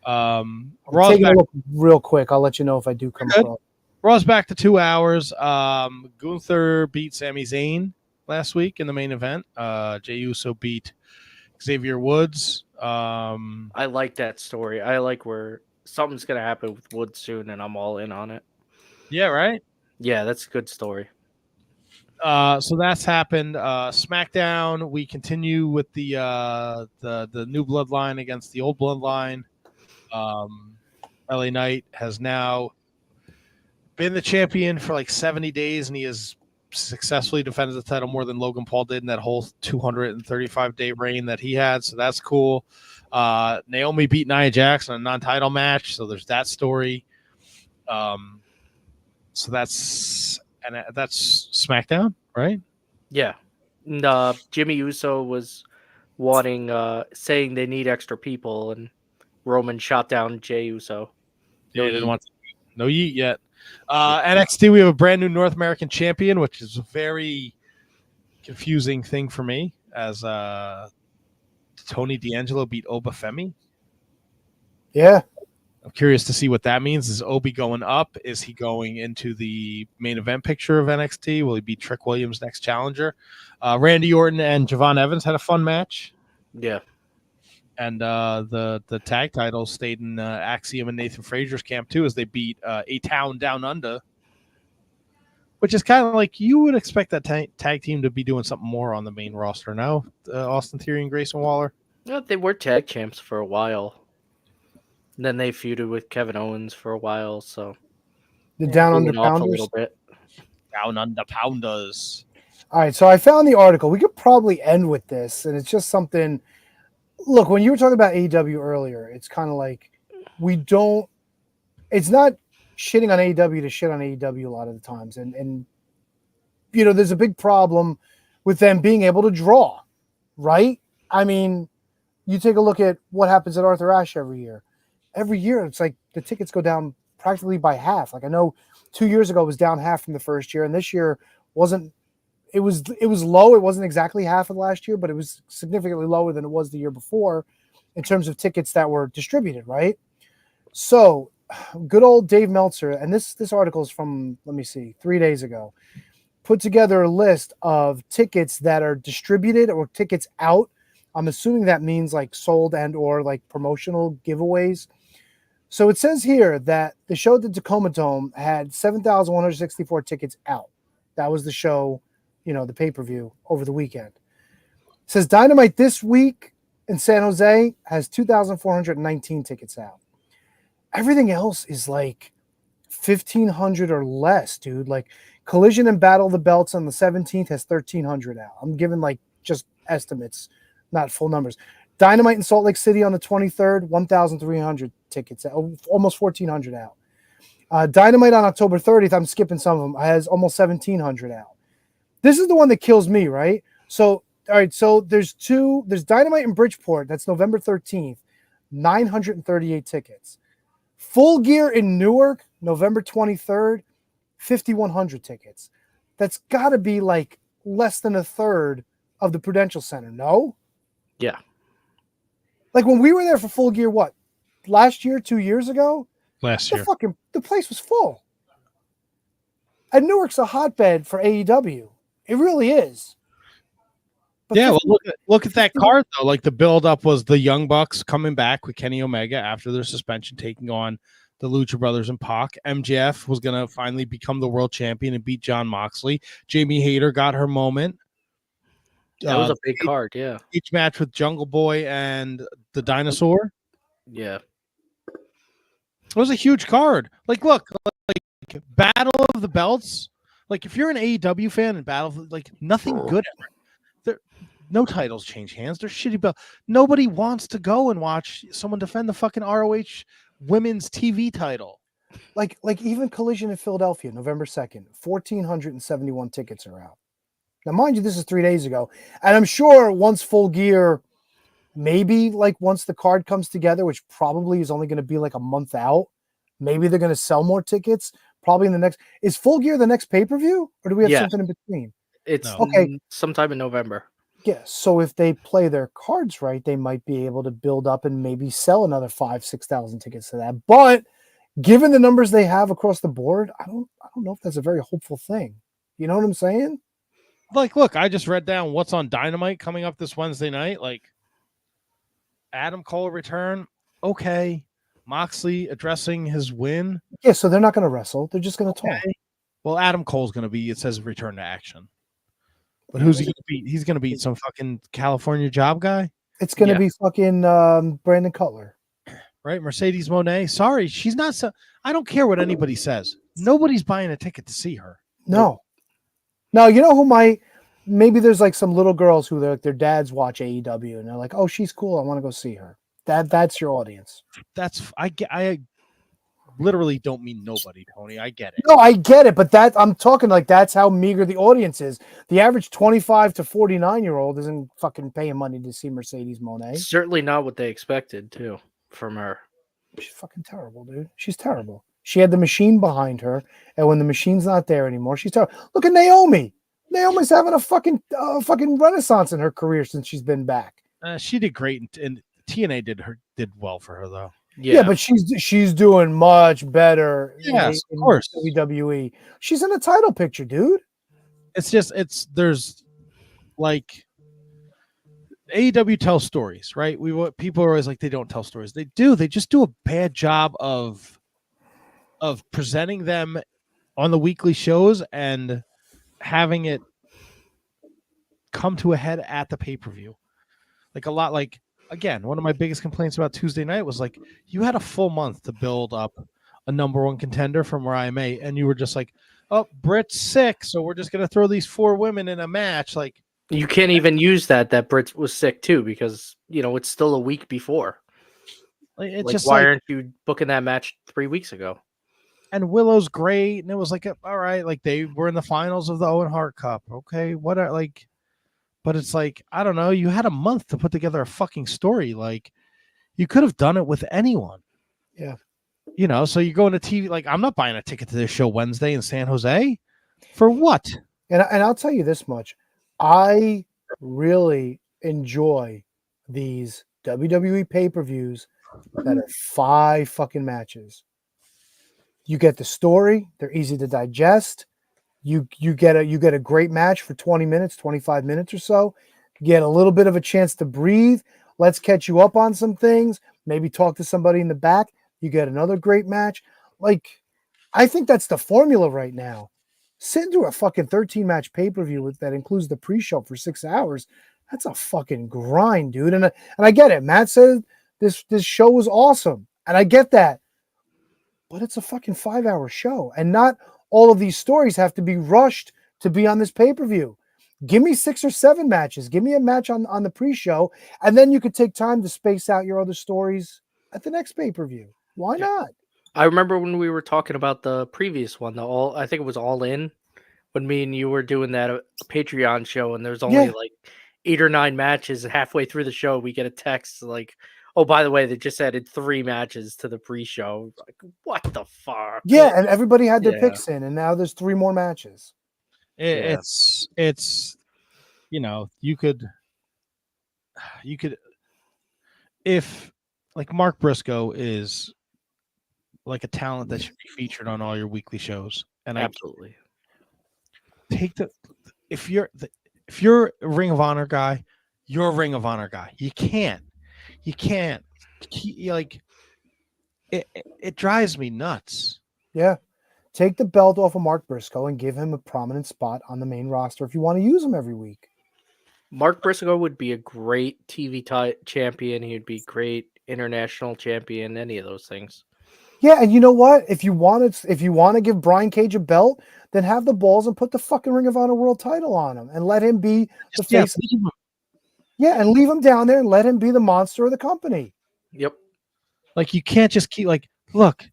Raw's back, a look real quick. I'll let you know if I do come across. Raw's back to 2 hours. Gunther beat Sami Zayn last week in the main event. Jey Uso beat Xavier Woods. I like that story. I like where something's going to happen with Woods soon, and I'm all in on it. Yeah, right? Yeah, that's a good story. So that's happened. SmackDown, we continue with the new bloodline against the old bloodline. LA Knight has now been the champion for like 70 days, and he has successfully defended the title more than Logan Paul did in that whole 235-day reign that he had. So that's cool. Naomi beat Nia Jax in a non-title match, so there's that story. So that's SmackDown, right? Yeah. And, Jimmy Uso was saying they need extra people, and Roman shot down Jey Uso. Yeah, he didn't want to. No yeet yet. NXT, we have a brand new North American champion, which is a very confusing thing for me, as Tony D'Angelo beat Oba Femi. Yeah. I'm curious to see what that means. Is Obi going up? Is he going into the main event picture of NXT? Will he be Trick Williams' next challenger? Randy Orton and Javon Evans had a fun match. Yeah. And the tag titles stayed in Axiom and Nathan Frazier's camp, too, as they beat A Town Down Under, which is kind of like you would expect that tag team to be doing something more on the main roster now. Austin Theory and Grayson Waller. Yeah, they were tag champs for a while. Then they feuded with Kevin Owens for a while, so The Down Under cooling off a Pounders. little bit. Down under pounders. All right, so I found the article. We could probably end with this, and it's just something. Look, when you were talking about AEW earlier, it's kind of like we don't. It's not shitting on AEW to shit on AEW a lot of the times, and you know, there's a big problem with them being able to draw, right? I mean, you take a look at what happens at Arthur Ashe every year. Every year, it's like the tickets go down practically by half. Like I know 2 years ago it was down half from the first year, and this year wasn't. It was low. It wasn't exactly half of last year, but it was significantly lower than it was the year before in terms of tickets that were distributed, right? So good old Dave Meltzer, and this article is from, let me see, 3 days ago, put together a list of tickets that are distributed or tickets out. I'm assuming that means like sold and or like promotional giveaways. So it says here that the show at the Tacoma Dome had 7,164 tickets out. That was the show, you know, the pay-per-view over the weekend. It says Dynamite this week in San Jose has 2,419 tickets out. Everything else is like 1,500 or less, dude. Like Collision and Battle of the Belts on the 17th has 1,300 out. I'm giving like just estimates, not full numbers. Dynamite in Salt Lake City on the 23rd, 1,300 tickets, almost 1,400 out. Dynamite on October 30th, I'm skipping some of them, has almost 1,700 out. This is the one that kills me, right? So, all right, so there's Dynamite in Bridgeport, that's November 13th, 938 tickets. Full Gear in Newark, November 23rd, 5,100 tickets. That's got to be like less than a third of the Prudential Center, no? Yeah. Like when we were there for Full Gear, what? Last year, 2 years ago? Last year. The place was full. And Newark's a hotbed for AEW. It really is. But Yeah, well, look at that card though. Like the build-up was the Young Bucks coming back with Kenny Omega after their suspension, taking on the Lucha Brothers and Pac. MJF was gonna finally become the world champion and beat Jon Moxley. Jamie Hayter got her moment. That was a big card, yeah. Each match with Jungle Boy and the Dinosaur. Yeah. It was a huge card. Like, look, like Battle of the Belts. Like, if you're an AEW fan and like nothing good ever. No titles change hands. They're shitty belts. Nobody wants to go and watch someone defend the fucking ROH women's TV title. Like even Collision in Philadelphia, November 2nd, 1,471 tickets are out. Now, mind you, this is 3 days ago. And I'm sure once Full Gear, maybe like once the card comes together, which probably is only going to be like a month out, maybe they're going to sell more tickets. Probably in the next. Is Full Gear the next pay-per-view? Or do we have something in between? It's okay. Sometime in November. Yeah, so if they play their cards right, they might be able to build up and maybe sell another 5,000-6,000 tickets to that. But given the numbers they have across the board, I don't know if that's a very hopeful thing. You know what I'm saying? Like, look, I just read down what's on Dynamite coming up this Wednesday night. Like, Adam Cole return, okay. Moxley addressing his win. Yeah, so they're not going to wrestle; they're just going to talk. Well, Adam Cole's going to be. It says return to action. But who's he going to beat? He's going to beat some fucking California job guy. It's going to be fucking Brandon Cutler. Right? Mercedes Moné. Sorry, she's not so. I don't care what anybody says. Nobody's buying a ticket to see her. No. Now, you know who might? Maybe there's like some little girls who their dads watch AEW and they're like, oh, she's cool. I want to go see her. That's your audience. I literally don't mean nobody, Tony. I get it. No, I get it, but I'm talking like that's how meager the audience is. The average 25 to 49-year-old isn't fucking paying money to see Mercedes Moné. Certainly not what they expected, too, from her. She's fucking terrible, dude. She's terrible. She had the machine behind her, and when the machine's not there anymore, she's terrible. Look at Naomi. Naomi's having a fucking renaissance in her career since she's been back. She did great, and TNA did well for her though. Yeah, but she's doing much better. Yes, of course. WWE. She's in a title picture, dude. There's like AEW tells stories, right? People are always like they don't tell stories. They do. They just do a bad job of presenting them on the weekly shows and having it come to a head at the pay-per-view. Like a lot like again, one of my biggest complaints about Tuesday night was like you had a full month to build up a number one contender from where I may, and you were just like, oh, Britt's sick, so we're just gonna throw these 4 women in a match. Like You can't even use that Britt was sick too, because it's still a week before. it's Like, just why like, aren't you booking that match 3 weeks ago? and Willow's great, and it was like, all right, like they were in the finals of the Owen Hart Cup. Okay, what are like, but it's like, I don't know, you had a month to put together a fucking story. Like you could have done it with anyone. Yeah. So you go into TV, like I'm not buying a ticket to this show Wednesday in San Jose for what? And I'll tell you this much. I really enjoy these WWE pay-per-views that are 5 fucking matches. You get the story, they're easy to digest. You get a great match for 20 minutes, 25 minutes or so. You get a little bit of a chance to breathe. Let's catch you up on some things, maybe talk to somebody in the back. You get another great match. Like, I think that's the formula right now. Sitting through a fucking 13-match pay-per-view that includes the pre-show for 6 hours, that's a fucking grind, dude. And I get it. Matt said this show was awesome, and I get that. But it's a fucking 5-hour show, and not all of these stories have to be rushed to be on this pay-per-view. Give me 6 or 7 matches. Give me a match on the pre-show, and then you could take time to space out your other stories at the next pay-per-view. Why not? I remember when we were talking about the previous one, I think it was All In, when me and you were doing that Patreon show, and there's only like 8 or 9 matches. Halfway through the show, we get a text like, oh, by the way, they just added 3 matches to the pre-show. Like, what the fuck? Yeah, and everybody had their picks in, and now there's 3 more matches. It's you could if like Mark Briscoe is like a talent that should be featured on all your weekly shows, and absolutely if you're a Ring of Honor guy, you're a Ring of Honor guy. You can't like it drives me nuts. Yeah. Take the belt off of Mark Briscoe and give him a prominent spot on the main roster if you want to use him every week. Mark Briscoe would be a great TV champion. He'd be great international champion, any of those things. Yeah, and you know what? If you want to give Brian Cage a belt, then have the balls and put the fucking Ring of Honor World Title on him and let him be the face. Yeah, and leave him down there and let him be the monster of the company. Yep. Like you can't just keep like, look,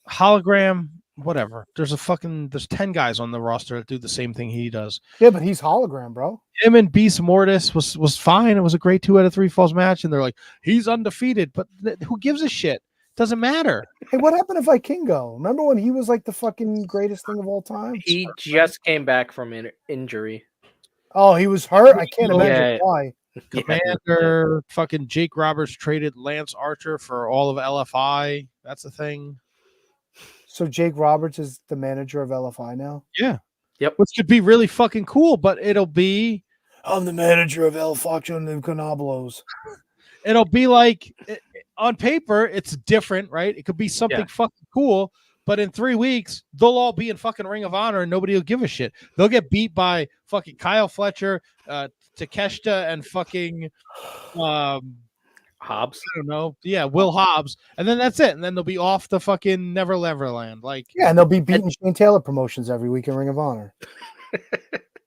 hologram, whatever. There's 10 guys on the roster that do the same thing he does. Yeah, but he's hologram, bro. Him and Beast Mortis was fine. It was a great 2 out of 3 falls match, and they're like, he's undefeated, but who gives a shit? Doesn't matter. Hey, what happened to Vikingo? Remember when he was like the fucking greatest thing of all time? He just came back from injury. Oh, he was hurt? I can't imagine why. Commander, fucking Jake Roberts traded Lance Archer for all of LFI. That's a thing. So Jake Roberts is the manager of LFI now? Yeah. Yep. Which could be really fucking cool, but it'll be... I'm the manager of El Faction and Canablos. It'll be like, on paper, it's different, right? It could be something fucking cool, but in 3 weeks, they'll all be in fucking Ring of Honor and nobody will give a shit. They'll get beat by fucking Kyle Fletcher, Takeshita, and fucking... Hobbs. I don't know. Yeah, Will Hobbs. And then that's it. And then they'll be off the fucking Never Neverland. Like, yeah, and they'll be beating Shane Taylor promotions every week in Ring of Honor.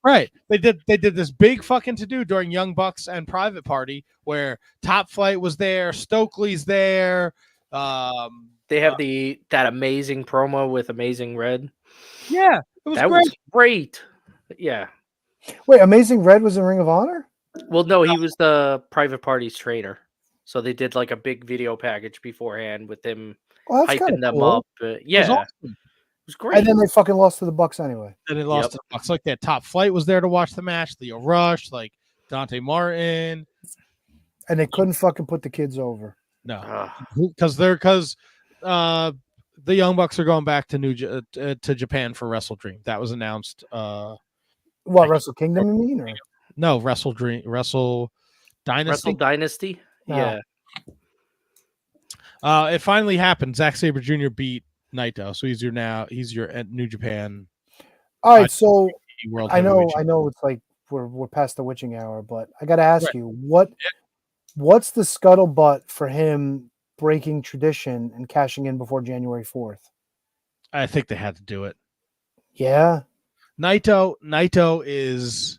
Right. They did this big fucking to-do during Young Bucks and Private Party where Top Flight was there, Stokely's there. They have that amazing promo with Amazing Red. Yeah, it was that great. was great. Yeah. Wait, Amazing Red was in Ring of Honor? Well, no, he was the Private Party's trainer. So they did like a big video package beforehand with him hyping them up. Yeah. It was great. And then they fucking lost to the Bucks anyway. And they lost to the Bucks. Like that Top Flight was there to watch the match. Leo Rush, like Dante Martin. And they couldn't fucking put the kids over. No. Because the Young Bucks are going back to Japan for WrestleDream. That was announced. What, Wrestle Kingdom, you mean? Or? No, WrestleDream. Wrestle Dynasty. Wrestle Dynasty? No. Yeah. It finally happened. Zack Sabre Jr. beat Naito, so he's your at New Japan. All right, so World I know it's like we're past the witching hour, but I got to ask you, what What's the scuttlebutt for him breaking tradition and cashing in before January 4th? I think they had to do it. Yeah, Naito is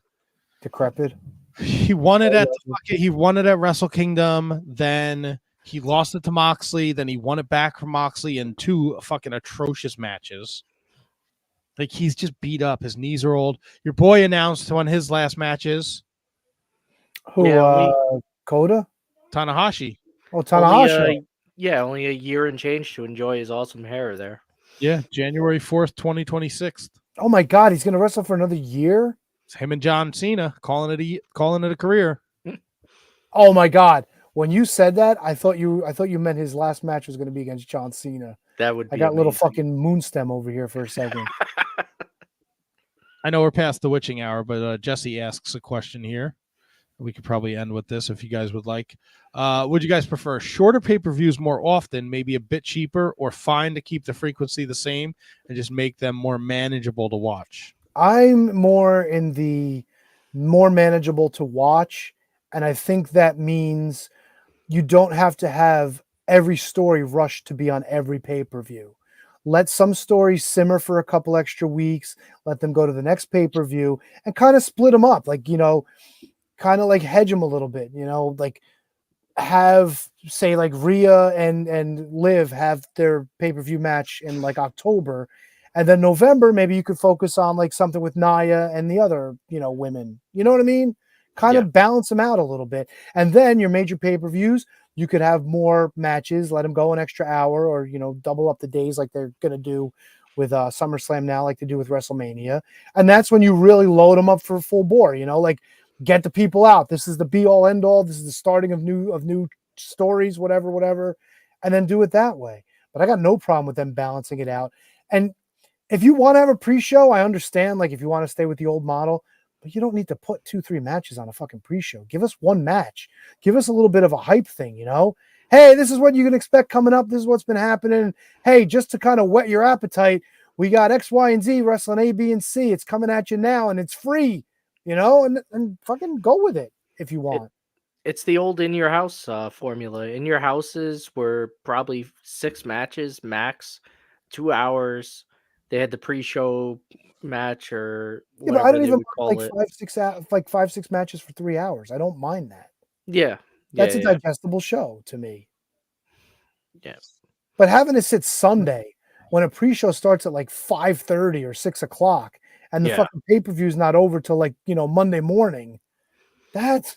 decrepit. he won it at Wrestle Kingdom, then he lost it to Moxley, then he won it back from Moxley in 2 fucking atrocious matches. Like, he's just beat up. His knees are old. Your boy announced one of his last matches. Who? Yeah, Coda? Tanahashi. Oh, Tanahashi. Only a year and change to enjoy his awesome hair there. Yeah, January 4th, 2026. Oh my God, he's going to wrestle for another year? It's him and John Cena calling it a career. Oh my God. When you said that, I thought you meant his last match was going to be against John Cena. That would be I got a little amazing. fucking moonstem over here for a second. I know we're past the witching hour, but Jesse asks a question here. We could probably end with this if you guys would like. Would you guys prefer shorter pay-per-views more often, maybe a bit cheaper, or fine to keep the frequency the same and just make them more manageable to watch? I'm more in the more manageable to watch, and I think that means you don't have to have every story rushed to be on every pay-per-view. Let some stories simmer for a couple extra weeks, let them go to the next pay-per-view, and kind of split them up, like, kind of like hedge them a little bit, like have, say, like Rhea and Liv have their pay-per-view match in like October, and then November maybe you could focus on like something with Nia and the other women, you know what I mean, kind of balance them out a little bit. And then your major pay-per-views, you could have more matches, let them go an extra hour, or double up the days like they're gonna do with SummerSlam now, like they do with WrestleMania. And that's when you really load them up for full bore, like get the people out. This is the be all end all. This is the starting of new stories, whatever, and then do it that way. But I got no problem with them balancing it out. And if you want to have a pre-show, I understand. Like if you want to stay with the old model, but you don't need to put 2-3 matches on a fucking pre-show. Give us one match. Give us a little bit of a hype thing, Hey, this is what you can expect coming up. This is what's been happening. Hey, just to kind of whet your appetite, we got X, Y, and Z wrestling A, B, and C. It's coming at you now, and it's free. And fucking go with it if you want. It's the old in your house formula. In your houses were probably 6 matches max, 2 hours. They had the pre-show match or whatever I don't even call like it. 5-6 matches for 3 hours. I don't mind that. Yeah, That's a digestible show to me. Yeah, but having to sit Sunday when a pre-show starts at like 5:30 or 6 o'clock, and the fucking pay-per-view is not over till like Monday morning, that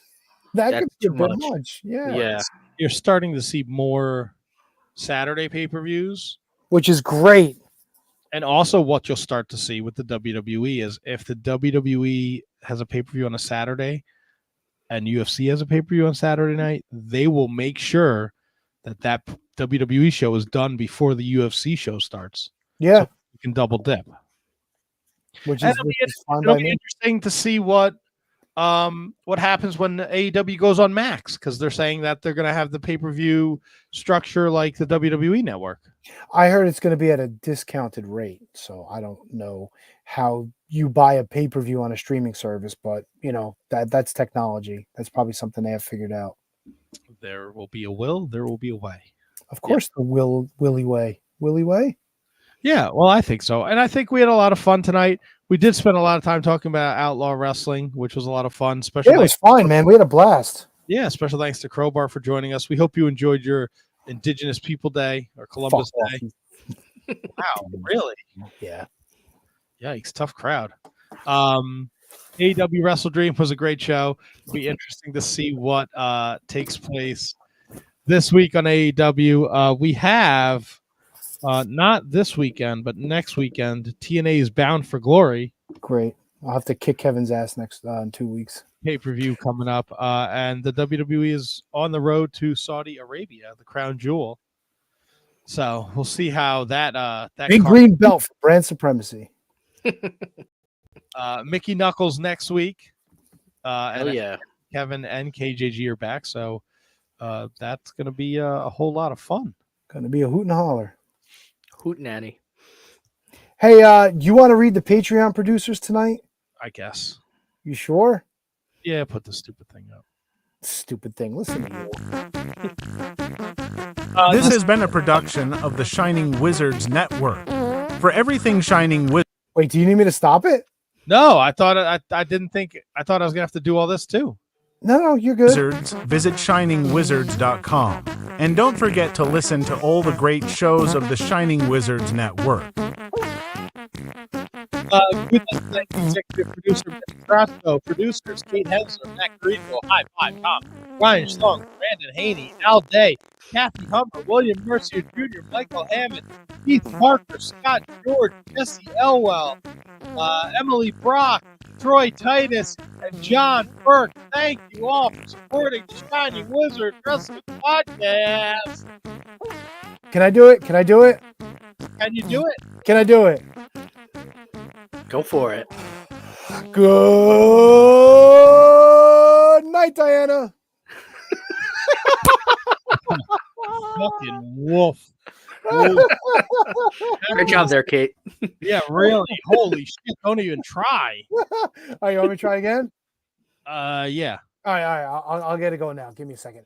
could be a bit much. Yeah, you're starting to see more Saturday pay-per-views, which is great. And also what you'll start to see with the WWE is if the WWE has a pay-per-view on a Saturday and UFC has a pay-per-view on Saturday night, they will make sure that WWE show is done before the UFC show starts. Yeah. So you can double dip. Which is fun it'll by be me. interesting to see what happens when AEW goes on Max, because they're saying that they're going to have the pay-per-view structure like the WWE network. I heard it's going to be at a discounted rate, so I don't know how you buy a pay-per-view on a streaming service, but that's technology. That's probably something they have figured out. There will be a will, there will be a way. Of course, the Willie way. Willie way? Yeah, well, I think so. And I think we had a lot of fun tonight. We did spend a lot of time talking about Outlaw Wrestling, which was a lot of fun. It was fine, man. We had a blast. Yeah, special thanks to Crowbar for joining us. We hope you enjoyed your Indigenous People Day or Columbus Day. Wow, really? Yeah. Yikes, tough crowd. AEW WrestleDream was a great show. It'll be interesting to see what takes place this week on AEW. We have not this weekend, but next weekend, TNA is Bound for Glory. Great. I'll have to kick Kevin's ass next in 2 weeks. Pay-per-view coming up, and the WWE is on the road to Saudi Arabia, the crown jewel. So we'll see how that big green belt for brand supremacy. Mickey Knuckles next week. and Kevin and KJG are back, so that's going to be a whole lot of fun. Going to be a hoot and holler. Hoot nanny. Hey, you want to read the Patreon producers tonight? I guess. You sure? Yeah, put the stupid thing up. Stupid thing. Listen to you. This has been a production of the Shining Wizards Network. For everything Shining Wizards. Wait, do you need me to stop it? No, I thought I didn't think I thought I was gonna have to do all this too. No, you're good. Wizards, visit shiningwizards.com. And don't forget to listen to all the great shows of the Shining Wizards Network. Good night, executive producer Ben Trasco, producers Kate Hensler, Matt Greenville, High Five Tom, Ryan Schlung, Brandon Haney, Al Day, Kathy Hummer, William Mercier Jr., Michael Hammond, Keith Parker, Scott George, Jesse Elwell, Emily Brock, Troy Titus, and John Burke. Thank you all for supporting the Shining Wizard Wrestling Podcast. Can I do it? Can I do it? Can you do it? Can I do it? Go for it. Good night, Diana. Fucking wolf. Great job there, Kate. Yeah, really. Holy shit. Don't even try. All right, you want me to try again? Yeah. All right. I'll get it going now. Give me a second.